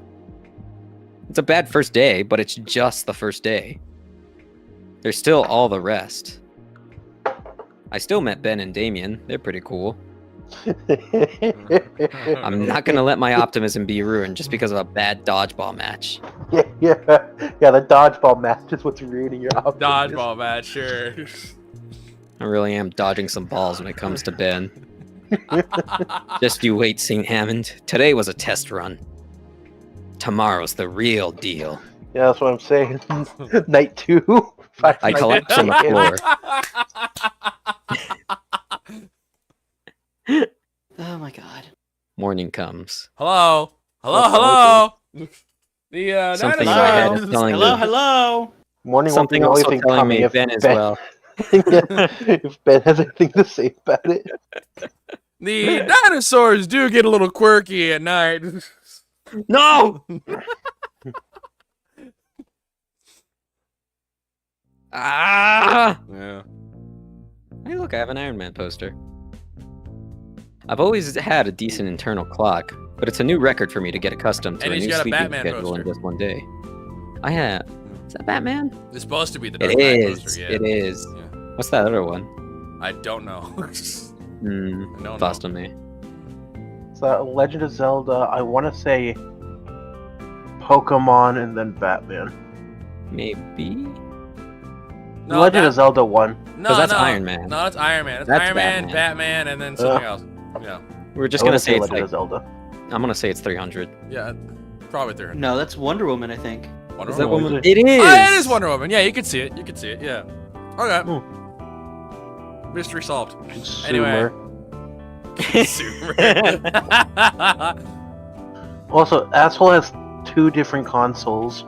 It's a bad first day, but it's just the first day. There's still all the rest. I still met Ben and Damien. They're pretty cool. I'm not gonna let my optimism be ruined just because of a bad dodgeball match. yeah, the dodgeball match is what's ruining your optimism. Dodgeball match, sure. I really am dodging some balls when it comes to Ben. Just you wait, St. Hammond. Today was a test run. Tomorrow's the real deal. Yeah, that's what I'm saying. Night 2. I collapse on the floor. Oh my god. Morning comes. Hello. Hello. Oh, Hello. The Something in dinosaur. my head is telling Hello, me. hello. Morning Something won't be also the only thing telling coming me if Ben as well. if Ben has anything to say about it. The dinosaurs do get a little quirky at night. No! Ah! Yeah. Hey, look, I have an Iron Man poster. I've always had a decent internal clock, but it's a new record for me to get accustomed to And a he's new got a sleeping Batman schedule in poster. just one day. I have. Is that Batman? It's supposed to be the Dark It Knight is. poster, yeah. It is. Yeah. What's that other one? I don't know. Hmm. I don't Lost know. on me. So Legend of Zelda, I want to say Pokemon and then Batman. Maybe. No, Legend that- of Zelda 1. No, 'Cause that's no. Iron Man. No, it's Iron Man. It's That's Iron Man, Batman. Batman, and then something else. Yeah. We're just I gonna wanna say it's Legend like. of Zelda. I'm gonna say it's 300. Yeah. Probably 300. No, that's Wonder Woman, I think. Wonder Is that Woman. Woman? It is. Oh, yeah, it is Wonder Woman. Yeah, you can see it. You can see it. Yeah. Okay. Mystery solved. Anyway. Consumer. Super. Also, Asshole has 2 different consoles.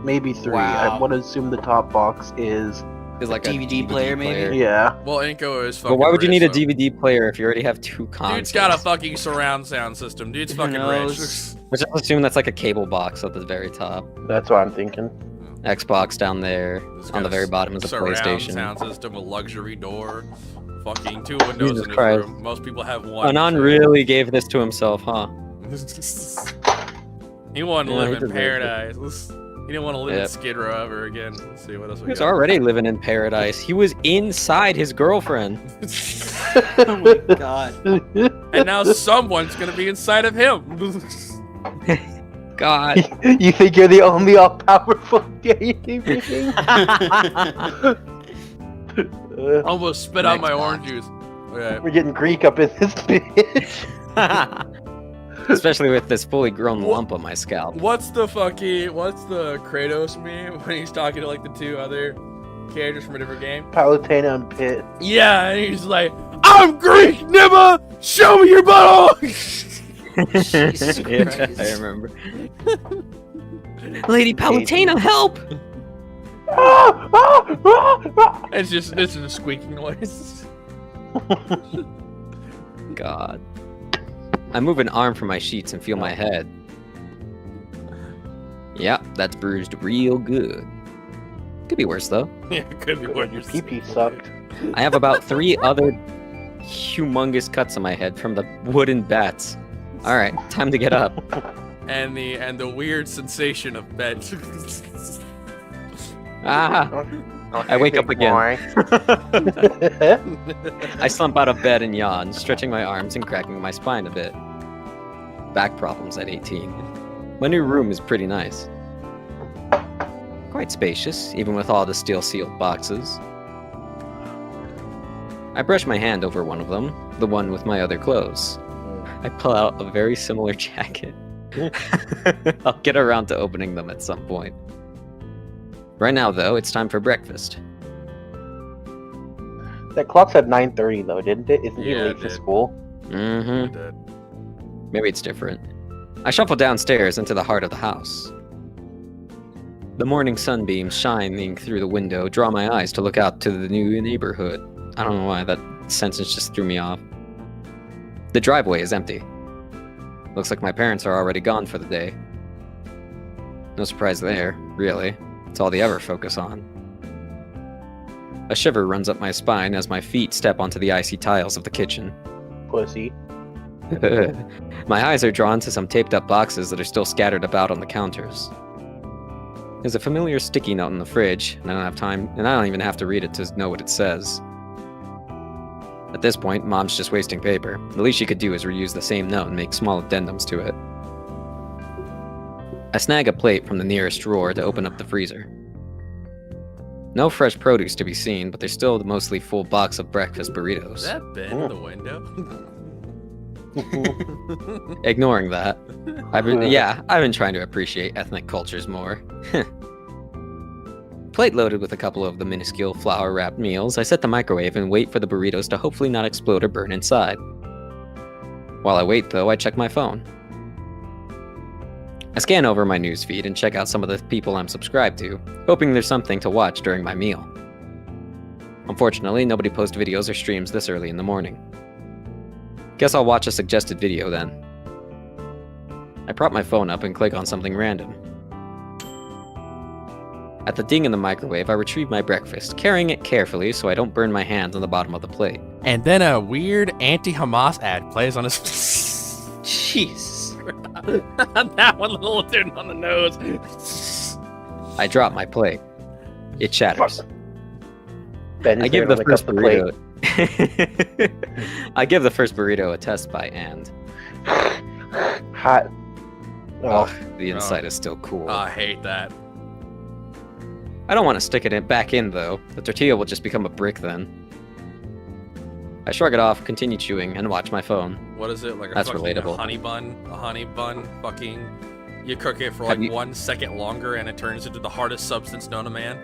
Maybe 3. I Wow. want to assume the top box is... Is like a DVD player, maybe? Yeah. well, Inko is fucking But why would you rich, need a so- DVD player if you already have 2 consoles? Dude's got a fucking surround sound system. Dude's Who fucking knows? rich. Which I assume that's like a cable box at the very top. That's what I'm thinking. Xbox down there. This On the guy's very bottom is a surround PlayStation. sound system, a luxury door, fucking 2 windows Jesus in his Christ. room. Most people have one. Anon really gave this to himself, huh? He wanted to Yeah, he live in deserves it. paradise. He didn't want to live in Yep. Skid Row ever again. Let's see what else He we was got. already living in paradise. He was inside his girlfriend. Oh my god. And now someone's gonna be inside of him. God. You think you're the only all-powerful gaming? Almost spit out my Xbox. orange juice. Okay. We're getting Greek up in this bitch. Especially with this fully grown lump on my scalp. What's the Kratos meme when he's talking to like the 2 other characters from a different game? Palutena and Pit. Yeah, and he's like, I'm Greek, Nibba! Show me your butthole! Jesus Yeah, Christ. I remember. Lady Palutena, help! It's just a squeaking noise. God. I move an arm from my sheets and feel my head. Yep, that's bruised real good. Could be worse though. Yeah, it could be what you're PP sucked. I have about 3 other humongous cuts on my head from the wooden bats. Alright, time to get up. and the weird sensation of bed. Ah! I wake up again. I slump out of bed and yawn, stretching my arms and cracking my spine a bit. Back problems at 18. My new room is pretty nice. Quite spacious, even with all the steel-sealed boxes. I brush my hand over one of them, the one with my other clothes. I pull out a very similar jacket. I'll get around to opening them at some point. Right now, though, it's time for breakfast. That clock said 9:30 though, didn't it? Isn't he Yeah, late it for did. school? Mm-hmm. Dead. Maybe it's different. I shuffle downstairs into the heart of the house. The morning sunbeams shining through the window draw my eyes to look out to the new neighborhood. I don't know why, that sentence just threw me off. The driveway is empty. Looks like my parents are already gone for the day. No surprise there, really. It's all they ever focus on. A shiver runs up my spine as my feet step onto the icy tiles of the kitchen. Pussy. My eyes are drawn to some taped up boxes that are still scattered about on the counters. There's a familiar sticky note in the fridge, and I don't have time, and I don't even have to read it to know what it says. At this point, Mom's just wasting paper. The least she could do is reuse the same note and make small addendums to it. I snag a plate from the nearest drawer to open up the freezer. No fresh produce to be seen, but there's still the mostly full box of breakfast Is burritos. that Ben in the window? Ignoring that, I've been trying to appreciate ethnic cultures more. Plate loaded with a couple of the minuscule flour-wrapped meals, I set the microwave and wait for the burritos to hopefully not explode or burn inside. While I wait, though, I check my phone. I scan over my newsfeed and check out some of the people I'm subscribed to, hoping there's something to watch during my meal. Unfortunately, nobody posts videos or streams this early in the morning. Guess I'll watch a suggested video then. I prop my phone up and click on something random. At the ding in the microwave, I retrieve my breakfast, carrying it carefully so I don't burn my hands on the bottom of the plate. And then a weird anti-Hamas ad plays on his. Jeez. That one little dude on the nose. I drop my plate. It shatters. Ben, I is give there the like first up the plate? burrito. I give the first burrito a test by and. Hot. Oh, Ugh, the inside is still cool. I hate that. I don't want to stick it back in though. The tortilla will just become a brick then. I shrug it off, continue chewing, and watch my phone. What is it, like a That's fucking relatable. honey bun? A honey bun, fucking. You cook it for Have like you- 1 second longer, and it turns into the hardest substance known to man.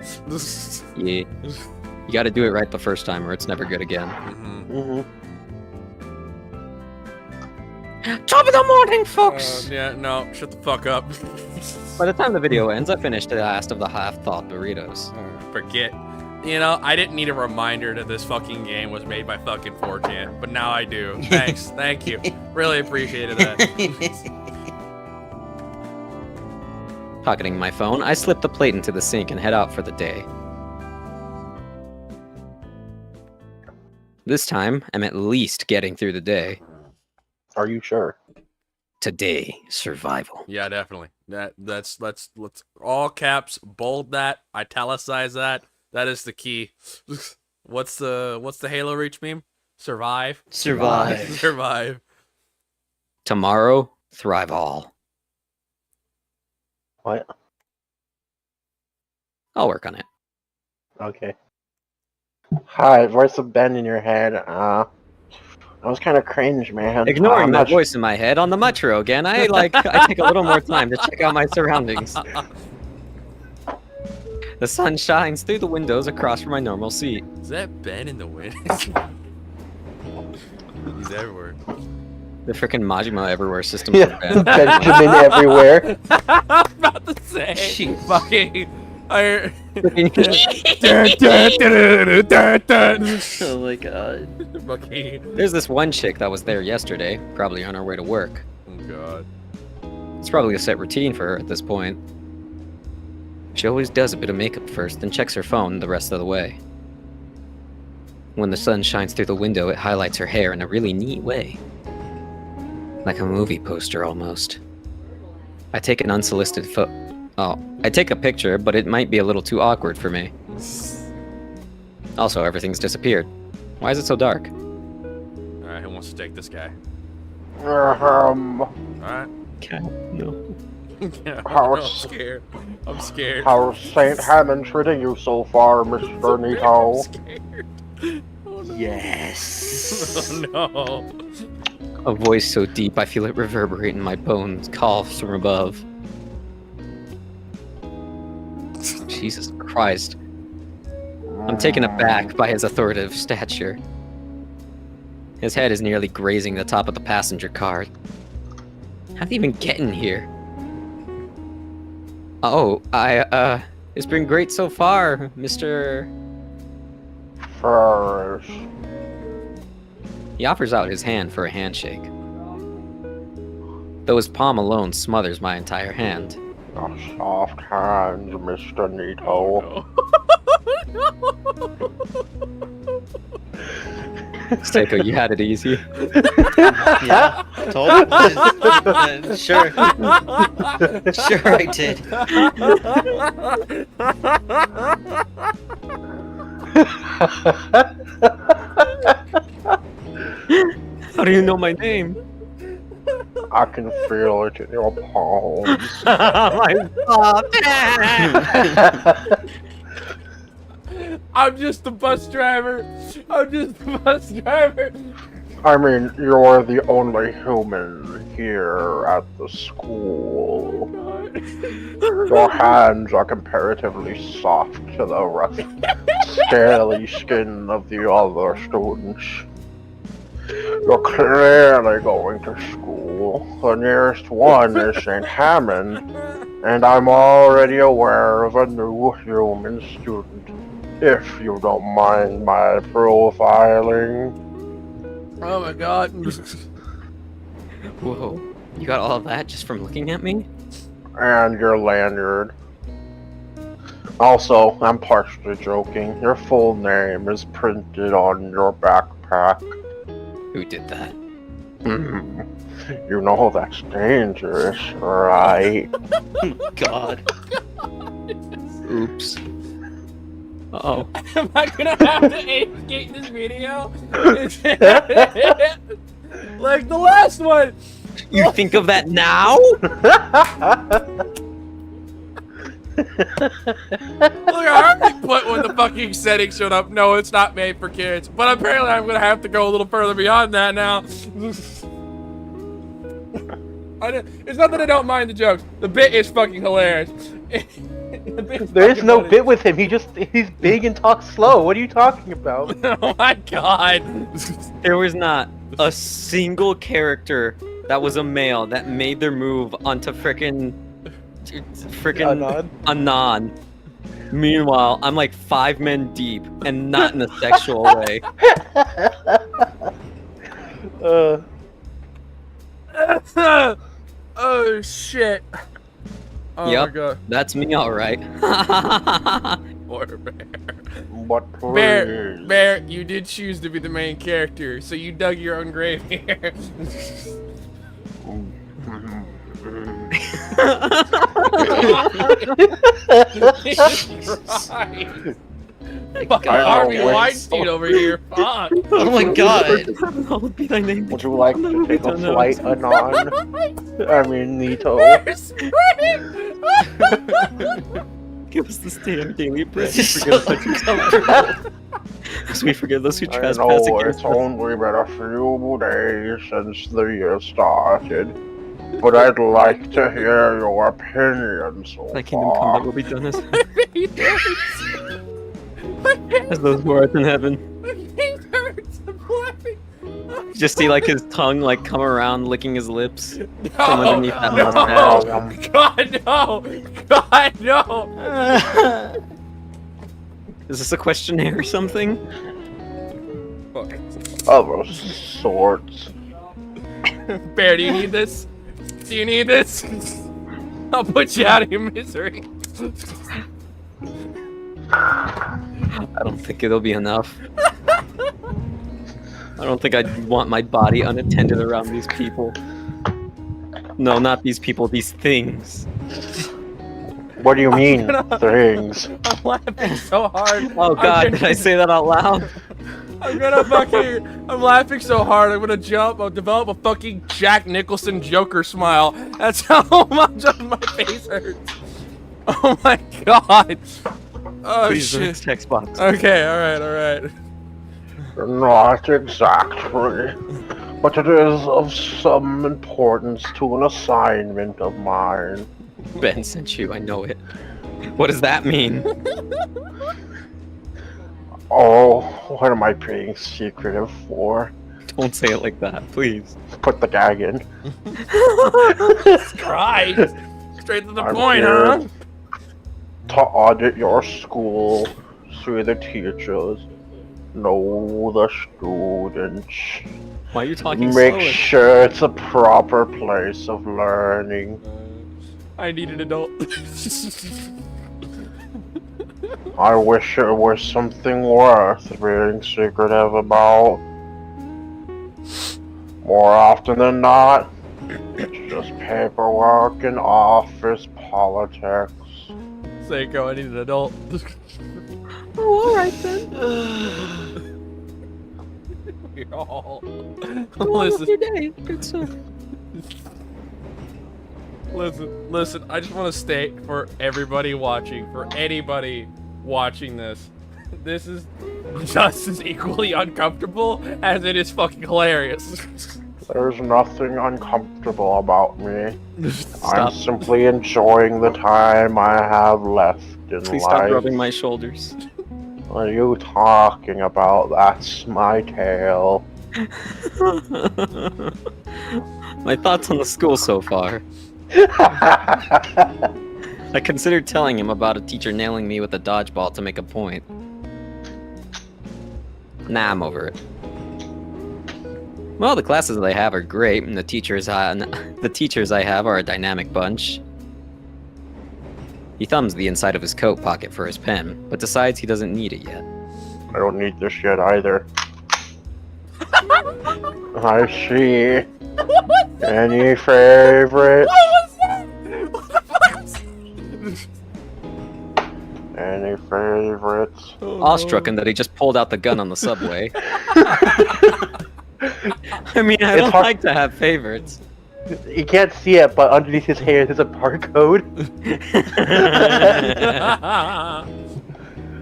Yeah. You gotta do it right the first time or it's never good again. Mhm. Top of the morning, folks! Yeah, no, shut the fuck up. By the time the video ends, I finished the last of the half-thawed burritos. Forget. You know, I didn't need a reminder that this fucking game was made by fucking 4chan, but now I do. Thanks, thank you. Really appreciated that. Pocketing my phone, I slip the plate into the sink and head out for the day. This time, I'm at least getting through the day. are you sure? Today, survival. Yeah, definitely. Let's all caps, bold that, italicize that. That is the key. What's the Halo Reach meme? Survive. Survive. Survive. Tomorrow, thrive all. What? I'll work on it. Okay. Hi, voice of Ben in your head. That was kind of cringe, man. Ignoring I'm that not voice in my head on the metro again, I take a little more time to check out my surroundings. The sun shines through the windows across from my normal seat. Is that Ben in the wind? He's everywhere. The frickin' Majima Everywhere system. Yeah, Benjamin everywhere. I'm about to say. Jeez. Fucking. I. Oh my god. Fucking. There's this one chick that was there yesterday, probably on her way to work. Oh god. It's probably a set routine for her at this point. She always does a bit of makeup first, then checks her phone the rest of the way. When the sun shines through the window, it highlights her hair in a really neat way. Like a movie poster, almost. I take an unsolicited I take a picture, but it might be a little too awkward for me. Also, everything's disappeared. Why is it so dark? Alright, who wants to take this guy? Alright. Okay, no. Yeah, How- I'm scared. I'm scared. How's St. Hammond treating you so far, Mr. I'm Nito? scared. Oh no. Yes. Oh no. A voice so deep I feel it reverberate in my bones, calls from above. Jesus Christ. I'm taken aback by his authoritative stature. His head is nearly grazing the top of the passenger car. How'd he even get in here? Oh, it's been great so far, Mr. First. He offers out his hand for a handshake. Though his palm alone smothers my entire hand. Your soft hands, Mr. Nito. Seiko, you had it easy. Yeah, totally. Sure. Sure I did. How do you know my name? I can feel it in your palms. I'm just the bus driver. I'm just the bus driver. I mean, you're the only human here at the school. Your hands are comparatively soft to the rough, scaly skin of the other students. You're clearly going to school. The nearest one is St. Hammond, and I'm already aware of a new human student. If you don't mind my profiling. Oh my god. Whoa, you got all of that just from looking at me? And your lanyard. Also, I'm partially joking. Your full name is printed on your backpack. Who did that? You know that's dangerous, right? God. Oops. Uh-oh. Am I gonna have to ape-skate this video? Like the last one! You think of that now? Look, I already put when the fucking setting showed up. No, it's not made for kids. But apparently I'm gonna have to go a little further beyond that now. It's not that I don't mind the jokes. The bit is fucking hilarious. There is no bit with him. He's big and talks slow. What are you talking about? Oh my god. There was not a single character that was a male that made their move onto frickin' Anon. Meanwhile, I'm like 5 men deep and not in a sexual way. Oh shit. Oh Yep. my god. That's me, alright. Poor Bear. But please. Bear, you did choose to be the main character, so you dug your own grave here. Fucking Harvey Weinstein over here. Fuck. Oh my god. Hallowed be thy name. Would you like to take a flight, Anon? I mean, Nito. Give us this day our daily bread. This is Forgive so us uncomfortable. As we forgive those who I trespass know against it's us. only been a few days since the year started, but I'd like to hear your opinion so Thy kingdom come, far. that will be done as those who art in heaven. Just see like his tongue like come around licking his lips from underneath that mustache. God no! God no! Is this a questionnaire or something? Of a sorts. Bear, do you need this? Do you need this? I'll put you out of your misery. I don't think it'll be enough. I don't think I'd want my body unattended around these people. No, not these people, these things. What do you mean, things? I'm laughing so hard. Oh god, did I say that out loud? I'm laughing so hard, I'm gonna jump, I'll develop a fucking Jack Nicholson Joker smile. That's how much of my face hurts. Oh my god. Oh Please, the shit. next text box. Okay, alright. Not exactly. but it is of some importance to an assignment of mine. Ben sent you, I know it. What does that mean? Oh, what am I being secretive for? Don't say it like that, please. Put the gag in. Christ! Straight to the I'm point, here huh? to audit your school, see the teachers, know the students, Why are you talking make slower? sure it's a proper place of learning. I need an adult. I wish it was something worth being secretive about. More often than not, it's just paperwork and office politics. Seiko, I need an adult. Oh, alright then. We're all. Go on with Listen, your day. Good stuff. listen. I just want to state for everybody watching, for anybody watching this, this is just as equally uncomfortable as it is fucking hilarious. There's nothing uncomfortable about me. I'm Stop. simply enjoying the time I have left in Please life. stop rubbing my shoulders. What are you talking about? That's my tale. My thoughts on the school so far. I considered telling him about a teacher nailing me with a dodgeball to make a point. Nah, I'm over it. Well, the classes that I have are great, and the teachers I have are a dynamic bunch. He thumbs the inside of his coat pocket for his pen, but decides he doesn't need it yet. I don't need this shit either. I see. Any favorites? Any favorites? Awestruck in that he just pulled out the gun on the subway. I mean, I It's don't hard- like to have favorites. You can't see it, but underneath his hair there's a barcode.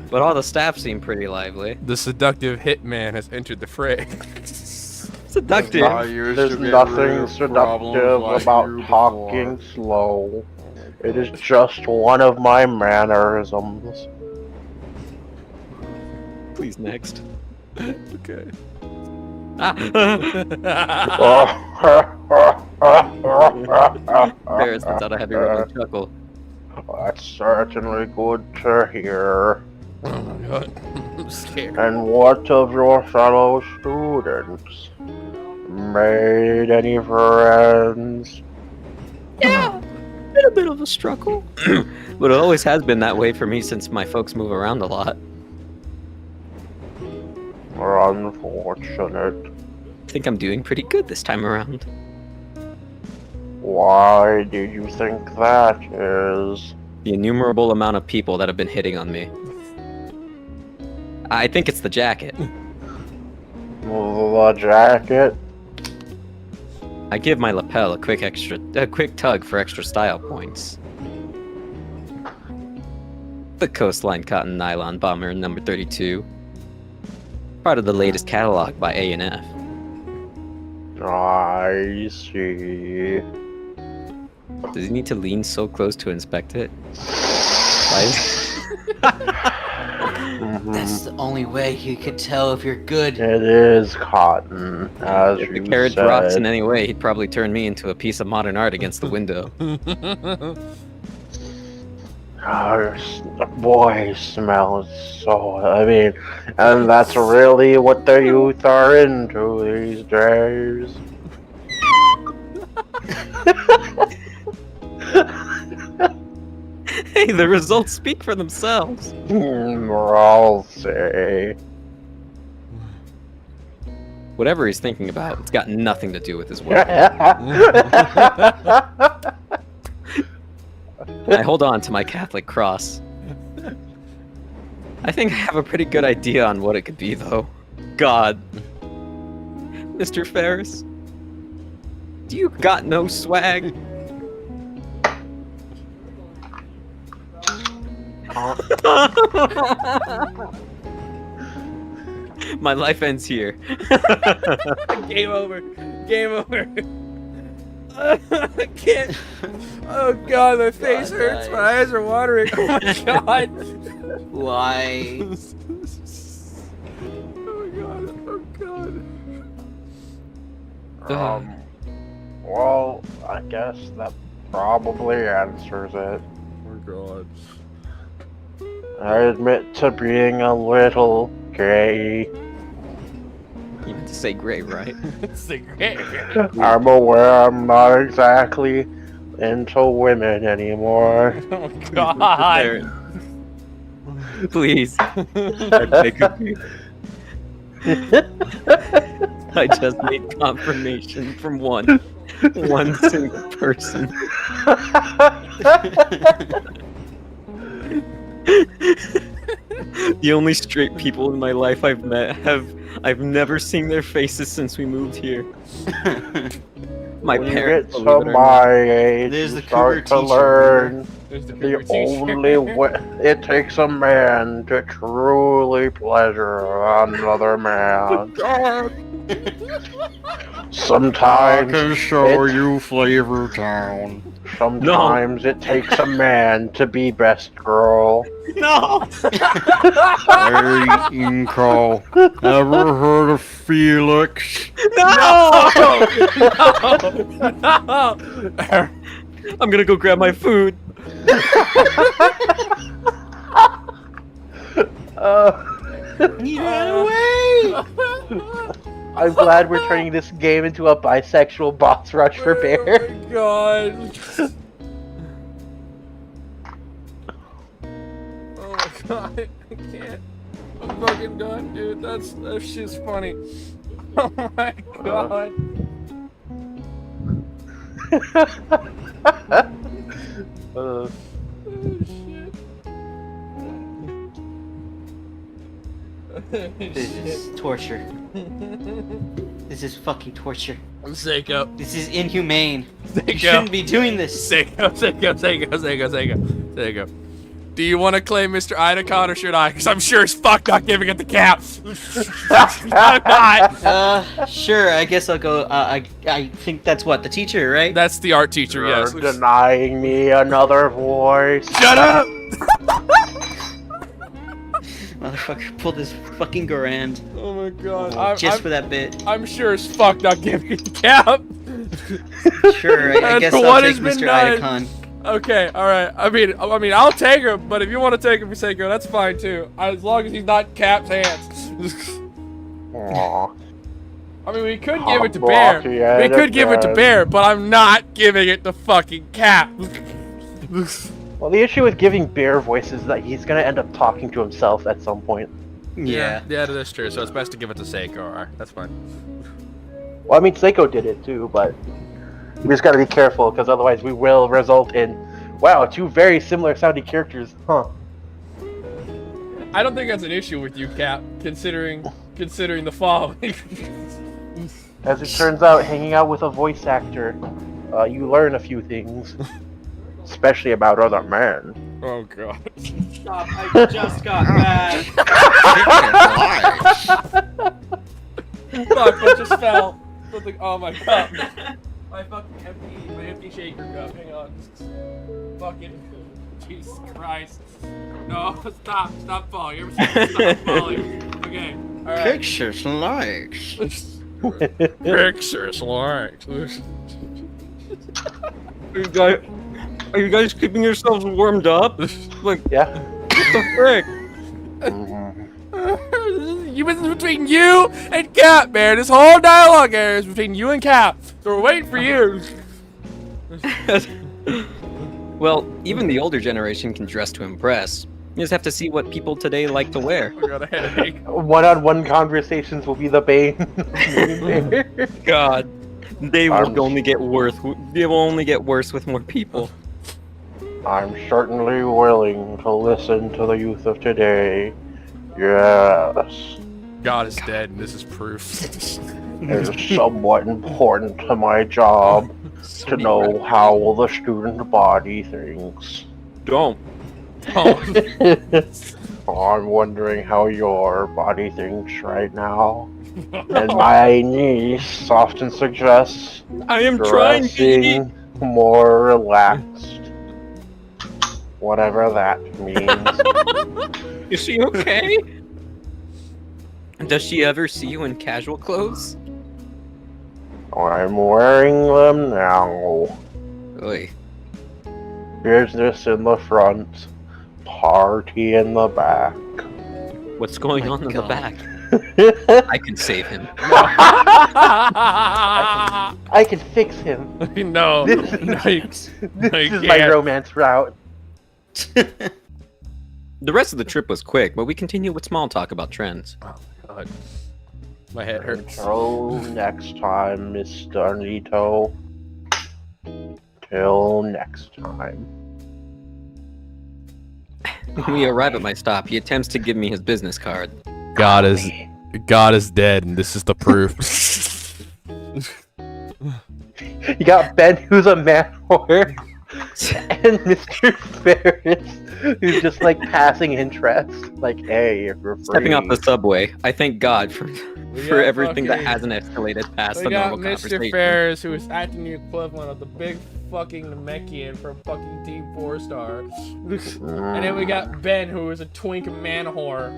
But all the staff seem pretty lively. The seductive hitman has entered the fray. Seductive. There's nothing seductive about talking slow. It is just one of my mannerisms. Please, next. Okay. Ah. Ferris lets out a heavy rumbling chuckle. That's certainly good to hear. Oh my god. I'm scared. And what of your fellow students? Made any friends? Yeah, been a bit of a struggle. But it always has been that way for me since my folks move around a lot. Unfortunate. I think I'm doing pretty good this time around. Why do you think that is? The innumerable amount of people that have been hitting on me. I think it's the jacket. The jacket? I give my lapel a quick tug for extra style points. The Coastline Cotton Nylon Bomber number 32. Part of the latest catalog by A&F. I see. Does he need to lean so close to inspect it? Why is- That's the only way you could tell if you're good. It is cotton, as If the you carriage said. rocks in any way, he'd probably turn me into a piece of modern art against the window. The boy smells so. And that's really what the youth are into these days. Hey, the results speak for themselves. I'll say. Whatever he's thinking about, it's got nothing to do with his work. I hold on to my Catholic cross. I think I have a pretty good idea on what it could be, though. God. Mr. Ferris? Do you got no swag? My life ends here. Game over. Game over. I can't. Oh god, my face hurts. My eyes are watering. Oh my god. Why? Oh god. Oh god. Well, I guess that probably answers it. Oh god. I admit to being a little gay. You meant to say gray, right? It's a great. I'm aware I'm not exactly into women anymore. Oh god. There. Please. I beg of you. I just need confirmation from one single person. The only straight people in my life I've met I've never seen their faces since we moved here. My When you parents. get believe to it or my age, There's you the start cougar to teacher, learn There's the the cougar teacher. only way it takes a man to truly pleasure another man. Sometimes show it- you Flavor Town. Sometimes it takes a man to be best girl. No. Hey, Inco. Ever heard of Felix? No. No! I'm gonna go grab my food. He ran away! I'm glad we're turning this game into a bisexual boss rush for Bear. Oh my god. Oh my god. I can't. I'm fucking done, dude. That shit's funny. Oh my god. Uh, Oh shit. This is torture. This is fucking torture. I'm Seiko. This is inhumane. You Seiko. shouldn't be doing this. Seiko. Do you want to claim Mr. Idacon or should I? Because I'm sure as fuck not giving it the cap. I'm not. Sure, I guess I'll go. I think that's what, the teacher, right? That's the art teacher, you're yes. denying me another voice. Shut up! Motherfucker pulled his fucking Garand Oh my god. just for that bit. I'm sure as fuck not giving it the cap. Sure, I And guess for I'll what take has been Mr. done- Idacon. Okay, alright. I mean, I'll take him, but if you want to take him for Seiko, that's fine too. As long as he's not Cap's hands. Aw. I mean, we could give it to Bear. We could give it to Bear, but I'm not giving it to fucking Cap. Well, the issue with giving Bear voice is that he's gonna end up talking to himself at some point. Yeah. Yeah, that's true. So it's best to give it to Seiko. Alright, that's fine. Well, I mean, Seiko did it too, but we just gotta be careful because otherwise we will result in, wow, two very similar sounding characters, huh? I don't think that's an issue with you, Cap, considering the following. As it turns out, hanging out with a voice actor, you learn a few things, especially about other men. Oh god. Stop, I just got back. Fuck, I just fell. Something. Oh my god. My fucking empty shaker cup. Hang on. Fucking. Jesus Christ. No, stop falling. You ever seen stop falling? Okay. Alright. Pictures likes. Pictures like. Are you guys keeping yourselves warmed up? Like, Yeah. what the frick? You This is between you and Cap, man. This whole dialogue area is between you and Cap. So we're waiting for you. Well, even the older generation can dress to impress. You just have to see what people today like to wear. I got a headache. One-on-one conversations will be the bane. God, they will only get worse. They will only get worse with more people. I'm certainly willing to listen to the youth of today. Yes. God is dead, and this is proof. It is somewhat important to my job to know how the student body thinks. Don't. Oh. I'm wondering how your body thinks right now. And my niece often suggests I am trying to eat. dressing more relaxed. Whatever that means. Is she okay? Does she ever see you in casual clothes? I'm wearing them now. Oy. Business in the front, party in the back. What's going on in the God. back? I can save him. I can fix him. No, This no, you, This no, you is my can't. romance route. The rest of the trip was quick, but we continued with small talk about trends. Oh my god, my head hurts. Until next time, Mr. Nito. Till next time. When we arrive at my stop, he attempts to give me his business card. God is dead, and this is the proof. You got Ben, who's a man whore, and Mr. Ferris, who's just like passing interest. Like, hey, if you're free. Stepping off the subway, I thank God for We for got everything that fucking- hasn't escalated past We the got normal Mr. conversation. Ferris, who is acting the equivalent of the big fucking Namekian from fucking Team 4-Star. And then we got Ben, who is a twink man whore.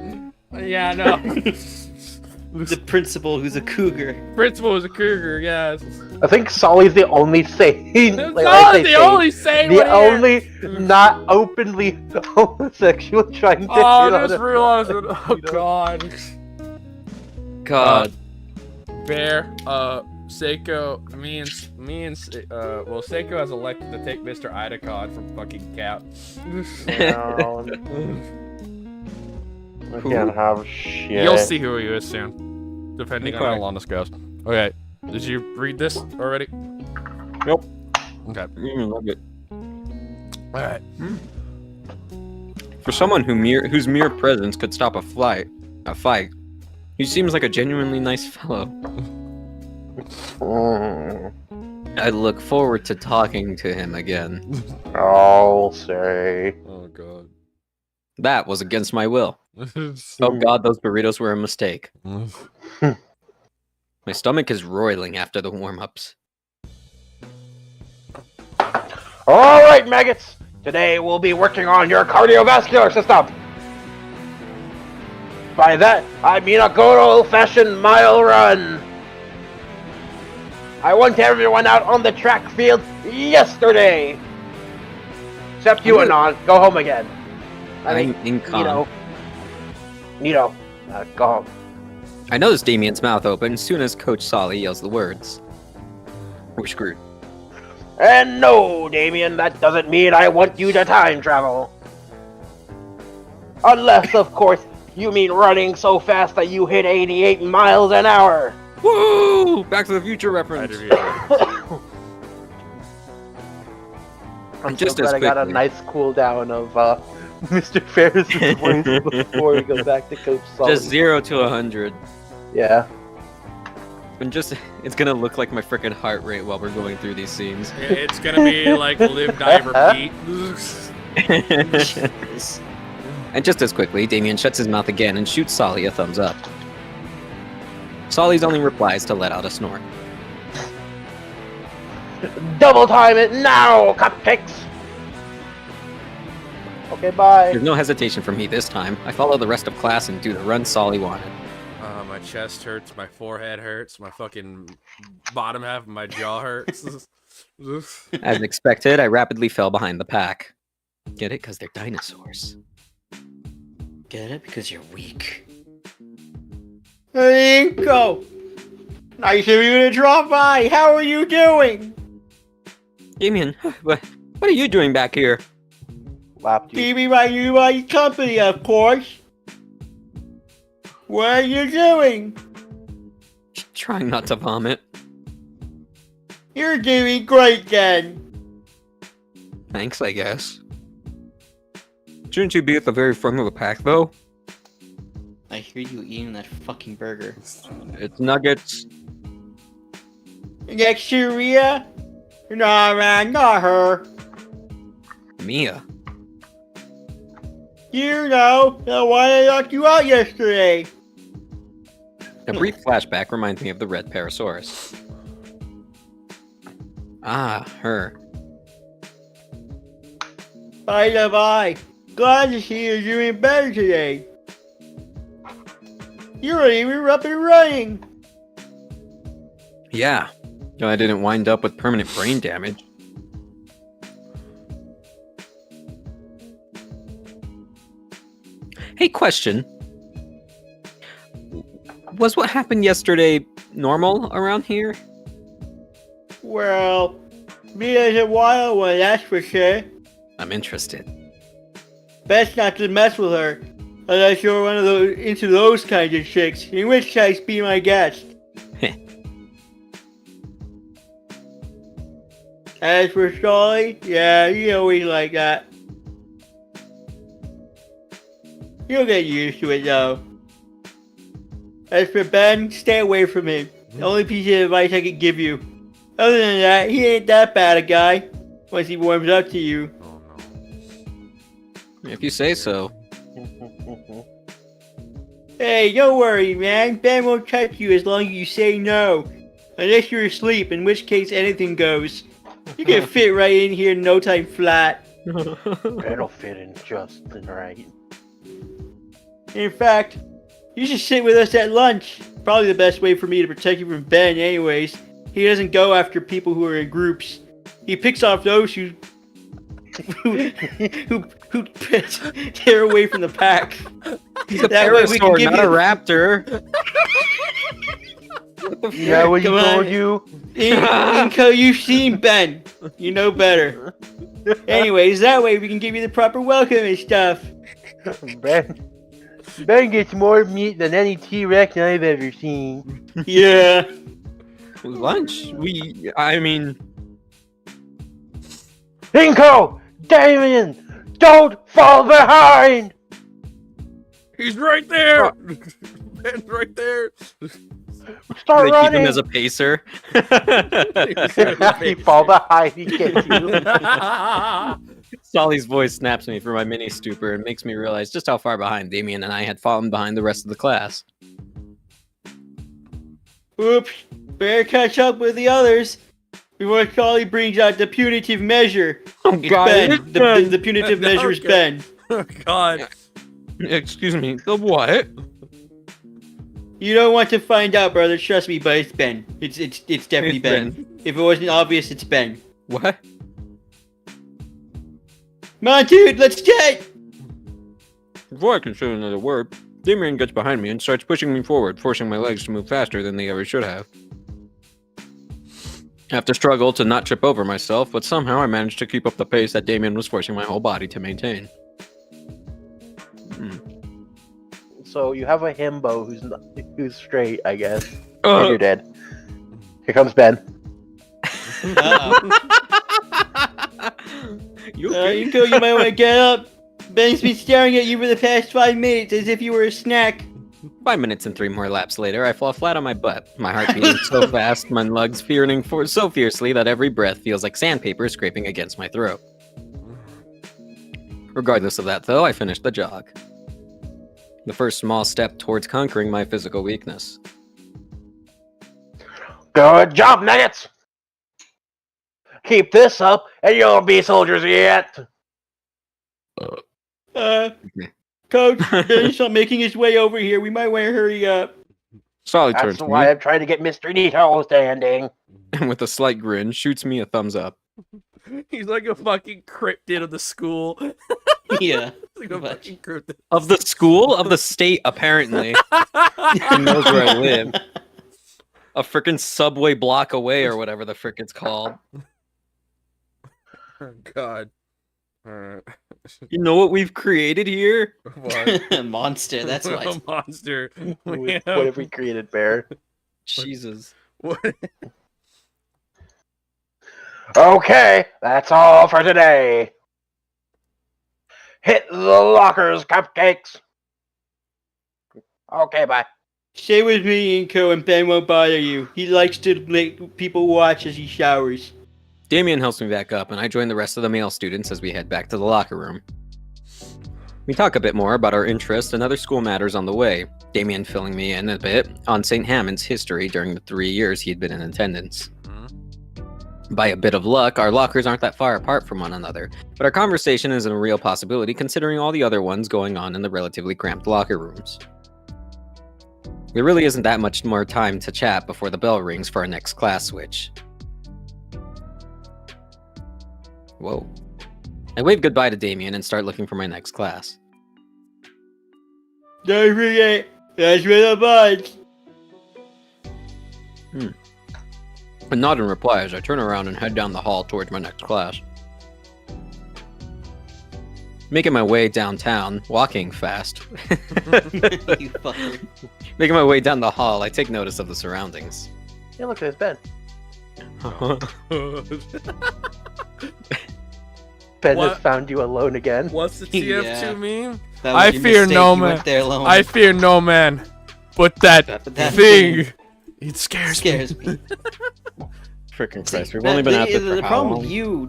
Yeah, no. The principal who's a cougar. Principal is a cougar, yes. I think Solly's the only sane. That's like, all I say the sane, only sane the one here. only not openly homosexual trying to. Oh, hit I on just a- realized it. Oh, God. God, Bear, Seiko, well, Seiko has elected to take Mr. Idacon from fucking Cap. Well, I can't have shit. You'll see who he is soon, depending on how Okay. long this goes. Okay, did you read this already? Nope. Okay. love it. All right. For someone whose mere presence could stop a fight, he seems like a genuinely nice fellow. Mm, I look forward to talking to him again. I'll say. Oh God. That was against my will. Oh God, those burritos were a mistake. My stomach is roiling after the warm-ups. All right, maggots. Today we'll be working on your cardiovascular system. By that, I mean a good old-fashioned mile run. I want everyone out on the track field yesterday. Except you, Anon. Go home again. I'm in calm. Nito, go home. I notice Damien's mouth open as soon as Coach Solly yells the words. We're screwed. And no, Damien, that doesn't mean I want you to time travel. Unless, of course, you mean running so fast that you hit 88 miles an hour. Woo! Back to the Future reference. I'm Just so as glad I got a quickly. nice cool down of Mr. Ferris' voice before we go back to Coach Sully. Just 0 to 100. Yeah. And it's gonna look like my freaking heart rate while we're going through these scenes. It's gonna be like live, die, repeat. Jeez. And just as quickly, Damien shuts his mouth again and shoots Solly a thumbs up. Solly's only replies to let out a snort. Double time it now, cupcakes! Okay, bye. There's no hesitation for me this time. I follow the rest of class and do the run Solly wanted. My chest hurts, my forehead hurts, my fucking bottom half of my jaw hurts. As expected, I rapidly fell behind the pack. Get it? Because they're dinosaurs. Get it? Because you're weak. Hey, Inko! Nice of you to drop by. How are you doing? Damien, what are you doing back here? Lapped you. Keeping my new company, of course. What are you doing? Trying not to vomit. You're doing great, then. Thanks, I guess. Shouldn't you be at the very front of the pack, though? I hear you eating that fucking burger. It's nuggets. Next to Rhea? Nah, man, not her. Mia. You know, why I locked you out yesterday. A brief flashback reminds me of the red Parasaurus. Ah, her. By the by, glad to see you're doing better today. You're even up and running. Yeah. No, I didn't wind up with permanent brain damage. Hey, question. Was what happened yesterday normal around here? Well, Mia's a wild one, that's for sure. I'm interested. Best not to mess with her, unless you're one of those into those kinds of chicks. In which case, be my guest. As for Solly, yeah, he always like that. You'll get used to it though. As for Ben, stay away from him. The only piece of advice I could give you. Other than that, he ain't that bad a guy. Once he warms up to you. If you say so. Hey, don't worry, man. Ben won't touch you as long as you say no. Unless you're asleep, in which case anything goes. You can fit right in here in no time flat. It'll fit in just right. In fact, you should sit with us at lunch. Probably the best way for me to protect you from Ben anyways. He doesn't go after people who are in groups. He picks off those who tear away from the pack. He's a That way we can parasaur, give not you- a raptor. Yeah, what you Come told on. you? Inko, you've seen Ben. You know better. Anyways, that way we can give you the proper welcome and stuff. Ben gets more meat than any T-Rex I've ever seen. Yeah. Lunch? I mean... Inko! Damien! Don't fall behind! He's right there. Ben's right there. Start They running! keep him as a pacer. He fall behind, he gets you. Solly's voice snaps me for my mini stupor and makes me realize just how far behind Damien and I had fallen behind the rest of the class. Oops. Better catch up with the others before Charlie brings out the punitive measure. Oh It's Ben. The punitive measure is Okay. Ben. Oh God. Excuse me, the what? You don't want to find out, brother. Trust me, but it's Ben. It's definitely It's Ben. If it wasn't obvious, it's Ben. What? Come on, dude. Let's get. Before I can say another word, Damien gets behind me and starts pushing me forward, forcing my legs to move faster than they ever should have. I have to struggle to not trip over myself, but somehow I managed to keep up the pace that Damien was forcing my whole body to maintain. So you have a himbo who's straight, I guess. And you're dead. Here comes Ben. You okay? Inko, you might want to get up. Ben's been staring at you for the past 5 minutes as if you were a snack. 5 minutes and 3 more laps later, I fall flat on my butt, my heart beating so fast, my lungs fearing so fiercely that every breath feels like sandpaper scraping against my throat. Regardless of that, though, I finished the jog. The first small step towards conquering my physical weakness. Good job, Nuggets! Keep this up, and you'll be soldiers yet! Coach, Ben's not making his way over here. We might want to hurry up. Solly turns That's to why me, I'm trying to get Mr. Nito standing. and with a slight grin, shoots me a thumbs up. He's like a fucking cryptid of the school. Yeah. Like a fucking cryptid. Of the school? Of the state, apparently. He knows where I live. A frickin' subway block away, or whatever the frick it's called. Oh God. Alright. You know what we've created here? What? Monster, that's A what. monster. What have we created, Bear? Jesus. What? Okay, that's all for today. Hit the lockers, cupcakes. Okay, bye. Stay with me, Inko, and Ben won't bother you. He likes to make people watch as he showers. Damien helps me back up, and I join the rest of the male students as we head back to the locker room. We talk a bit more about our interests and other school matters on the way, Damien filling me in a bit on St. Hammond's history during the 3 years he'd been in attendance. By a bit of luck, our lockers aren't that far apart from one another, but our conversation isn't a real possibility considering all the other ones going on in the relatively cramped locker rooms. There really isn't that much more time to chat before the bell rings for our next class switch. Whoa. I wave goodbye to Damien and start looking for my next class. Don't forget, that's where the buds. A nod in reply as I turn around and head down the hall towards my next class. Making my way downtown, walking fast. You fucker. Making my way down the hall, I take notice of the surroundings. Hey, look at his bed. Ben What? has found you alone again. What's the TF2 Yeah. meme? That was I your fear mistake, no you man. went there alone. I fear no man, but that That thing, it scares me. scares me. Freaking Christ, we've That- only been the, at this for the how problem long? with you,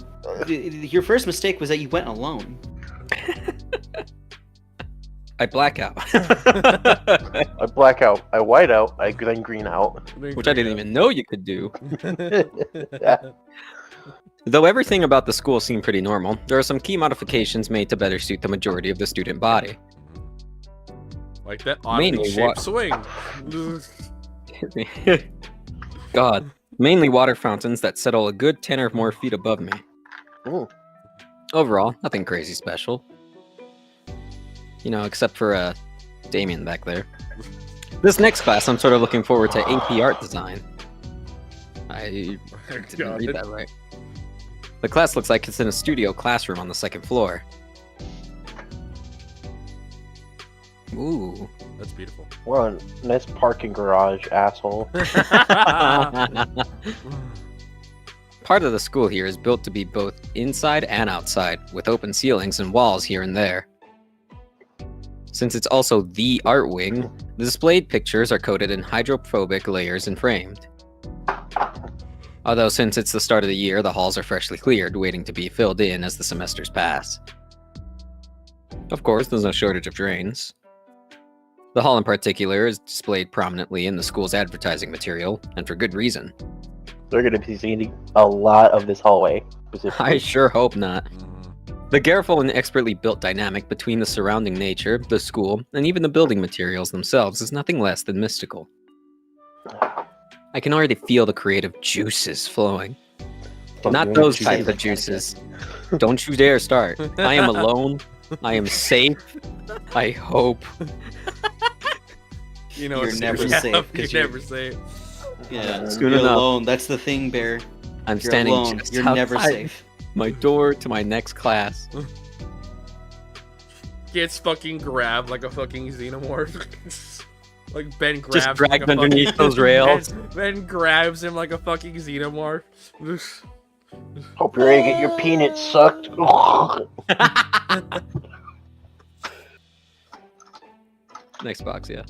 your first mistake was that you went alone. I black out. I black out, I white out, I then green out. Which I didn't even know you could do. Though everything about the school seemed pretty normal, there are some key modifications made to better suit the majority of the student body. Like that oddly Mainly shaped swing. God. Mainly water fountains that settle a good 10 or more feet above me. Ooh. Overall, nothing crazy special. You know, except for Damien back there. This next class, I'm sort of looking forward to AP art design. I didn't read that right. The class looks like it's in a studio classroom on the second floor. Ooh. That's beautiful. We're on a nice parking garage, asshole. Part of the school here is built to be both inside and outside, with open ceilings and walls here and there. Since it's also the art wing, the displayed pictures are coated in hydrophobic layers and framed. Although since it's the start of the year, the halls are freshly cleared, waiting to be filled in as the semesters pass. Of course, there's no shortage of drains. The hall in particular is displayed prominently in the school's advertising material, and for good reason. They're gonna be seeing a lot of this hallway. I Specifically. sure hope not. The careful and expertly built dynamic between the surrounding nature, the school, and even the building materials themselves is nothing less than mystical. I can already feel the creative juices flowing. Not those type of juices. Don't you dare start. I am alone. I am safe. I hope. You know, You're it's never yeah, safe, 'cause You're you're- never safe. Yeah, Soon you're enough. alone. That's the thing, Bear. I'm You're standing alone. just You're never outside safe. my door to my next class. Gets fucking grabbed like a fucking xenomorph. Like Ben grabs Just him dragged like a underneath fucking- those rails. Ben grabs him like a fucking xenomorph. Hope you're ready to get your peanuts sucked. Next box, yeah.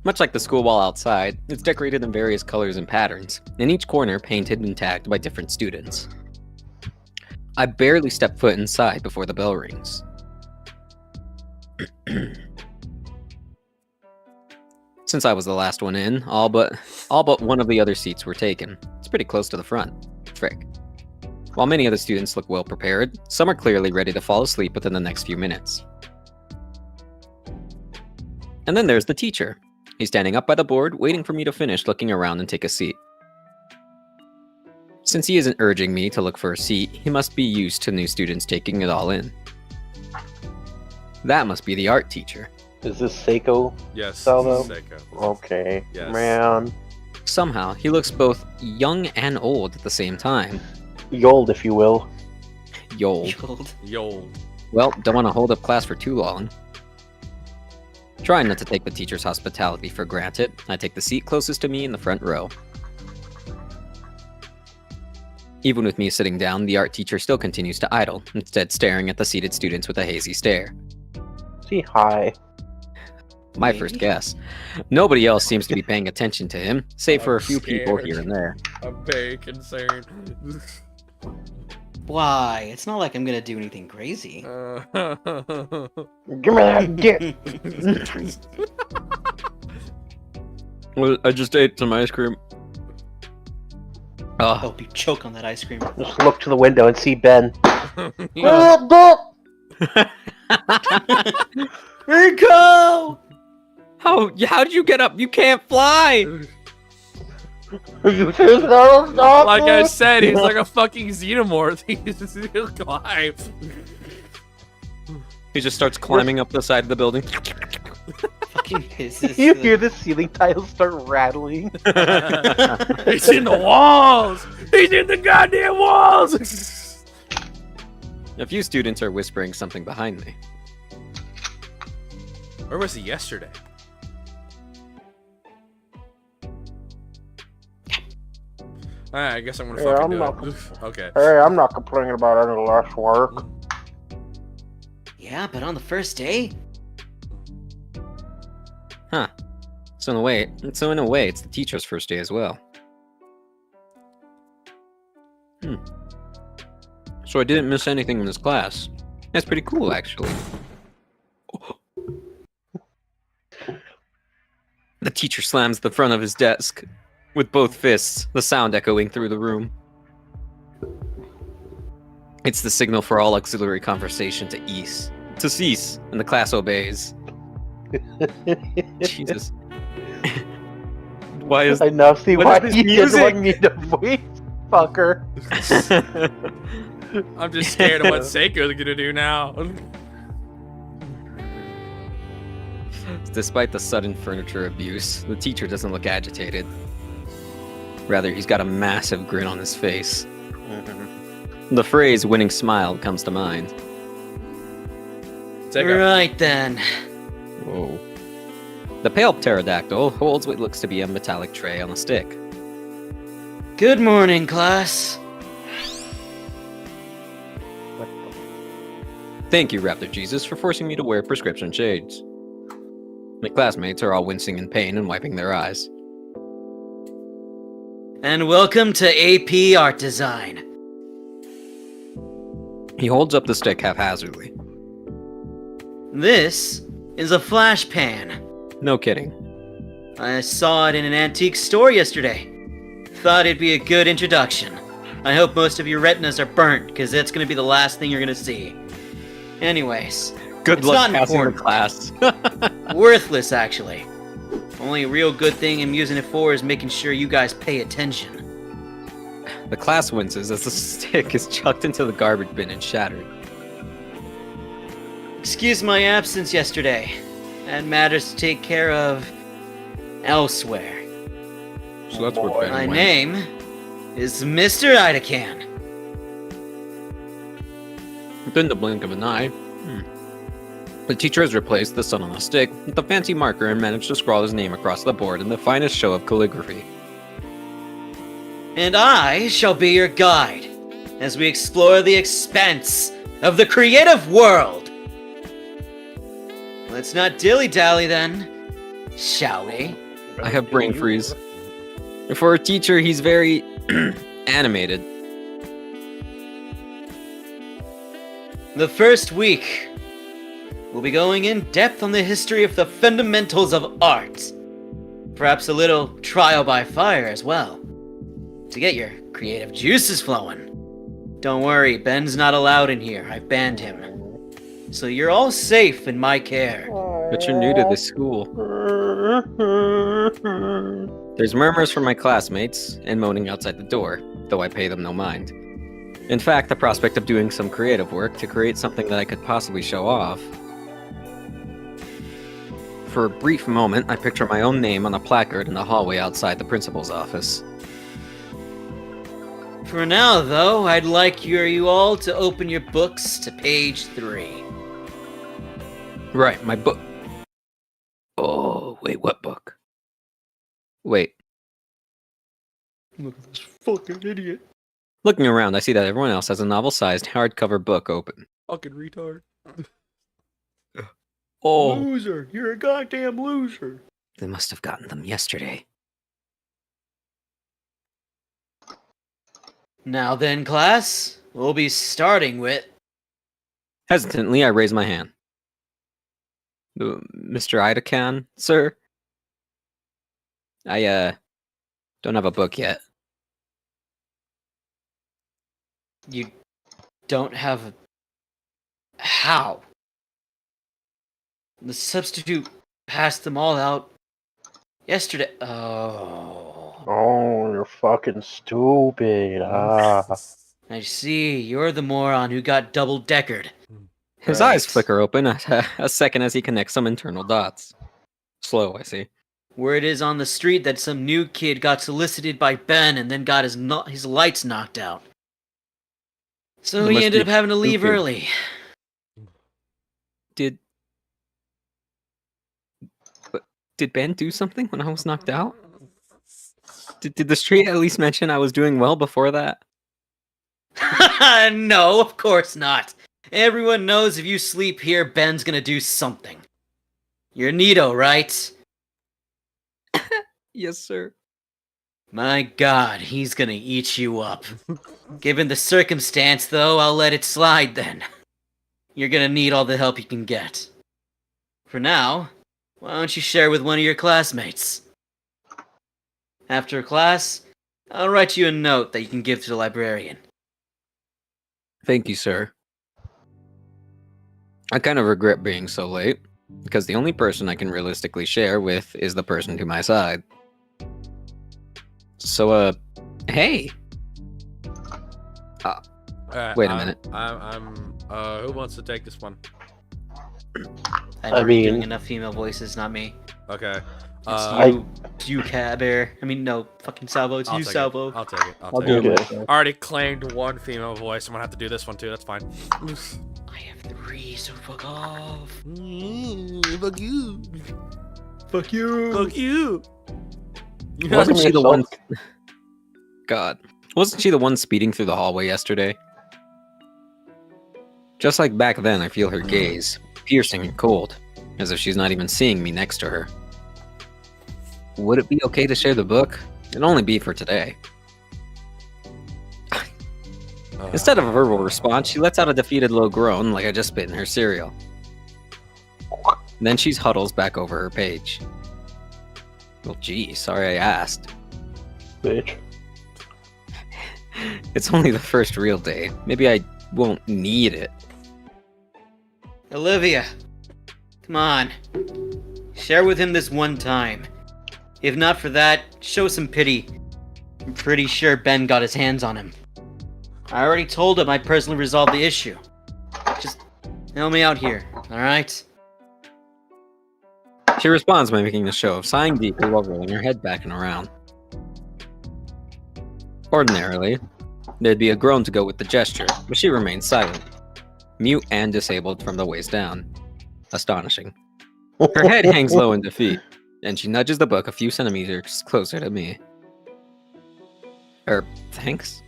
Much like the school wall outside, it's decorated in various colors and patterns, and each corner painted and tagged by different students. I barely step foot inside before the bell rings. Since I was the last one in, all but one of the other seats were taken. It's pretty close to the front. Frick. While many of the students look well prepared, some are clearly ready to fall asleep within the next few minutes. And then there's the teacher. He's standing up by the board, waiting for me to finish looking around and take a seat. Since he isn't urging me to look for a seat, he must be used to new students taking it all in. That must be the art teacher. Is this Seiko? Yes. Salvo? this is Seiko. Okay. Yes. Man. Somehow, he looks both young and old at the same time. Yold, if you will. Yold. Yo. Well, don't want to hold up class for too long. Trying not to take the teacher's hospitality for granted, I take the seat closest to me in the front row. Even with me sitting down, the art teacher still continues to idle, instead staring at the seated students with a hazy stare. See, hi. My Maybe. first guess. Nobody else seems to be paying attention to him, save for a I'm few people scared. here and there. I'm very concerned. Why? It's not like I'm gonna do anything crazy. Give me that dick. Well, I just ate some ice cream. Oh, Hope you choke on that ice cream. Just look to the window and see Ben. Yeah. Rico! how'd you get up? You can't fly. You think that'll stop Like me? I said, he's like a fucking xenomorph. He'll climb. He just starts climbing up the side of the building. Fucking pisses. You hear the ceiling tiles start rattling. He's in the walls. He's in the goddamn walls. A few students are whispering something behind me. Where was he yesterday? Alright, I guess I'm gonna Yeah, fucking I'm do not- it. Okay. Hey, I'm not complaining about any less work. Yeah, but on the first day? Huh. So in a way, it's the teacher's first day as well. So I didn't miss anything in this class. That's pretty cool, actually. The teacher slams the front of his desk with both fists, the sound echoing through the room. It's the signal for all auxiliary conversation to cease, and the class obeys. Jesus. Why is I now see What why is this you music? didn't want me to voice fucker. I'm just scared of what Seiko's gonna do now. Despite the sudden furniture abuse, the teacher doesn't look agitated. Rather, he's got a massive grin on his face. The phrase winning smile comes to mind. Seiko. Right then. Whoa. The pale pterodactyl holds what looks to be a metallic tray on a stick. Good morning, class. Thank you, Raptor Jesus, for forcing me to wear prescription shades. My classmates are all wincing in pain and wiping their eyes. And welcome to AP Art Design. He holds up the stick haphazardly. This is a flash pan. No kidding. I saw it in an antique store yesterday. Thought it'd be a good introduction. I hope most of your retinas are burnt, because that's going to be the last thing you're going to see. Anyways, Good It's luck not passing the important. class. worthless actually. Only real good thing I'm using it for is making sure you guys pay attention. The class winces as the stick is chucked into the garbage bin and shattered. Excuse my absence yesterday. Had matters to take care of elsewhere. So that's where Ben My went. name is Mr. Idacan. Within the blink of an eye, the teacher has replaced the sun on a stick with a fancy marker and managed to scrawl his name across the board in the finest show of calligraphy. And I shall be your guide as we explore the expanse of the creative world. Let's not dilly-dally then, shall we? I have brain freeze. For a teacher, he's very animated. The first week, we'll be going in depth on the history of the fundamentals of art. Perhaps a little trial by fire as well, to get your creative juices flowing. Don't worry, Ben's not allowed in here. I've banned him. So you're all safe in my care. But you're new to this school. There's murmurs from my classmates and moaning outside the door, though I pay them no mind. In fact, the prospect of doing some creative work to create something that I could possibly show off. For a brief moment, I picture my own name on a placard in the hallway outside the principal's office. For now, though, I'd like you all to open your books to page 3. Right, my book. Oh, wait, what book? Wait. Look at this fucking idiot. Looking around, I see that everyone else has a novel-sized hardcover book open. Fucking retard. Oh, Loser. You're a goddamn loser. they must have gotten them yesterday. Now then, class, we'll be starting with... Hesitantly, I raise my hand. Mr. Idakan, sir? I, don't have a book yet. You don't have... How? The substitute passed them all out yesterday. Oh. Oh, you're fucking stupid. I see. You're the moron who got double-deckered. His Right. eyes flicker open a second as he connects some internal dots. Slow, I see. Word is on the street that some new kid got solicited by Ben and then got his lights knocked out. So There he must ended be up having to leave stupid. early. Did Ben do something when I was knocked out? Did the street at least mention I was doing well before that? No, of course not. Everyone knows if you sleep here, Ben's gonna do something. You're Nito, right? Yes, sir. My god, he's gonna eat you up. Given the circumstance, though, I'll let it slide then. You're gonna need all the help you can get. For now, why don't you share with one of your classmates? After class, I'll write you a note that you can give to the librarian. Thank you, sir. I kind of regret being so late, because the only person I can realistically share with is the person to my side. So, hey! Alright, Wait a minute. Who wants to take this one? I'm I already mean- doing enough female voices, not me. Okay. It's you, Cat Bear. I mean, no, fucking Salvo. It's I'll you, take Salvo. I'll take it. I'll take do it. it Okay. myself. I already claimed one female voice. I'm gonna have to do this one too. That's fine. I have 3, so fuck off. Fuck you. Fuck you. Fuck you. Wasn't she the Yourself. one... God. Wasn't she the one speeding through the hallway yesterday? Just like back then, I feel her gaze, piercing and cold, as if she's not even seeing me next to her. Would it be okay to share the book? It'd only be for today. Instead of a verbal response, she lets out a defeated low groan like I just spit in her cereal. Then she huddles back over her page. Well, gee, sorry I asked. Bitch. It's only the first real day. Maybe I won't need it. Olivia, come on. Share with him this one time. If not for that, show some pity. I'm pretty sure Ben got his hands on him. I already told him I personally resolved the issue. Just help me out here, alright? She responds by making a show of sighing deeply while rolling her head back and around. Ordinarily, there'd be a groan to go with the gesture, but she remains silent, mute and disabled from the waist down. Astonishing. Her head hangs low in defeat, and she nudges the book a few centimeters closer to me. Thanks?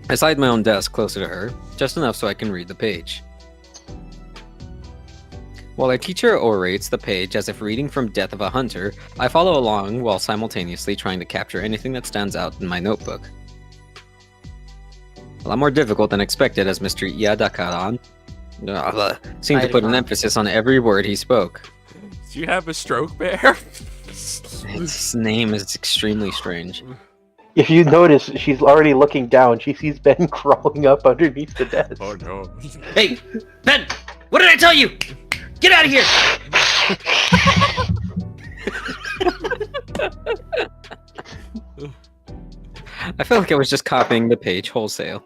I slide my own desk closer to her, just enough so I can read the page. While our teacher orates the page as if reading from Death of a Hunter, I follow along while simultaneously trying to capture anything that stands out in my notebook. A lot more difficult than expected as Mr. Yadakaran seemed to put an emphasis on every word he spoke. Do you have a stroke, Bear? His name is extremely strange. If you notice, she's already looking down. She sees Ben crawling up underneath the desk. Oh no. Hey, Ben! What did I tell you? Get out of here! I felt like I was just copying the page wholesale.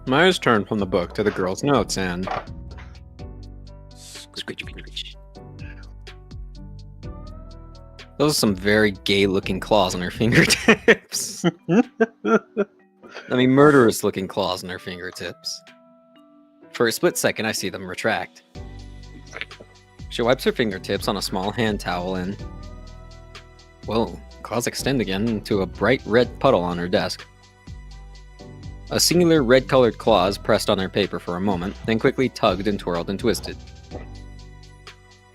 My eyes turned from the book to the girl's notes and... Those are some very gay-looking claws on her fingertips. I mean, murderous-looking claws on her fingertips. For a split second, I see them retract. She wipes her fingertips on a small hand towel and... Whoa, claws extend again into a bright red puddle on her desk. A singular red-colored claws pressed on her paper for a moment, then quickly tugged and twirled and twisted,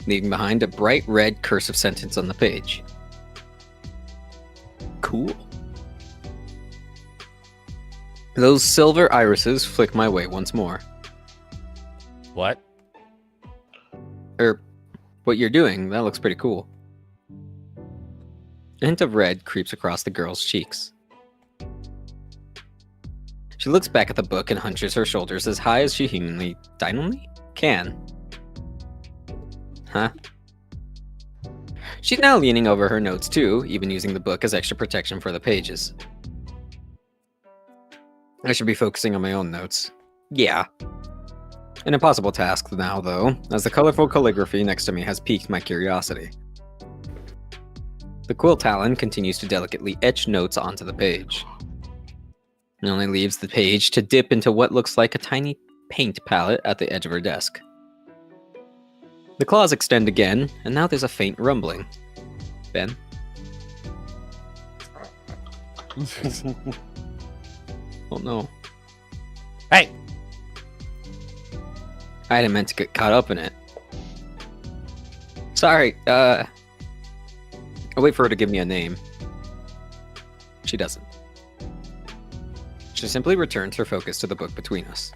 leaving behind a bright red cursive sentence on the page. Cool. Those silver irises flick my way once more. What? What you're doing, that looks pretty cool. A hint of red creeps across the girl's cheeks. She looks back at the book and hunches her shoulders as high as she humanly can. Huh? She's now leaning over her notes too, even using the book as extra protection for the pages. I should be focusing on my own notes. Yeah. An impossible task now, though, as the colorful calligraphy next to me has piqued my curiosity. The quill talon continues to delicately etch notes onto the page. It only leaves the page to dip into what looks like a tiny paint palette at the edge of her desk. The claws extend again, and now there's a faint rumbling. Ben? Oh no. Hey! I hadn't meant to get caught up in it. Sorry, I'll wait for her to give me a name. She doesn't. She simply returns her focus to the book between us.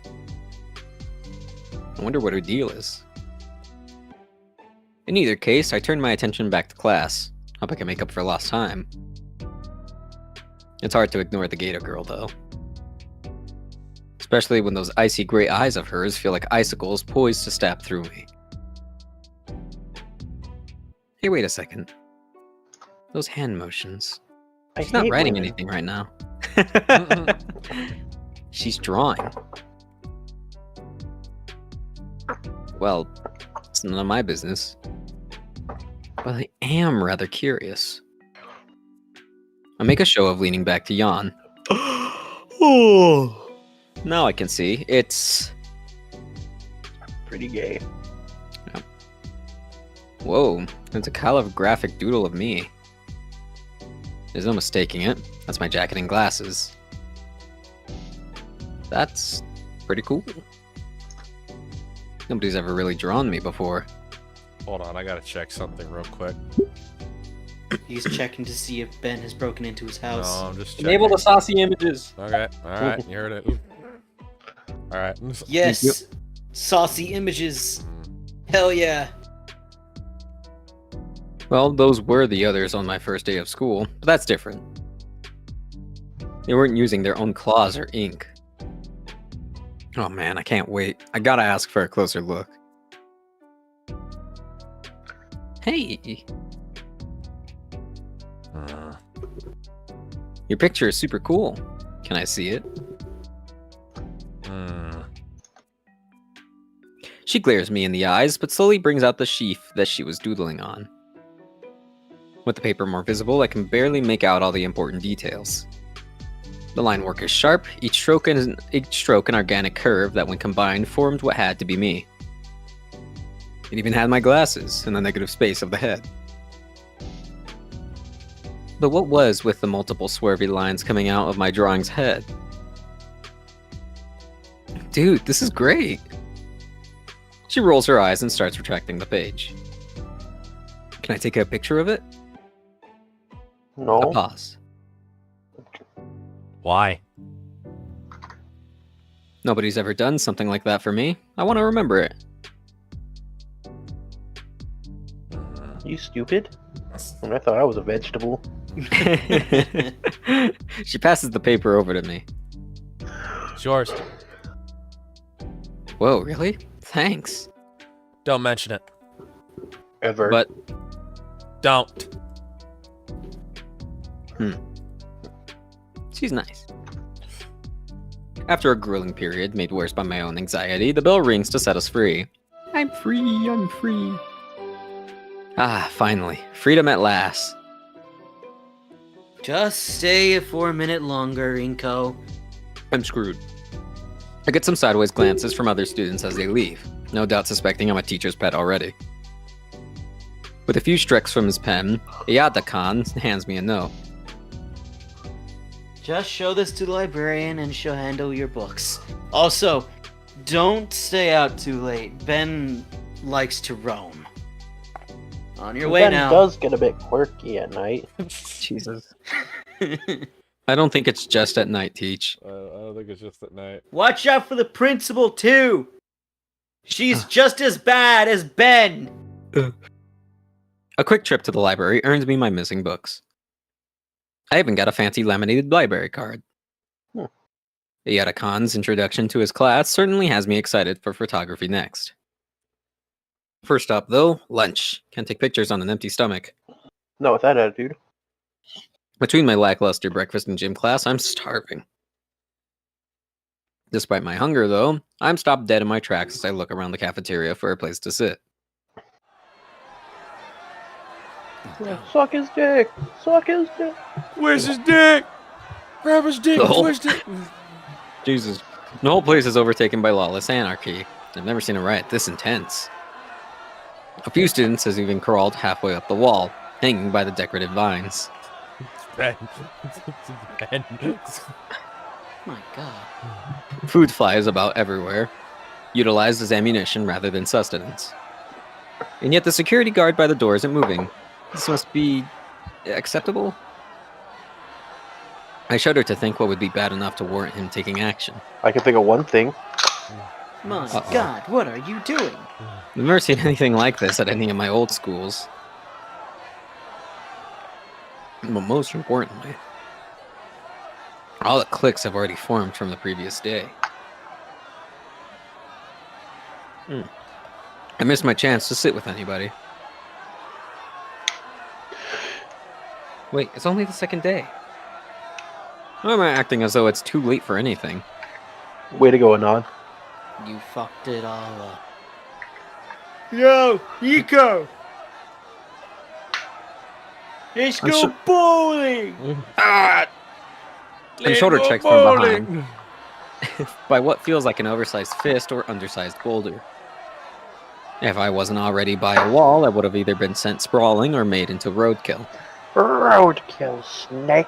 I wonder what her deal is. In either case, I turn my attention back to class. Hope I can make up for lost time. It's hard to ignore the gator girl, though. Especially when those icy gray eyes of hers feel like icicles poised to stab through me. Hey, wait a second. Those hand motions. She's not writing anything right now. She's drawing. Well, it's none of my business. But I am rather curious. I make a show of leaning back to yawn. Oh. Now I can see. It's Pretty gay. Yep. Whoa, it's a calligraphic doodle of me. There's no mistaking it. That's my jacket and glasses. That's pretty cool. Nobody's ever really drawn me before. Hold on, I gotta check something real quick. He's checking to see if Ben has broken into his No, house. I'm just checking. Enable the saucy images. Okay, alright, you heard it. Alright. Yes! Saucy images! Hell yeah! Well, those were the others on my first day of school, but that's different. They weren't using their own claws or ink. Oh man, I can't wait. I gotta ask for a closer look. Hey! Your picture is super cool. Can I see it? She glares me in the eyes, but slowly brings out the sheaf that she was doodling on. With the paper more visible, I can barely make out all the important details. The line work is sharp, each stroke an organic curve that when combined formed what had to be me. It even had my glasses and the negative space of the head. But what was with the multiple swervy lines coming out of my drawing's head? Dude, this is great! She rolls her eyes and starts retracting the page. Can I take a picture of it? No. A pause. Why? Nobody's ever done something like that for me. I want to remember it. You stupid? I thought I was a vegetable. She passes the paper over to me. It's yours. Whoa, really? Thanks. Don't mention it. Ever. But, Don't. she's nice. After a grueling period made worse by my own anxiety, the bell rings to set us free. I'm free, I'm free. Ah, finally. Freedom at last. Just stay for a minute longer, Inko. I'm screwed. I get some sideways glances from other students as they leave, no doubt suspecting I'm a teacher's pet already. With a few strokes from his pen, Iyada-kan hands me a note. Just show this to the librarian and she'll handle your books. Also, don't stay out too late. Ben likes to roam. On your way Ben now. does get a bit quirky at night. Jesus. I don't think it's just at night, Teach. I don't think it's just at night. Watch out for the principal, too. She's just as bad as Ben. A quick trip to the library earns me my missing books. I even got a fancy laminated library card. Yada Khan's introduction to his class certainly has me excited for photography next. First up, though, lunch. Can't take pictures on an empty stomach. No, with that attitude. Between my lackluster breakfast and gym class, I'm starving. Despite my hunger, though, I'm stopped dead in my tracks as I look around the cafeteria for a place to sit. Suck his dick. Suck his dick. Where's his dick? Grab his dick and Oh. twist it. Jesus. The whole place is overtaken by lawless anarchy. I've never seen a riot this intense. A few students has even crawled halfway up the wall, hanging by the decorative vines. Ben. Ben. My God. Food flies about everywhere, utilized as ammunition rather than sustenance. And yet the security guard by the door isn't moving. This must be acceptable? I shudder to think what would be bad enough to warrant him taking action. I can think of one thing. My Uh-oh. God, what are you doing? I've never seen anything like this at any of my old schools. But most importantly, all the cliques have already formed from the previous day. I missed my chance to sit with anybody. Wait, it's only the second day. Why am I acting as though it's too late for anything? Way to go, Anon. You fucked it all up. Yo, Nico! Let's I'm go so- bowling! Ah! I'm shoulder checked from behind by what feels like an oversized fist or undersized boulder. If I wasn't already by a wall, I would have either been sent sprawling or made into roadkill. Roadkill, snake.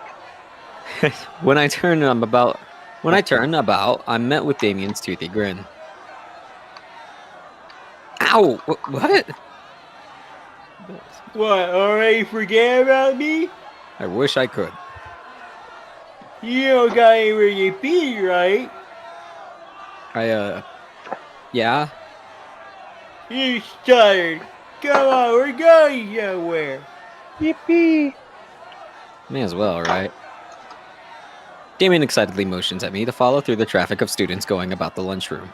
When I turn about, I'm met with Damien's toothy grin. Ow! What? What, already forget about me? I wish I could. You don't got anywhere to be, right? Yeah? You stuttered. Come on, we're going somewhere. Yippee. May as well, right? Damien excitedly motions at me to follow through the traffic of students going about the lunchroom.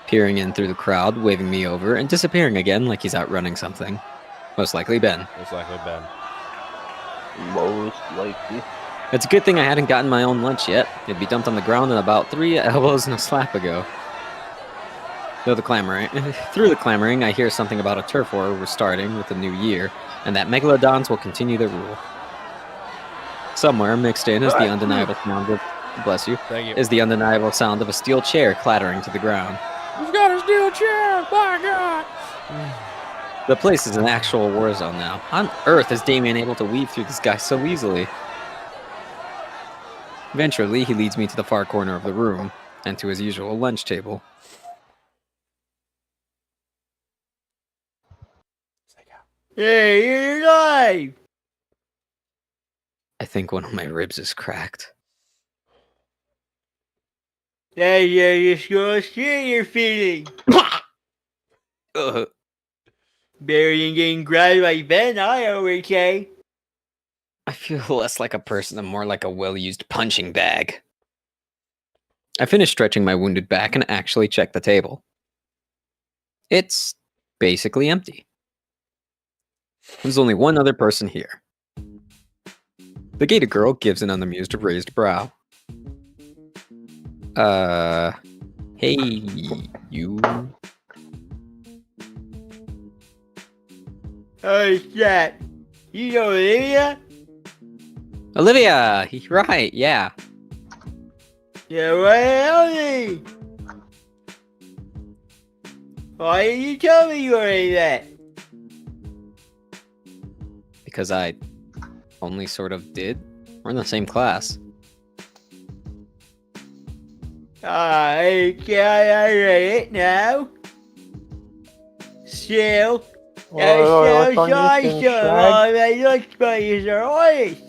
Peering in through the crowd, waving me over, and disappearing again like he's out running something. Most likely Ben. Most likely Ben. Most likely. It's a good thing I hadn't gotten my own lunch yet. It'd be dumped on the ground in about 3 elbows and a slap ago. Through the clamoring, I hear something about a turf war restarting with the new year, and that megalodons will continue their rule. Somewhere mixed in is the undeniable sound of Thank you. is the undeniable sound of a steel chair clattering to the ground. He's got a steel chair! My God! The place is an actual war zone now. How on earth is Damien able to weave through this guy so easily? Eventually, he leads me to the far corner of the room, and to his usual lunch table. Hey, you're alive! I think one of my ribs is cracked. That's just gonna shit you're feeling. Ugh. Better than getting grabbed by Ben, I always say. I feel less like a person and more like a well-used punching bag. I finish stretching my wounded back and actually check the table. It's basically empty. There's only one other person here. The gator girl gives an unamused raised brow. Hey, you. Oh, shit. You know Olivia? Olivia! Right, yeah. Yeah, what else? Why didn't you tell me you already that? Because I only sort of did. We're in the same class. I read it now. Still, Oh, that's so awesome. All my lunch buddies are honest.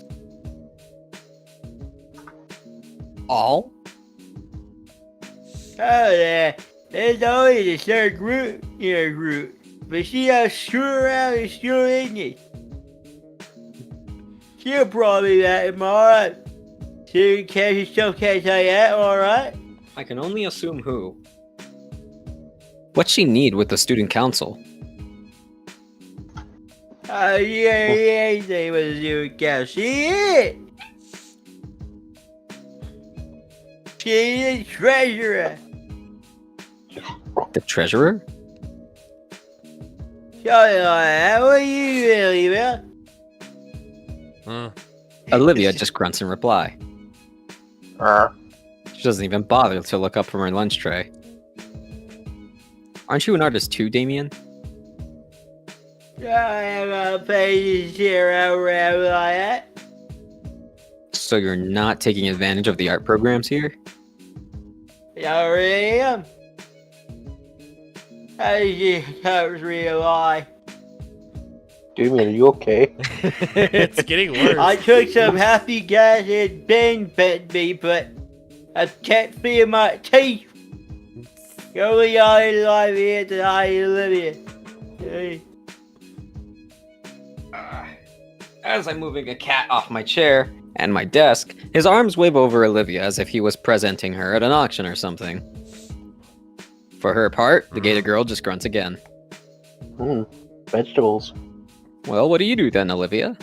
All? Oh, there's always a third group in our group. But see how screw around and screw in it. She'll probably let him, alright. So you catch yourself catch like that, alright? I can only assume who. What's she need with the student council? Oh, yeah, say what to do with Cal. She is! She is treasurer. The treasurer? Something like that. What are you really, Bill? Olivia just grunts in reply. Uh, She doesn't even bother to look up from her lunch tray. Aren't you an artist too, Damien? I am gonna pay this shit around like that. So you're not taking advantage of the art programs here? I really am. I just comes real lie. Damien, are you okay? It's getting worse. I took some happy gas and Ben bit me, but I can't feel my teeth. The only guy alive here tonight is Olivia. Hey. As I'm moving a cat off my chair and my desk, his arms wave over Olivia as if he was presenting her at an auction or something. For her part, the gator girl just grunts again. Vegetables. Well, what do you do then, Olivia?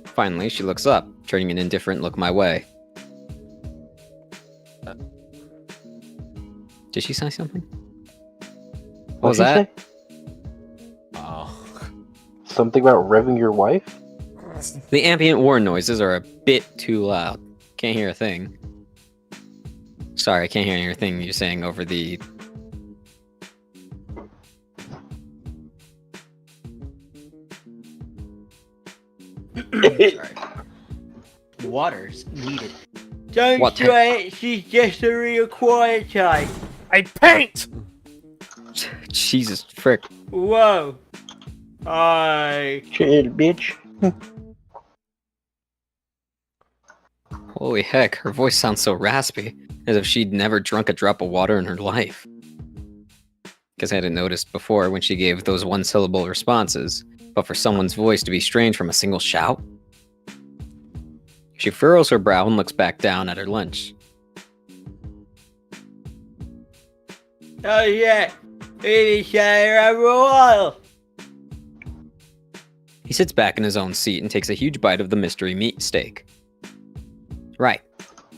Finally, she looks up, turning an indifferent look my way. Did she say something? What was What'd she that? say? Oh. Something about revving your wife? The ambient war noises are a bit too loud. Can't hear a thing. Sorry, I can't hear anything you're saying over the... Sorry. Water's needed. Don't What sweat it, she's just a real quiet type. I paint! Jesus frick. Whoa. Hi. Chill, bitch. Holy heck, her voice sounds so raspy, as if she'd never drunk a drop of water in her life. Guess I hadn't noticed before when she gave those one-syllable responses, but for someone's voice to be strange from a single shout? She furrows her brow and looks back down at her lunch. Oh yeah. We've been chatting for a while. He sits back in his own seat and takes a huge bite of the mystery meat steak. Right.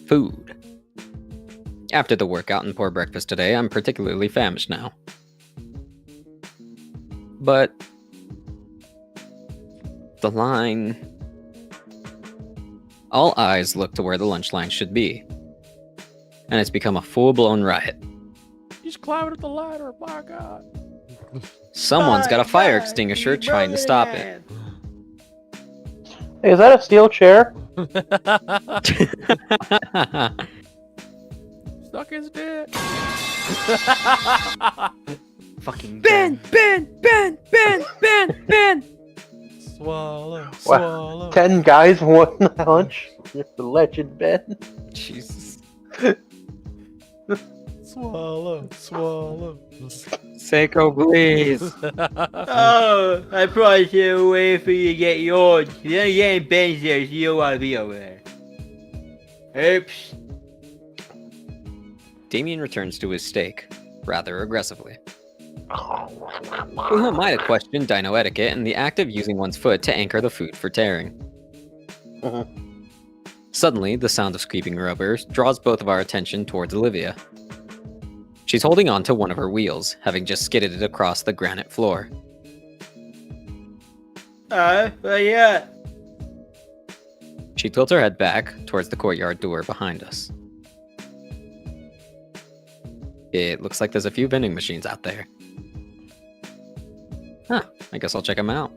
Food. After the workout and poor breakfast today, I'm particularly famished now. But... the line... All eyes look to where the lunch line should be. And it's become a full-blown riot. He's climbing up the ladder, my god. Someone's got a fire Bye, extinguisher bye, trying to brother stop it. man. Hey, is that a steel chair? Stuck his dick. Fucking Ben! Swallow, What? swallow. 10 guys, one lunch? You're the legend, Ben. Jesus. Swallow, swallow. Seiko, please. Oh, I probably should have waited for you to get yours. Then again, Ben's there, so you don't want to be over there. Oops. Damien returns to his steak, rather aggressively. Who am I to question dino etiquette and the act of using one's foot to anchor the food for tearing? Suddenly, the sound of squeaking rubbers draws both of our attention towards Olivia. She's holding on to one of her wheels, having just skidded it across the granite floor. Well, yeah. She tilts her head back towards the courtyard door behind us. It looks like there's a few vending machines out there. Huh, I guess I'll check them out.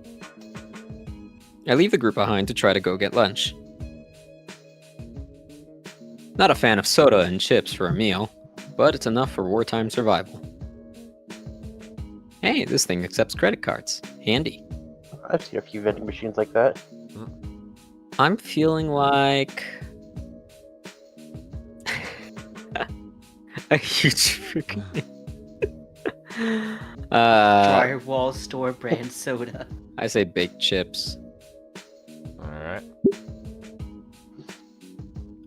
I leave the group behind to try to go get lunch. Not a fan of soda and chips for a meal, but it's enough for wartime survival. Hey, this thing accepts credit cards. Handy. I've seen a few vending machines like that. I'm feeling like A huge freaking. Drywall store brand soda. I say baked chips. Alright.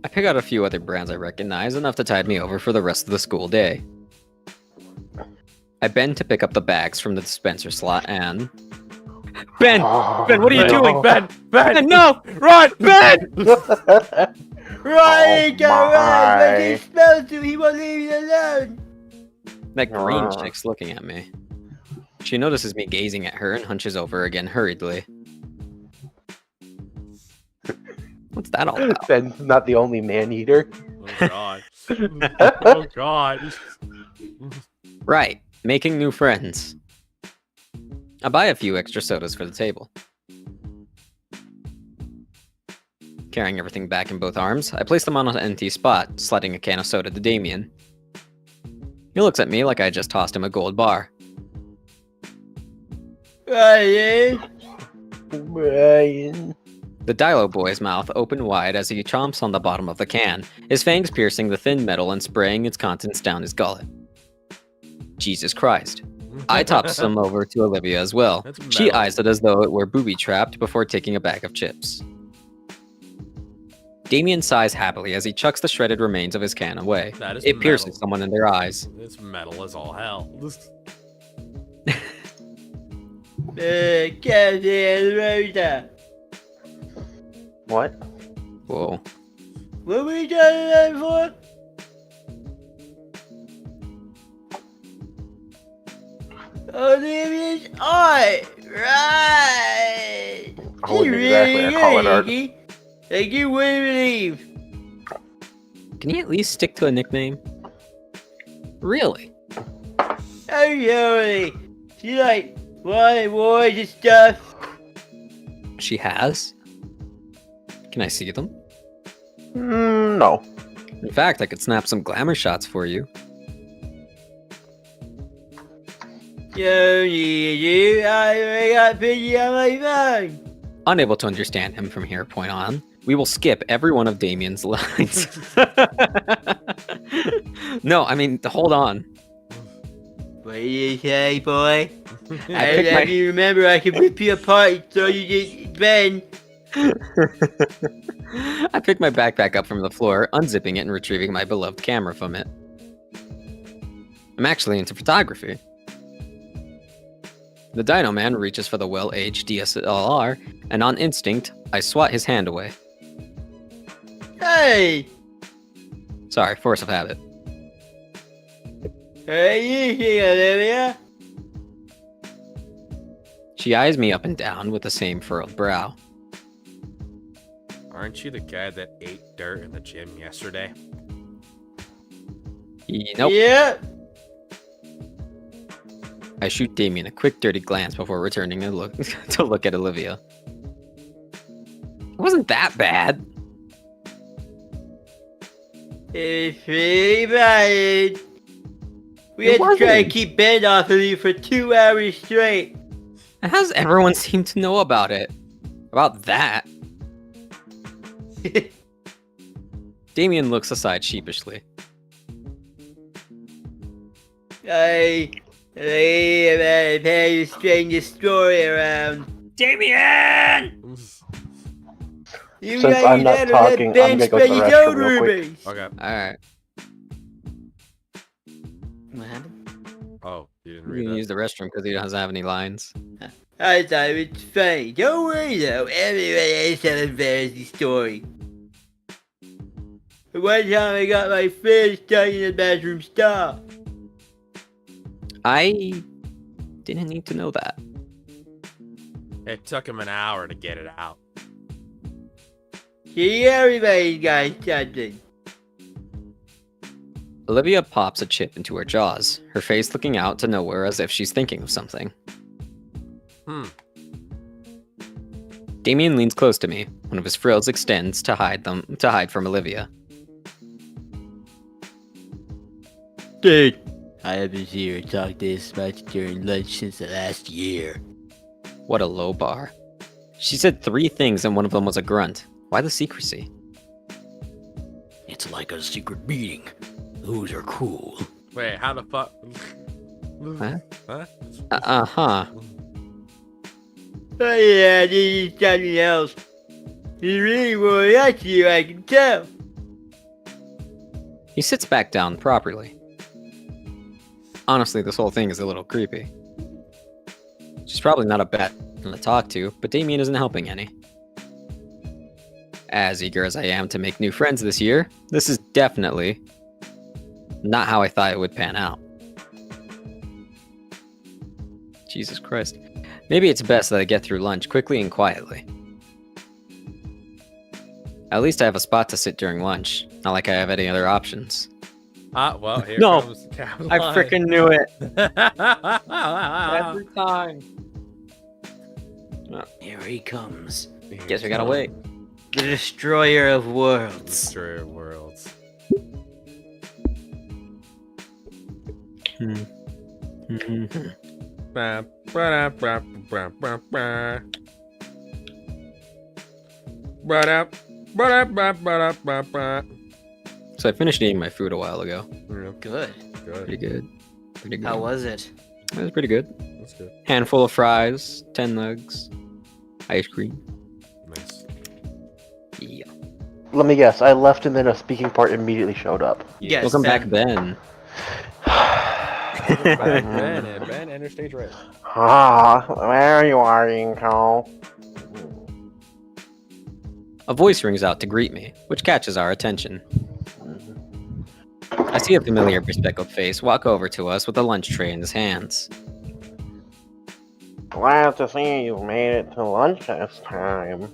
I pick out a few other brands I recognize, enough to tide me over for the rest of the school day. I bend to pick up the bags from the dispenser slot and... Ben! Ben, what are you no. doing? Ben! Ben! Ben, no! Run! Ben! Right, go my. right. He smells you. He won't leave you alone. That green chick's looking at me. She notices me gazing at her and hunches over again hurriedly. What's that all about? Ben's not the only man-eater. Oh god. Oh god. Right, making new friends. I buy a few extra sodas for the table. Carrying everything back in both arms, I place them on an empty spot, sliding a can of soda to Damien. He looks at me like I just tossed him a gold bar. Ryan. Brian. The Dilo boy's mouth opened wide as he chomps on the bottom of the can, his fangs piercing the thin metal and spraying its contents down his gullet. Jesus Christ. I toss some over to Olivia as well. That's She metal. eyes it as though it were booby-trapped before taking a bag of chips. Damien sighs happily as he chucks the shredded remains of his can away. That is It pierces metal. someone in their eyes. It's metal as all hell. Captain Rosa. What? Whoa. What were we doing that for? Olivia's art. Right. I wouldn't exactly call it art. Like you wouldn't believe. Can you at least stick to a nickname? Really? Oh, really? She like wanted wars and stuff. She has? Can I see them? No. In fact, I could snap some glamour shots for you. Don't need you. I already got picture on my phone. Unable to understand him from here point on, we will skip every one of Damien's lines. No, I mean, hold on. What do you say, boy? I picked If you remember, I can rip you apart so you just bend. I pick my backpack up from the floor, unzipping it and retrieving my beloved camera from it. I'm actually into photography. The Dino Man reaches for the well-aged DSLR, and on instinct, I swat his hand away. Hey! Sorry, force of habit. Hey, you here, Olivia? She eyes me up and down with the same furrowed brow. Aren't you the guy that ate dirt in the gym yesterday? Nope. Yeah. I shoot Damien a quick, dirty glance before returning to look to look at Olivia. It wasn't that bad. It's pretty bad. We It had to try to wasn't. keep Ben off of you for 2 hours straight. And how does everyone seem to know about it? About that? Damien looks aside sheepishly. I about to tell you the strangest story around. Damien! You Since got I'm you not down to talking, let Ben I'm gonna go spread to the his restroom own real quick. rumors. Okay. Alright. What happened? Oh, you didn't You read can that. use the restroom because he doesn't have any lines. I thought it was funny. Don't worry though, everybody else has an embarrassing story. But one time I got my friend stuck in the bathroom stall. I didn't need to know that. It took him an hour to get it out. See, everybody's got something. Olivia pops a chip into her jaws, her face looking out to nowhere as if she's thinking of something. Damien leans close to me. One of his frills extends to hide from Olivia. Dude, I haven't seen her talk this much during lunch since the last year. What a low bar. She said 3 things and one of them was a grunt. Why the secrecy? It's like a secret meeting. Those are cool. Wait, how the fuck? Huh? Huh? Uh-huh. Oh yeah, this is something else. He's really worried at you, I can tell. He sits back down properly. Honestly, this whole thing is a little creepy. She's probably not a bad person to talk to, but Damien isn't helping any. As eager as I am to make new friends this year, this is definitely not how I thought it would pan out. Jesus Christ. Maybe it's best that I get through lunch quickly and quietly. At least I have a spot to sit during lunch, not like I have any other options. Well, here No, comes Caroline. I frickin' knew it! Every time. Here he comes. Guess we gotta wait. The destroyer of worlds. Destroyer worlds. Ba, ba, ba, ba, ba, ba. Ba-da, ba-da, ba, ba-da, ba, ba. So I finished eating my food a while ago. Yeah, Good. Pretty good. good. Pretty good. How was it? It was pretty good. That's good. Handful of fries, 10 nugs, ice cream. Nice. Yeah. Let me guess. I left and then a speaking part immediately showed up. Yes, Welcome Ben. back, Ben. Ben, enter stage right. There you are, Inko. A voice rings out to greet me, which catches our attention. I see a familiar bespectacled face walk over to us with a lunch tray in his hands. Glad to see you made it to lunch this time.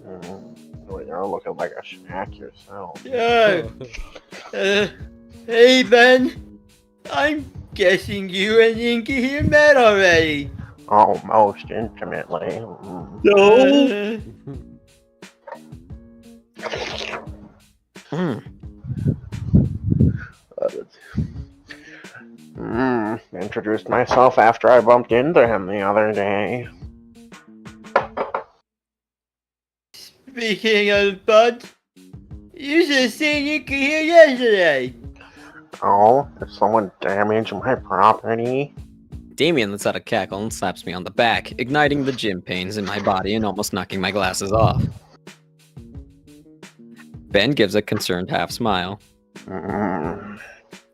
You're looking like a snack yourself. Hey Ben, I'm guessing you and Inky here met already. Oh, most intimately. No. Introduced myself after I bumped into him the other day. Speaking of buds, you should have seen Inky here yesterday. Oh, did someone damage my property? Damien lets out a cackle and slaps me on the back, igniting the gym pains in my body and almost knocking my glasses off. Ben gives a concerned half smile.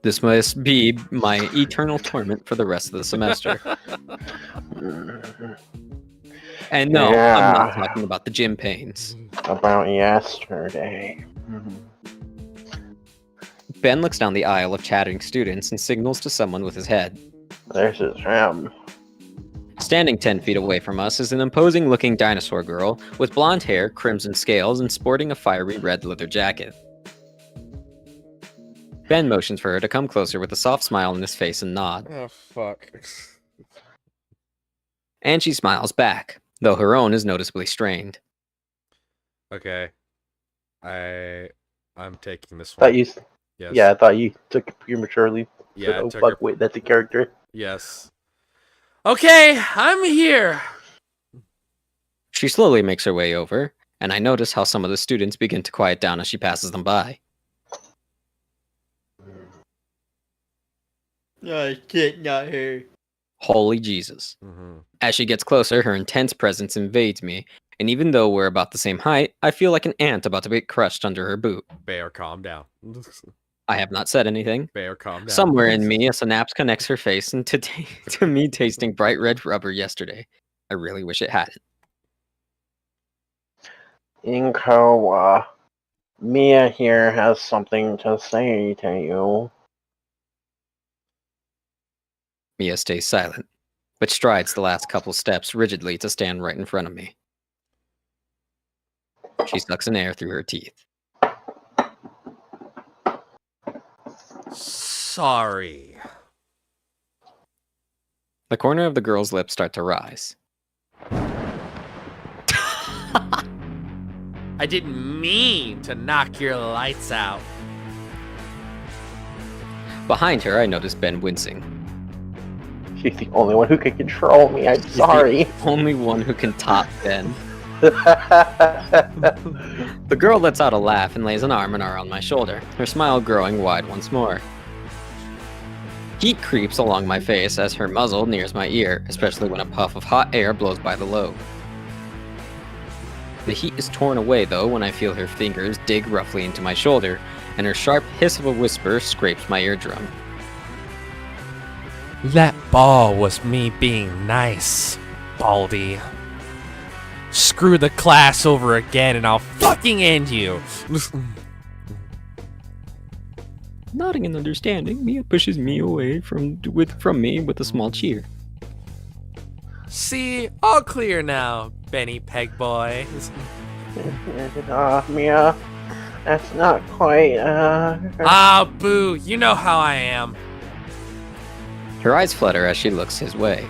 This must be my eternal torment for the rest of the semester. And no, I'm not talking about the gym pains. About yesterday. Ben looks down the aisle of chatting students and signals to someone with his head. This is him. Standing 10 feet away from us is an imposing-looking dinosaur girl with blonde hair, crimson scales, and sporting a fiery red leather jacket. Ben motions for her to come closer with a soft smile on his face and nod. Oh, fuck. And she smiles back, though her own is noticeably strained. Okay. I'm taking this Thought one. you, Yes. yeah, I thought you took it prematurely. Yeah, I Oh, took fuck, it. wait, that's a character. Yes. Okay, I'm here. She slowly makes her way over, and I notice how some of the students begin to quiet down as she passes them by. Oh shit, not her. Holy Jesus. Mm-hmm. As she gets closer, her intense presence invades me, and even though we're about the same height, I feel like an ant about to get crushed under her boot. Bear, calm down. I have not said anything. Bear, calm down. Somewhere in me, a synapse connects her face and to me tasting bright red rubber yesterday. I really wish it hadn't. Inko, Mia here has something to say to you. Mia stays silent, but strides the last couple steps rigidly to stand right in front of me. She sucks in air through her teeth. Sorry. The corner of the girl's lips start to rise. I didn't mean to knock your lights out. Behind her, I notice Ben wincing. She's the only one who can control me. I'm He's sorry. the only one who can top Ben. The girl lets out a laugh and lays an arm around my shoulder, her smile growing wide once more. Heat creeps along my face as her muzzle nears my ear, especially when a puff of hot air blows by the lobe. The heat is torn away though when I feel her fingers dig roughly into my shoulder, and her sharp hiss of a whisper scrapes my eardrum. That ball was me being nice, Baldy. Screw the class over again and I'll fucking end you. Nodding in understanding, Mia pushes me away from me with a small cheer. See, all clear now, Benny Pegboy. Mia, that's not quite, Ah, boo, you know how I am. Her eyes flutter as she looks his way.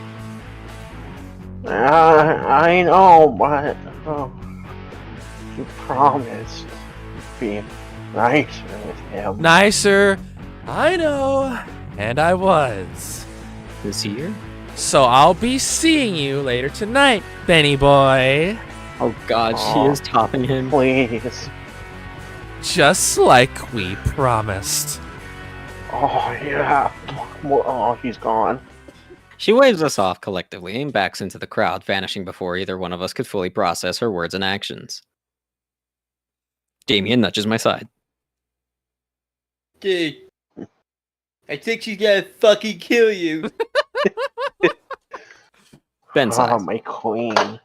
I know, but, you promised to be nicer with him. Nicer, I know, and I was. Is he here? So I'll be seeing you later tonight, Benny boy. Oh god, she is topping him. Please. Just like we promised. Oh, yeah. Oh, he's gone. She waves us off collectively and backs into the crowd, vanishing before either one of us could fully process her words and actions. Damien nudges my side. Dude, I think she's gonna fucking kill you. Ben sighs. Oh, my queen.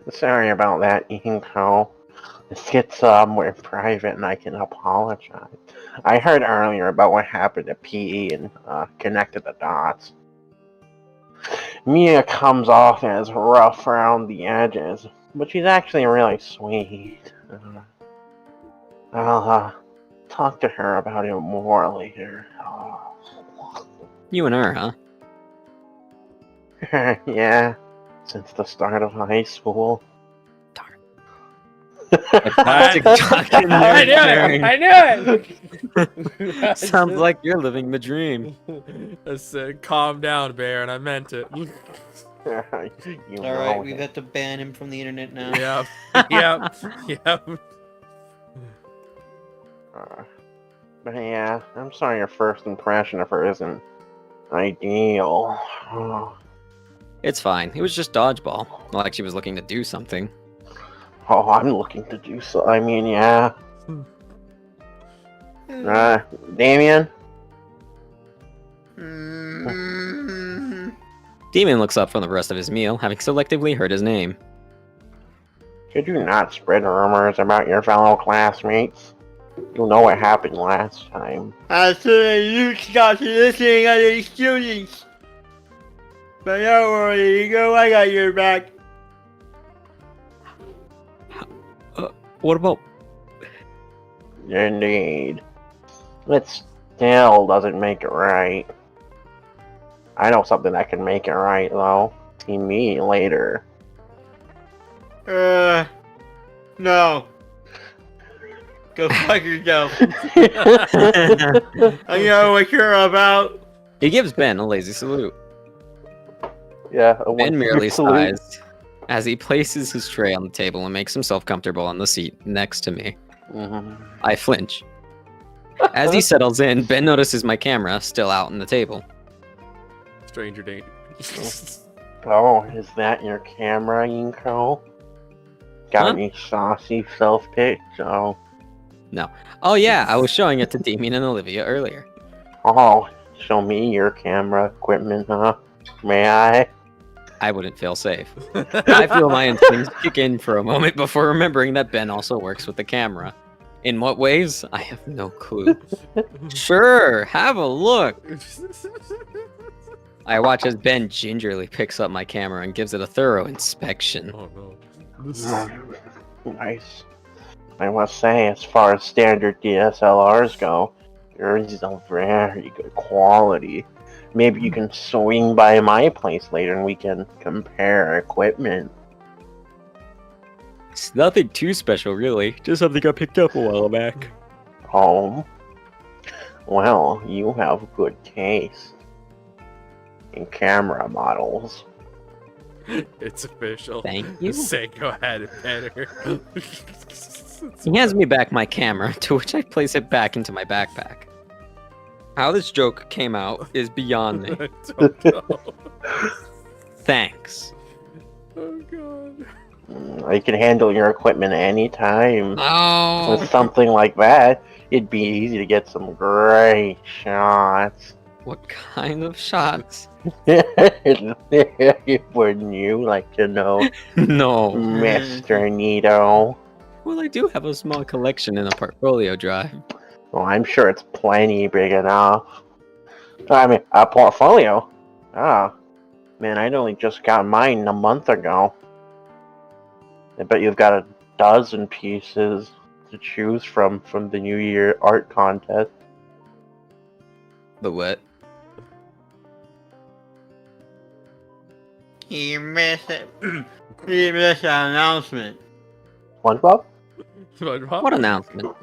Sorry about that, Inko. This gets more private and I can apologize. I heard earlier about what happened to PE and connected the dots. Mia comes off as rough around the edges, but she's actually really sweet. I'll talk to her about it more later. You and her, huh? Yeah, since the start of high school. I knew it! Sounds like you're living the dream. I said, calm down, Bear, and I meant it. Alright, we've got to ban him from the internet now. Yep. But yeah, I'm sorry your first impression of her isn't ideal. It's fine. It was just dodgeball. Not like she was looking to do something. Oh, I'm looking to do so. I mean, yeah. Damien? Damien looks up from the rest of his meal, having selectively heard his name. Could you not spread rumors about your fellow classmates? You know what happened last time. I said you stopped listening to the students. But don't worry, Ego, I got your back. What about... Indeed. It still doesn't make it right. I know something that can make it right, though. See me later. No. Go fuck yourself. I know what you're about. He gives Ben a lazy salute. Yeah, Ben merely sighs as he places his tray on the table and makes himself comfortable on the seat next to me. I flinch. As he settles in, Ben notices my camera still out on the table. Stranger danger. Oh, is that your camera, Inko? Got any saucy self-pics? Oh. No. Oh yeah, I was showing it to Damien and Olivia earlier. Oh, show me your camera equipment, huh? May I? I wouldn't feel safe. I feel my instincts kick in for a moment before remembering that Ben also works with the camera. In what ways? I have no clue. Sure, have a look. I watch as Ben gingerly picks up my camera and gives it a thorough inspection. Oh no. Nice. I must say, as far as standard DSLRs go, yours is a very good quality. Maybe you can swing by my place later and we can compare equipment. It's nothing too special, really. Just something I picked up a while back. Oh? Well, you have good taste in camera models. It's official. Thank you. Seiko had it better. He hands me back my camera, to which I place it back into my backpack. How this joke came out is beyond me. I don't know. Thanks. Oh god. You can handle your equipment anytime. Oh. With something like that, it'd be easy to get some great shots. What kind of shots? Wouldn't you like to know, No. Mr. Nito? Well, I do have a small collection in a portfolio drive. Well, I'm sure it's plenty big enough. I mean, a portfolio? Ah. Man, I'd only just got mine a month ago. I bet you've got a dozen pieces to choose from the New Year art contest. The what? You missed it. You missed an announcement. SpongeBob? SpongeBob? What announcement?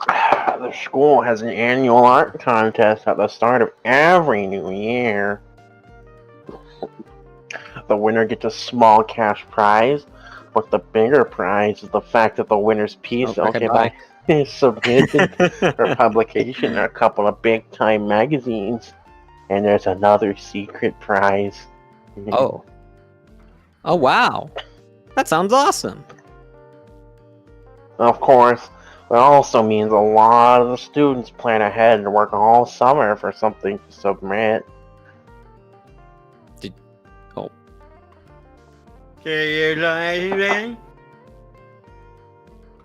The school has an annual art contest at the start of every new year. The winner gets a small cash prize, but the bigger prize is the fact that the winner's piece is submitted for publication in a couple of big-time magazines. And there's another secret prize. Oh. Oh, wow. That sounds awesome. Of course, it also means a lot of the students plan ahead and work all summer for something to submit. Can you learn anything?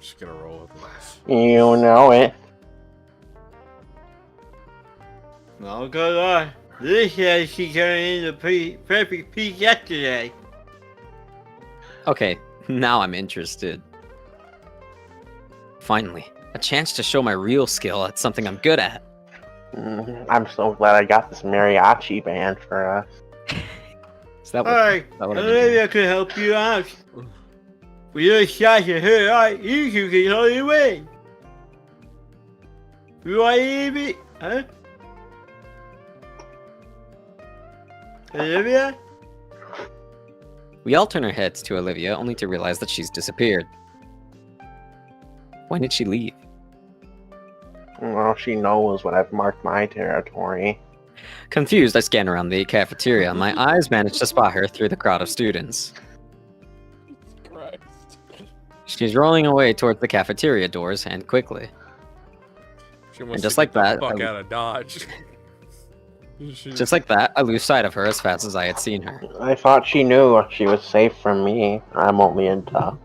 Just gonna roll with this. You know it. Well, good luck. This says she turned in the perfect piece yesterday. Okay, now I'm interested. Finally, a chance to show my real skill at something I'm good at. I'm so glad I got this mariachi band for us. Is that what, Alright, is that what I've been maybe doing? I could help you out. With your shots at her art, you two can totally win. You want to leave it? Huh? Olivia? We all turn our heads to Olivia, only to realize that she's disappeared. When did she leave? Well, she knows when I've marked my territory. Confused, I scan around the cafeteria. My eyes manage to spot her through the crowd of students. Christ. She's rolling away towards the cafeteria doors, and quickly. She wants just to like get the that, fuck out of Dodge. Just like that, I lose sight of her as fast as I had seen her. I thought she knew she was safe from me. I'm only into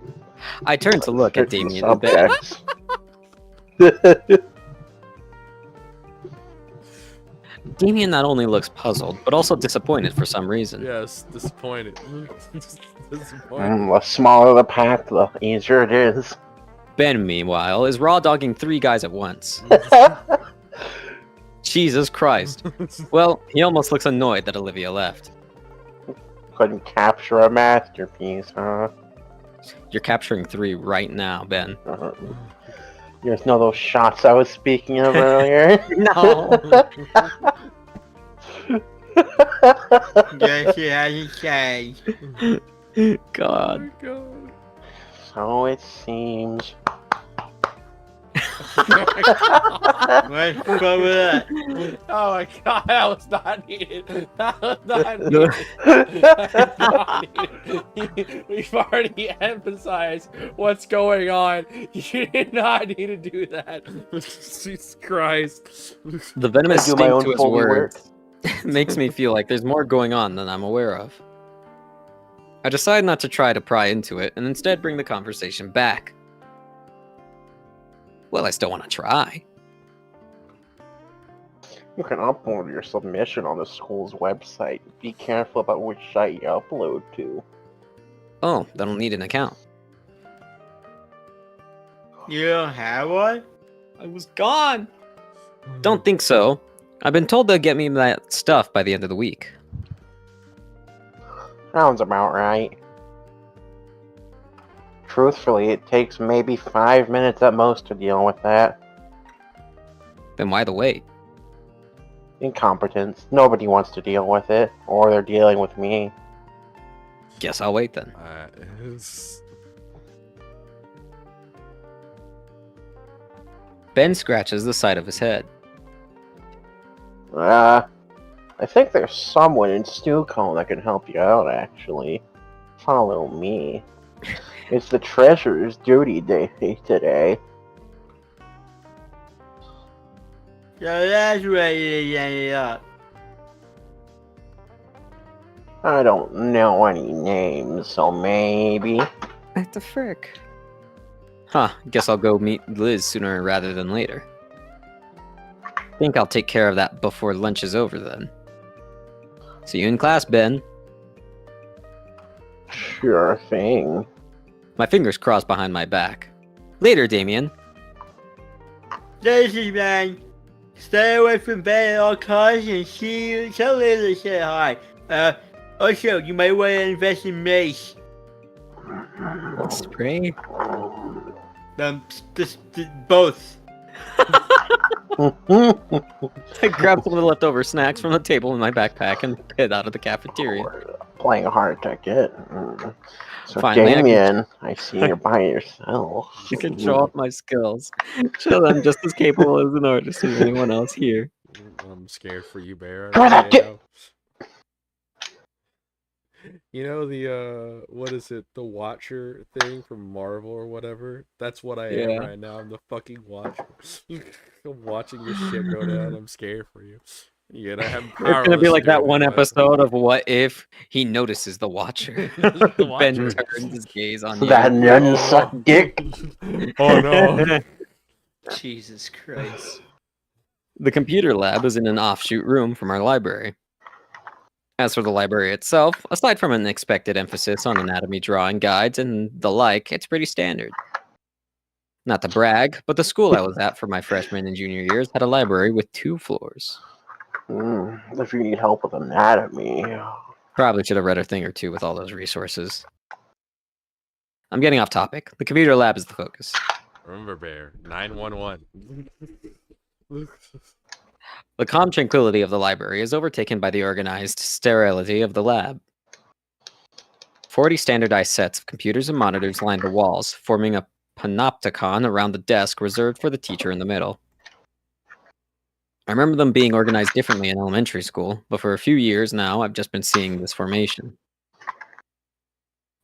I turned to look at certain Damien a bit. subjects. Damien not only looks puzzled, but also disappointed for some reason. Yes, disappointed. Disappointed. The smaller the pack, the easier it is. Ben, meanwhile, is raw dogging 3 guys at once. Jesus Christ. Well, he almost looks annoyed that Olivia left. Couldn't capture a masterpiece, huh? You're capturing 3 right now, Ben. You know those shots I was speaking of earlier? No. Guess she hasn't changed. God. Oh my god. So it seems. What's wrong with that? Oh my god, that was not needed. That was not needed. That was not needed. We've already emphasized what's going on. You did not need to do that. Jesus Christ. The venomous I do my sting own to his Foley words makes me feel like there's more going on than I'm aware of. I decide not to try to pry into it and instead bring the conversation back. Well, I still want to try. You can upload your submission on the school's website. Be careful about which site you upload to. Oh, then I'll need an account. You don't have one? I was gone. Don't think so. I've been told they'll get me that stuff by the end of the week. Sounds about right. Truthfully, it takes maybe 5 minutes at most to deal with that. Then why the wait? Incompetence. Nobody wants to deal with it, or they're dealing with me. Guess I'll wait then. It's- Ben scratches the side of his head. I think there's someone in Snowcone that can help you out, actually. Follow me. It's the treasurer's duty day today. So that's where you ended up. I don't know any names, so maybe. What the frick? Huh, guess I'll go meet Liz sooner rather than later. Think I'll take care of that before lunch is over then. See you in class, Ben. Sure thing. My fingers crossed behind my back. Later, Damien. Listen, man. Stay away from Ben at all costs and see you. Tell Liz to say hi. Also, you might want to invest in mace. Spray? Both. I grabbed some of the leftover snacks from the table in my backpack and head out of the cafeteria. Playing hard to get. So, Finally, Damien, I see you're by yourself. I can show off my skills. Show I'm just as capable as an artist as anyone else here. I'm scared for you, Bear. Throw that You know? You know the what is it? The Watcher thing from Marvel or whatever? That's what I am Yeah. right now. I'm the fucking Watcher. I'm watching this shit go down. I'm scared for you. Yeah, I have It's gonna be powerless like to do that one anything, but- episode of What If he notices the Watcher. The Ben Watcher. turns his gaze on you. That nun suck dick. Oh no. Jesus Christ. The computer lab is in an offshoot room from our library. As for the library itself, aside from an expected emphasis on anatomy drawing guides and the like, it's pretty standard. Not to brag, but the school I was at for my freshman and junior years had a library with 2 floors. If you need help with anatomy. Probably should have read a thing or two with all those resources. I'm getting off topic. The computer lab is the focus. Remember, Bear. 911. The calm tranquility of the library is overtaken by the organized sterility of the lab. 40 standardized sets of computers and monitors line the walls, forming a panopticon around the desk reserved for the teacher in the middle. I remember them being organized differently in elementary school, but for a few years now, I've just been seeing this formation.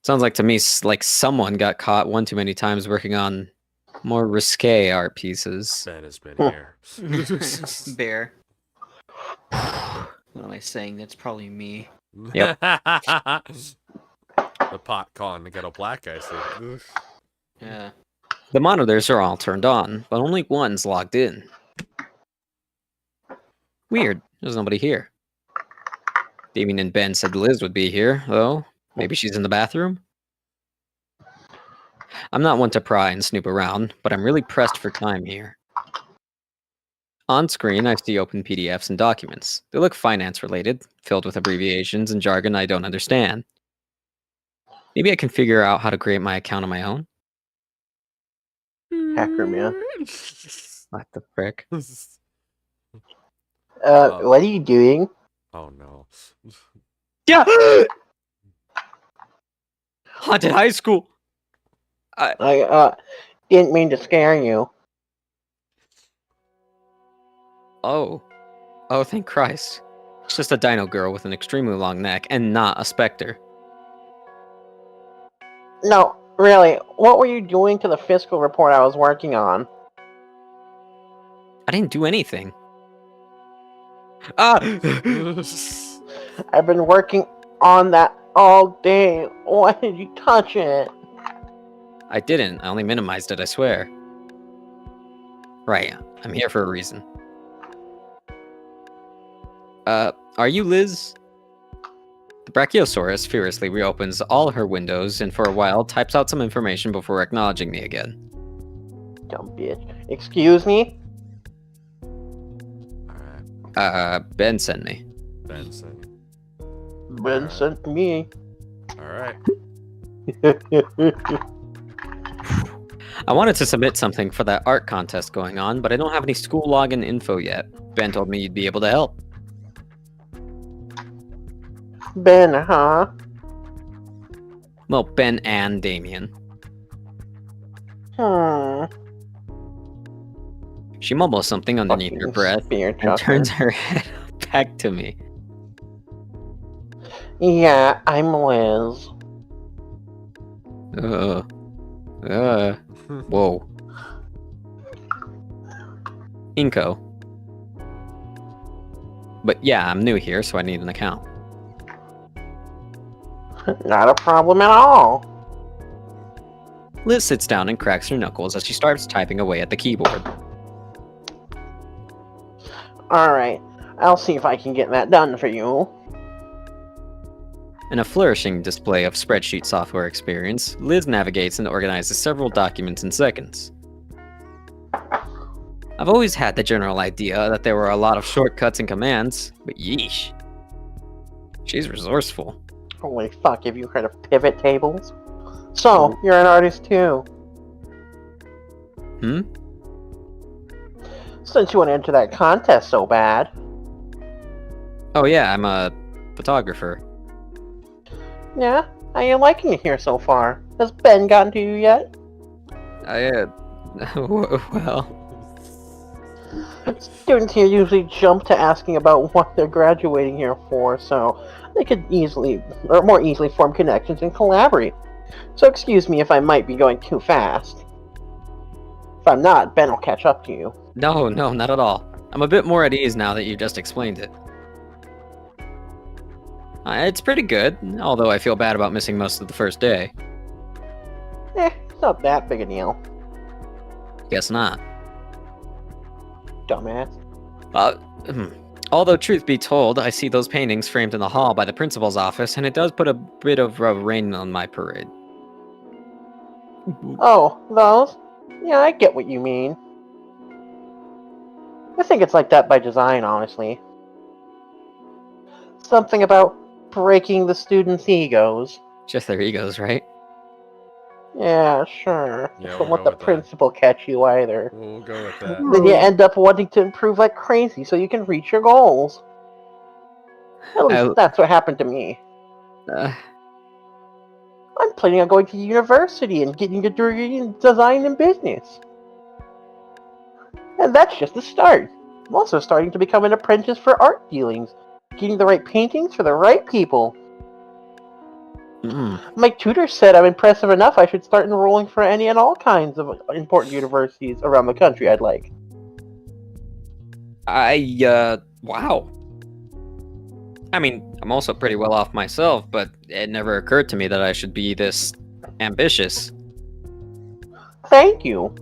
Sounds like to me like someone got caught one too many times working on more risque art pieces. Ben has been here. Bear. What am I saying? That's probably me. Yep. The pot con to get a black eye see. Yeah. The monitors are all turned on, but only one's logged in. Weird, there's nobody here. Damien and Ben said Liz would be here, though. Maybe she's in the bathroom? I'm not one to pry and snoop around, but I'm really pressed for time here. On screen, I see open PDFs and documents. They look finance-related, filled with abbreviations and jargon I don't understand. Maybe I can figure out how to create my account on my own? Hacker man. What the frick? What are you doing? Oh no. Yeah! Haunted high school! I didn't mean to scare you. Oh. Oh, thank Christ. It's just a dino girl with an extremely long neck and not a specter. No, really, what were you doing to the fiscal report I was working on? I didn't do anything. Ah! I've been working on that all day. Why did you touch it? I didn't. I only minimized it, I swear. Right, I'm here for a reason. Are you Liz? The Brachiosaurus furiously reopens all her windows and for a while types out some information before acknowledging me again. Dumb bitch. Excuse me? Alright, Ben sent me. Benson. Ben sent me. Alright. I wanted to submit something for that art contest going on, but I don't have any school login info yet. Ben told me you'd be able to help. Ben, huh? Well, Ben and Damien. She mumbles something underneath her Fucking breath spear and chucker. turns her head back to me. Yeah, I'm Liz. Whoa. Inko. But yeah, I'm new here, so I need an account. Not a problem at all. Liz sits down and cracks her knuckles as she starts typing away at the keyboard. Alright, I'll see if I can get that done for you. In a flourishing display of spreadsheet software experience, Liz navigates and organizes several documents in seconds. I've always had the general idea that there were a lot of shortcuts and commands, but yeesh. She's resourceful. Holy fuck, have you heard of pivot tables? So, you're an artist too. Hmm? Since you want to enter that contest so bad. Oh yeah, I'm a photographer. Yeah? How you liking it here so far? Has Ben gotten to you yet? Well... Students here usually jump to asking about what they're graduating here for, so they could more easily form connections and collaborate. So excuse me if I might be going too fast. If I'm not, Ben will catch up to you. No, not at all. I'm a bit more at ease now that you just explained it. It's pretty good, although I feel bad about missing most of the first day. It's not that big a deal, Guess not. dumbass. Although truth be told, I see those paintings framed in the hall by the principal's office, and it does put a bit of rain on my parade. Oh, those? Yeah, I get what you mean. I think it's like that by design, honestly. Something about breaking the students' egos. Just their egos, right? Yeah, sure. Yeah, Don't we'll let go the with that. principal catch you either. We'll go with that. Then you end up wanting to improve like crazy so you can reach your goals. At least that's what happened to me. I'm planning on going to university and getting a degree in design and business. And that's just the start. I'm also starting to become an apprentice for art dealings, getting the right paintings for the right people. My tutor said I'm impressive enough I should start enrolling for any and all kinds of important universities around the country I'd like. Wow. I mean, I'm also pretty well off myself, but it never occurred to me that I should be this ambitious. Thank you.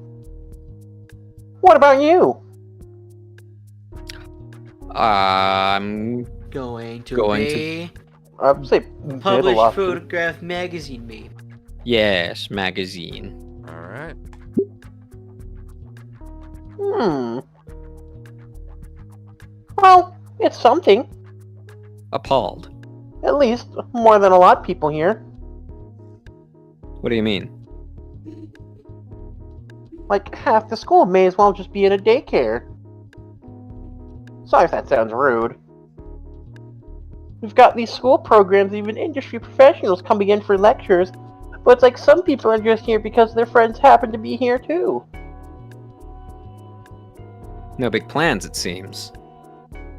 What about you? I'm Going to Going be I'd say published photograph. photograph magazine, maybe. yes, magazine. Alright. Well, it's something. Appalled. At least more than a lot of people here. What do you mean? Like half the school may as well just be in a daycare. Sorry if that sounds rude. We've got these school programs, even industry professionals coming in for lectures, but it's like some people are just here because their friends happen to be here too. No big plans, it seems.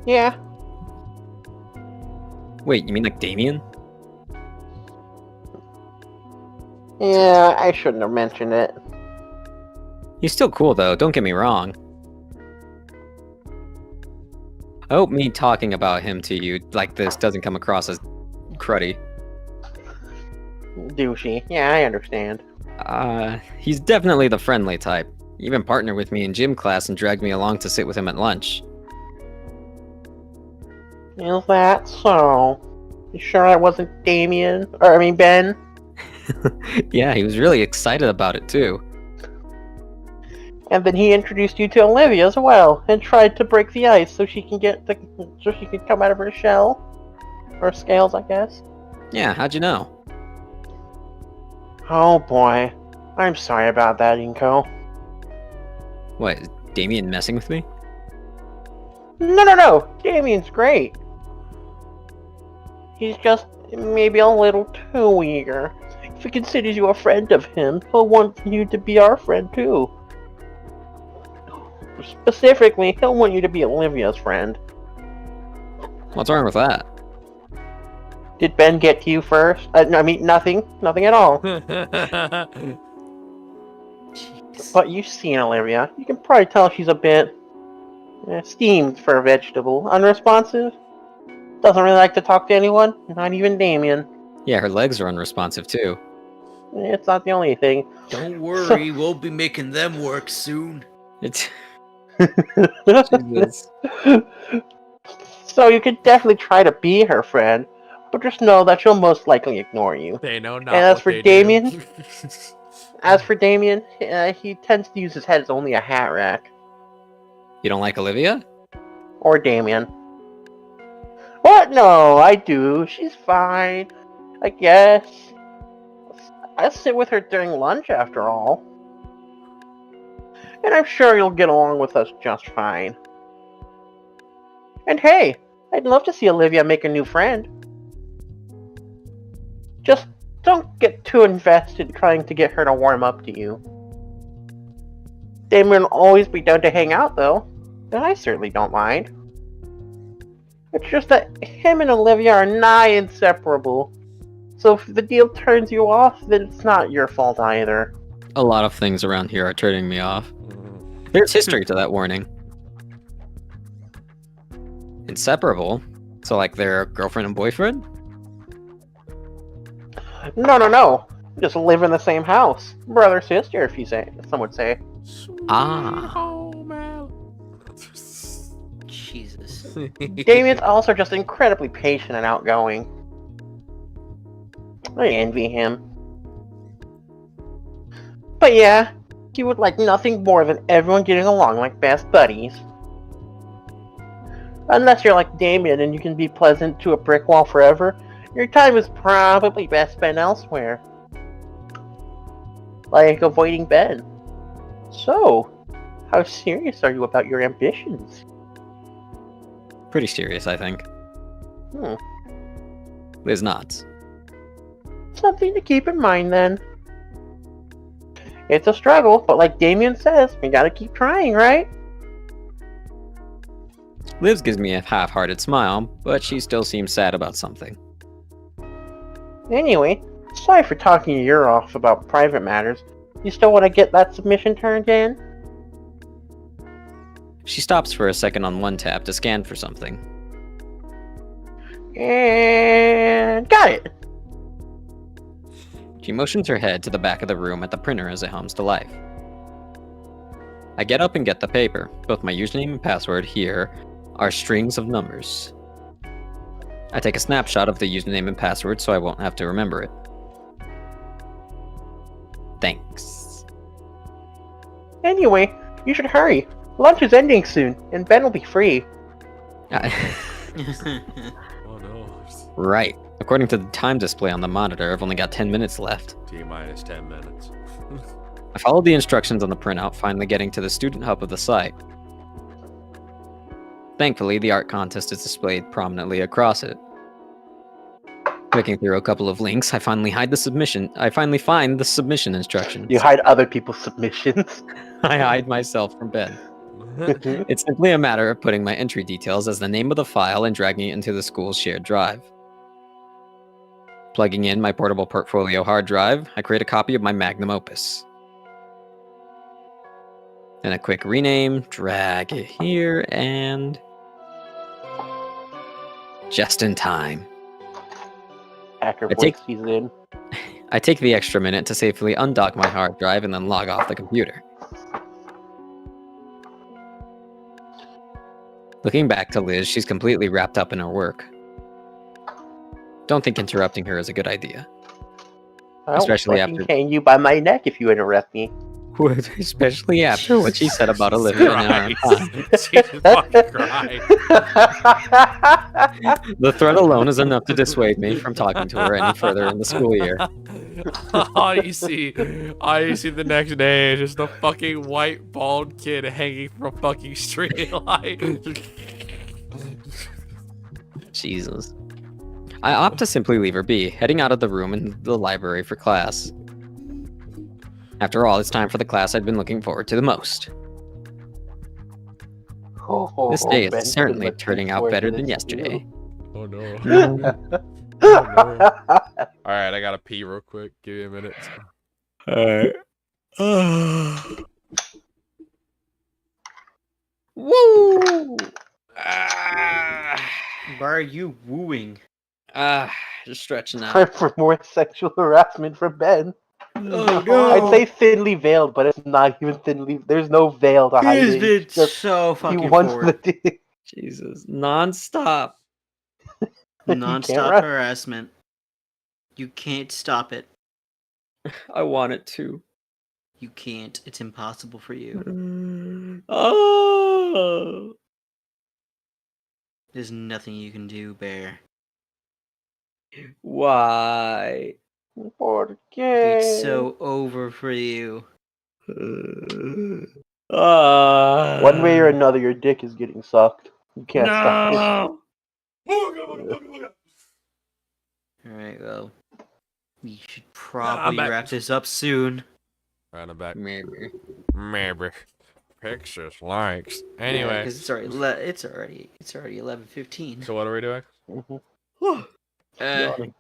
Yeah, Wait, you mean like Damien? yeah, I shouldn't have mentioned it. He's still cool though, don't get me wrong. I hope me talking about him to you like this doesn't come across as cruddy. Douchey. Yeah, I understand. He's definitely the friendly type. He even partnered with me in gym class and dragged me along to sit with him at lunch. Is that so? You sure that wasn't Damien? Ben? Yeah, he was really excited about it too. And then he introduced you to Olivia as well, and tried to break the ice so she can come out of her shell, or scales, I guess. Yeah, how'd you know? Oh boy, I'm sorry about that, Inko. What, is Damien messing with me? No, Damien's great. He's just maybe a little too eager. If he considers you a friend of him, he'll want you to be our friend too. Specifically, he'll want you to be Olivia's friend. What's wrong with that? Did Ben get to you first? I mean, nothing. Nothing at all. But you've seen Olivia. You can probably tell she's a bit steamed for a vegetable. Unresponsive. Doesn't really like to talk to anyone. Not even Damien. Yeah, her legs are unresponsive too. It's not the only thing. Don't worry, we'll be making them work soon. It's Jesus. So you could definitely try to be her friend, but just know that she'll most likely ignore you. They know not And as what for they Damien, do. He tends to use his head as only a hat rack. You don't like Olivia? Or Damien. What? No, I do. She's fine. I guess. I sit with her during lunch after all. And I'm sure you'll get along with us just fine. And hey, I'd love to see Olivia make a new friend. Just don't get too invested trying to get her to warm up to you. Damien will always be down to hang out though, and I certainly don't mind. It's just that him and Olivia are nigh inseparable. So if the deal turns you off, then it's not your fault either. A lot of things around here are turning me off. There's history to that warning. Inseparable? So like they're girlfriend and boyfriend? No. Just live in the same house. Brother, sister, if you say. Some would say. Ah. Jesus. Damien's also just incredibly patient and outgoing. I envy him. But yeah, he would like nothing more than everyone getting along like best buddies. Unless you're like Damien and you can be pleasant to a brick wall forever, your time is probably best spent elsewhere. Like avoiding Ben. So, how serious are you about your ambitions? Pretty serious, I think. Liz nods. Something to keep in mind then. It's a struggle, but like Damien says, we gotta keep trying, right? Liz gives me a half-hearted smile, but she still seems sad about something. Anyway, sorry for talking your ear off about private matters. You still want to get that submission turned in? She stops for a second on one tab to scan for something. And got it! She motions her head to the back of the room at the printer as it hums to life. I get up and get the paper. Both my username and password here are strings of numbers. I take a snapshot of the username and password so I won't have to remember it. Thanks. Anyway, you should hurry. Lunch is ending soon, and Ben will be free. Oh no. Right. According to the time display on the monitor, I've only got 10 minutes left. T-minus 10 minutes. I followed the instructions on the printout, finally getting to the student hub of the site. Thankfully, the art contest is displayed prominently across it. Clicking through a couple of links, I finally find the submission instructions. You hide other people's submissions. I hide myself from Ben. It's simply a matter of putting my entry details as the name of the file and dragging it into the school's shared drive. Plugging in my portable portfolio hard drive, I create a copy of my magnum opus. Then a quick rename, drag it here, and... just in time. Hacker I voice take- sees in. I take the extra minute to safely undock my hard drive and then log off the computer. Looking back to Liz, she's completely wrapped up in her work. Don't think interrupting her is a good idea. Especially I'll fucking after- hang you by my neck if you interrupt me. Especially after what she said about Olivia and our Christ. Jesus fucking Christ. The threat alone is enough to dissuade me from talking to her any further in the school year. All you see the next day is just a fucking white bald kid hanging from a fucking street light. Jesus. I opt to simply leave her be, heading out of the room in the library for class. After all, it's time for the class I'd been looking forward to the most. This day Ben's is been certainly looking turning out forward to better this than too. yesterday. Oh no. No. Oh no. Alright, I gotta pee real quick. Give me a minute. Woo! Why are you wooing? Just stretching Time out. for more sexual harassment from Ben. Oh I'd say thinly veiled, but it's not even thinly. There's no veil to hide He's it. been It's just so he fucking wants forward. the dick. Jesus, non-stop. Non-stop run. harassment. You can't stop it. I want it to. You can't. It's impossible for you. Oh. There's nothing you can do, Bear. Why? Porque... It's so over for you. One way or another, your dick is getting sucked. You can't stop it. Alright, well. We should probably wrap this up soon. Right, I'm back. Maybe. Maybe. Pictures, likes. Yeah, Anyway. 'cause it's already 11:15. So what are we doing? Yawning.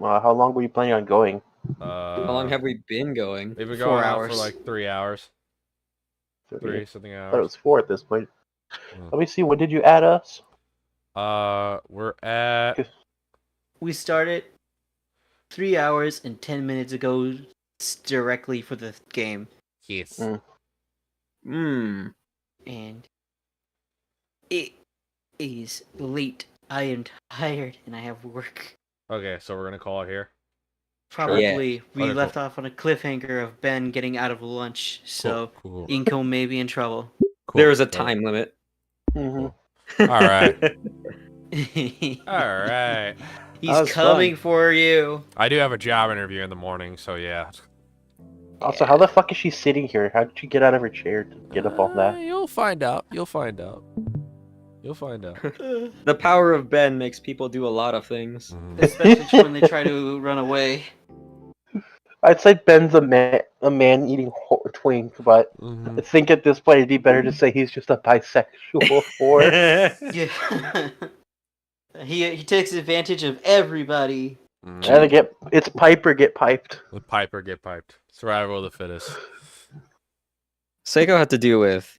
How long were you planning on going? How long have we been going? We've been 4 going on hours. for like 3 hours. 30. 3-something I thought it hours. was 4 at this point. Hmm. Let me see. What did you add us? We're at... We started 3 hours and 10 minutes ago directly for the game. Yes. Hmm. And it is late. I am tired and I have work. Okay, so we're gonna call it here. Probably we Okay, left cool. off on a cliffhanger of Ben getting out of lunch, so Cool. Inko may be in trouble. Cool. There is a time limit. Mm-hmm. Alright. He's Alright. was coming fun. for you. I do have a job interview in the morning, so yeah. Also, how the fuck is she sitting here? How did she get out of her chair to get up on that? You'll find out. You'll find out. You'll find out. The power of Ben makes people do a lot of things. Especially when they try to run away. I'd say Ben's a man eating twink, but I think at this point it'd be better to say he's just a bisexual whore. Yeah. He takes advantage of everybody. And it's pipe or get piped. The piper get piped. Survival of the fittest. Seiko had to deal with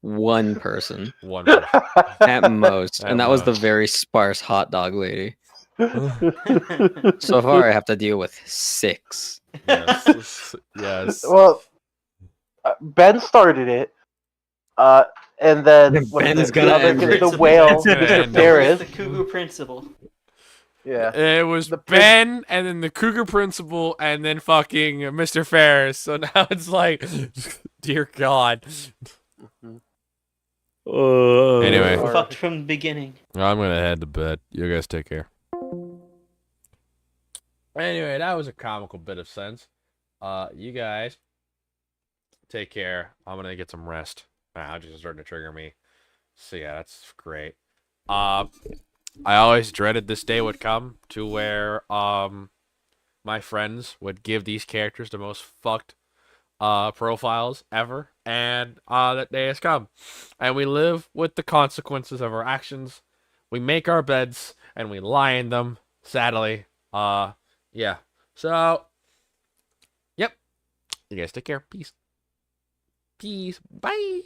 one person One. at most, At and that was the most. very sparse hot dog lady. So far, I have to deal with 6. Yes. Yes. Well, Ben started it, and then Ben's gonna end it. the whale, Ben's gonna Mr. end it. Ferris. The Cougar Principal. Yeah. It was Ben, and then the Cougar Principal, and then fucking Mr. Ferris. So now it's like, dear God. Anyway. Fucked from the beginning. I'm gonna head to bed. You guys take care. Anyway, that was a comical bit of sense. You guys take care. I'm gonna get some rest. Wow, just starting to trigger me. So yeah, that's great. I always dreaded this day would come to where my friends would give these characters the most fucked profiles ever, and that day has come, and we live with the consequences of our actions. We make our beds and we lie in them, sadly. Yeah, so yep, you guys take care. Peace. Bye.